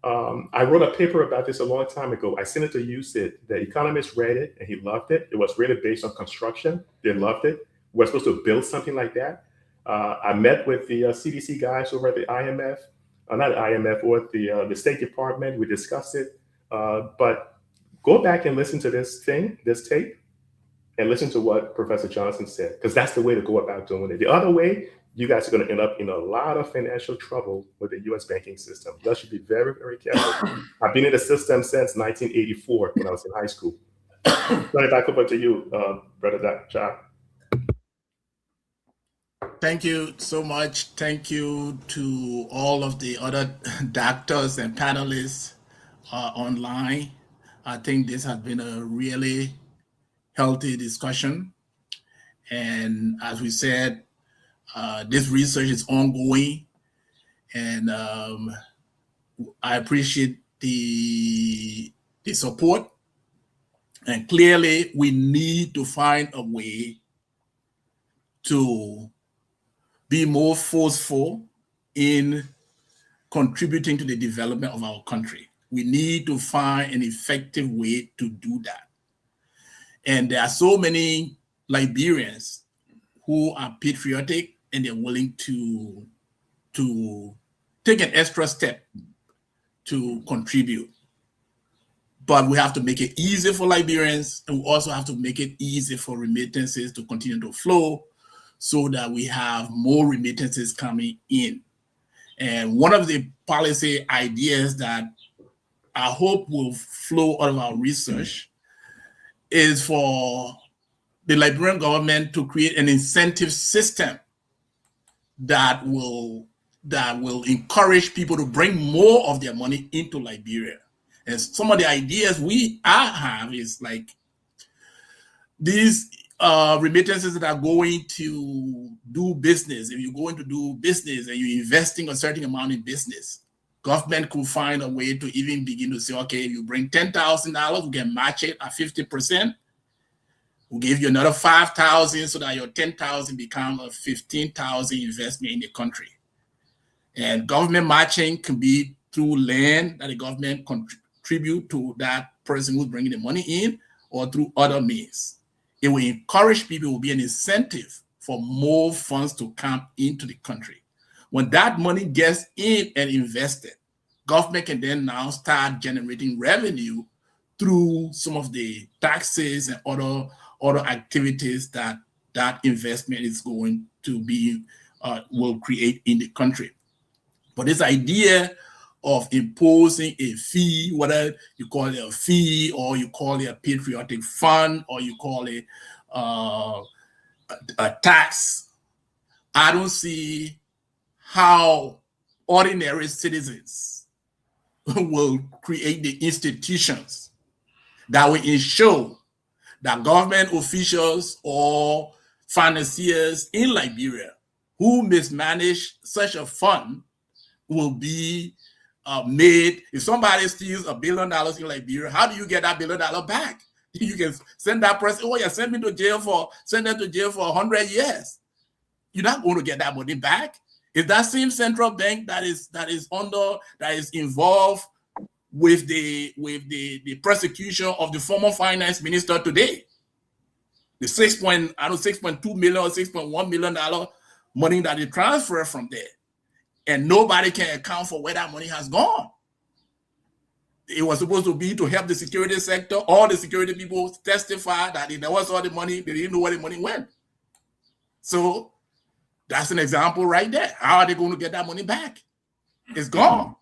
I wrote a paper about this a long time ago. I sent it to UCID. The Economist read it and he loved it. It was really based on construction. They loved it. We're supposed to build something like that. I met with the CDC guys over at the IMF, not the IMF, or the State Department. We discussed it. But go back and listen to this tape, and listen to what Professor Johnson said, because that's the way to go about doing it. The other way, you guys are going to end up in a lot of financial trouble with the U.S. banking system. You guys should be very, very careful. I've been in the system since 1984 when I was in high school. Turn it back over to you, Brother John. Thank you so much. Thank you to all of the other doctors and panelists online. I think this has been a really healthy discussion. And as we said, this research is ongoing, and I appreciate the support. And clearly, we need to find a way to be more forceful in contributing to the development of our country. We need to find an effective way to do that. And there are so many Liberians who are patriotic and they're willing to take an extra step to contribute. But we have to make it easy for Liberians, and we also have to make it easy for remittances to continue to flow so that we have more remittances coming in. And one of the policy ideas that I hope will flow out of our research is for the Liberian government to create an incentive system that will encourage people to bring more of their money into Liberia. And some of the ideas I have is like these remittances that are going to do business. If you're going to do business and you're investing a certain amount in business, government could find a way to even begin to say, okay, if you bring $10,000, we can match it at 50%. We'll give you another 5,000 so that your 10,000 become a 15,000 investment in the country. And government matching can be through land that the government contribute to that person who's bringing the money in or through other means. It will encourage people, it will be an incentive for more funds to come into the country. When that money gets in and invested, government can then now start generating revenue through some of the taxes and other activities that investment is going to be will create in the country. But this idea of imposing a fee, whether you call it a fee or you call it a patriotic fund or you call it a tax, I don't see how ordinary citizens will create the institutions that will ensure that government officials or financiers in Liberia who mismanage such a fund will be made. If somebody steals $1 billion in Liberia, how do you get that $1 billion back? You can send that person, oh yeah, send them to jail for 100 years. You're not going to get that money back. It's that same central bank that is involved with the prosecution of the former finance minister today. The $6.2 million or $6.1 million money that they transferred from there. And nobody can account for where that money has gone. It was supposed to be to help the security sector. All the security people testify that there was all the money, they didn't know where the money went. So that's an example right there. How are they going to get that money back? It's gone.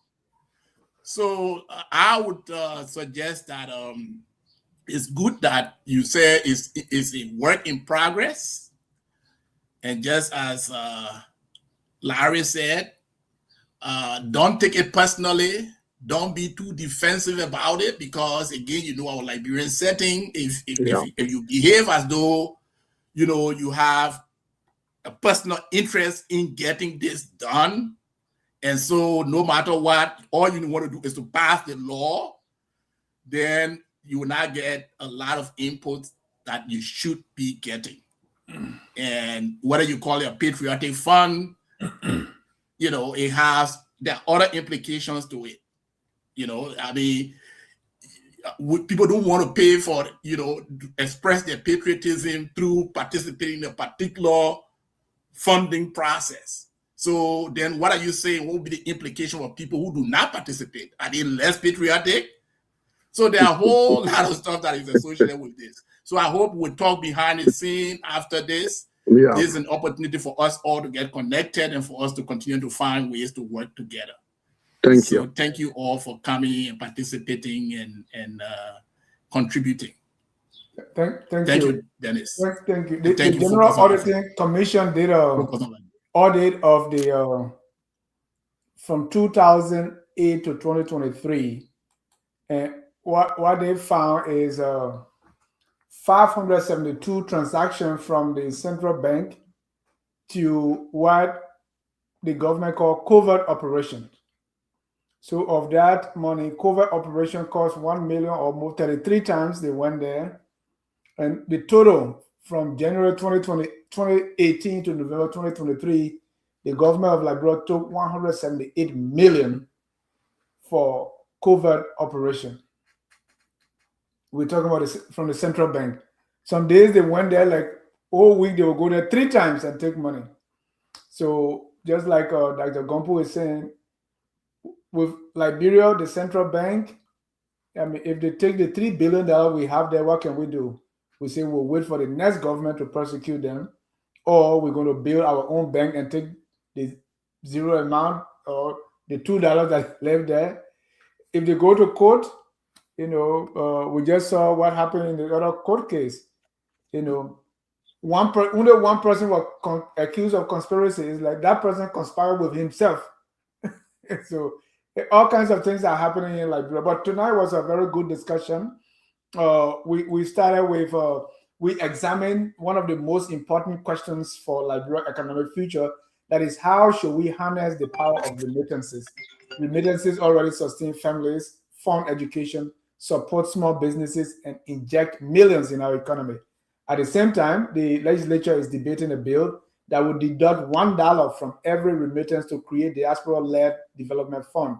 So I would suggest that it's good that you say it's a work in progress. And just as Larry said, don't take it personally. Don't be too defensive about it because, again, our Liberian setting, if you behave as though, you have a personal interest in getting this done, and so no matter what, all you want to do is to pass the law, then you will not get a lot of input that you should be getting. And whether you call it a patriotic fund, there are other implications to it. People don't want to pay for, express their patriotism through participating in a particular funding process. So then what are you saying? What will be the implication for people who do not participate? Are they less patriotic? So there are a whole lot of stuff that is associated with this. So I hope we'll talk behind the scene after this. Yeah. This is an opportunity for us all to get connected and for us to continue to find ways to work together. Thank you. Thank you all for coming and participating and contributing. Thank you, Dennis. Thank you. The General Auditing Commission did an audit of the from 2008 to 2023, and what they found is 572 transactions from the central bank to what the government called covert operations. So of that money, covert operation cost 1 million or more, 33 times they went there. And the total from January 2018 to November 2023, the government of Liberia took 178 million for covert operation. We're talking about this from the central bank. Some days they went there like all week, they will go there 3 times and take money. So just like Dr. Gonpu is saying, with Liberia, the central bank, if they take the $3 billion we have there, what can we do? We say we'll wait for the next government to prosecute them, or we're going to build our own bank and take the zero amount or the $2 that's left there. If they go to court, we just saw what happened in the other court case. Only one person was accused of conspiracy. It's like that person conspired with himself. So all kinds of things are happening in Liberia. But tonight was a very good discussion. We started with, we examined one of the most important questions for Liberia economic future. That is, how should we harness the power of remittances? Remittances already sustain families, fund education, support small businesses, and inject millions in our economy. At the same time, the legislature is debating a bill that would deduct $1 from every remittance to create diaspora-led development fund.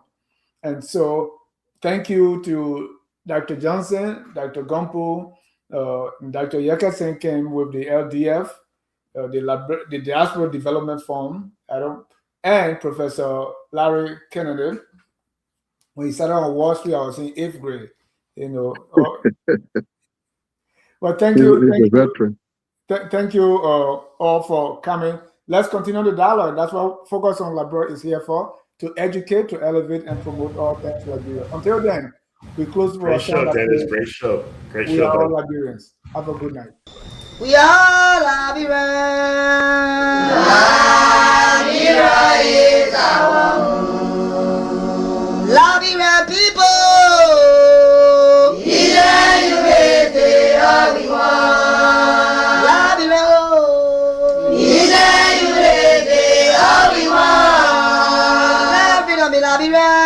And so thank you to Dr. Johnson, Dr. Gonpu, Dr. Yekesen came with the LDF, the Diaspora Development Fund, and Professor Larry Kennedy. When he started on Wall Street, I was in 8th grade. Well, thank you. Thank you all for coming. Let's continue the dialogue. That's what Focus on Liberia is here for, to educate, to elevate, and promote all things Liberia. Until then, we close for Great show, Dennis. Great show. Great show. We are all Liberians. Have a good night. We are Liberians. Liberia is our home. Liberian people. Liberia.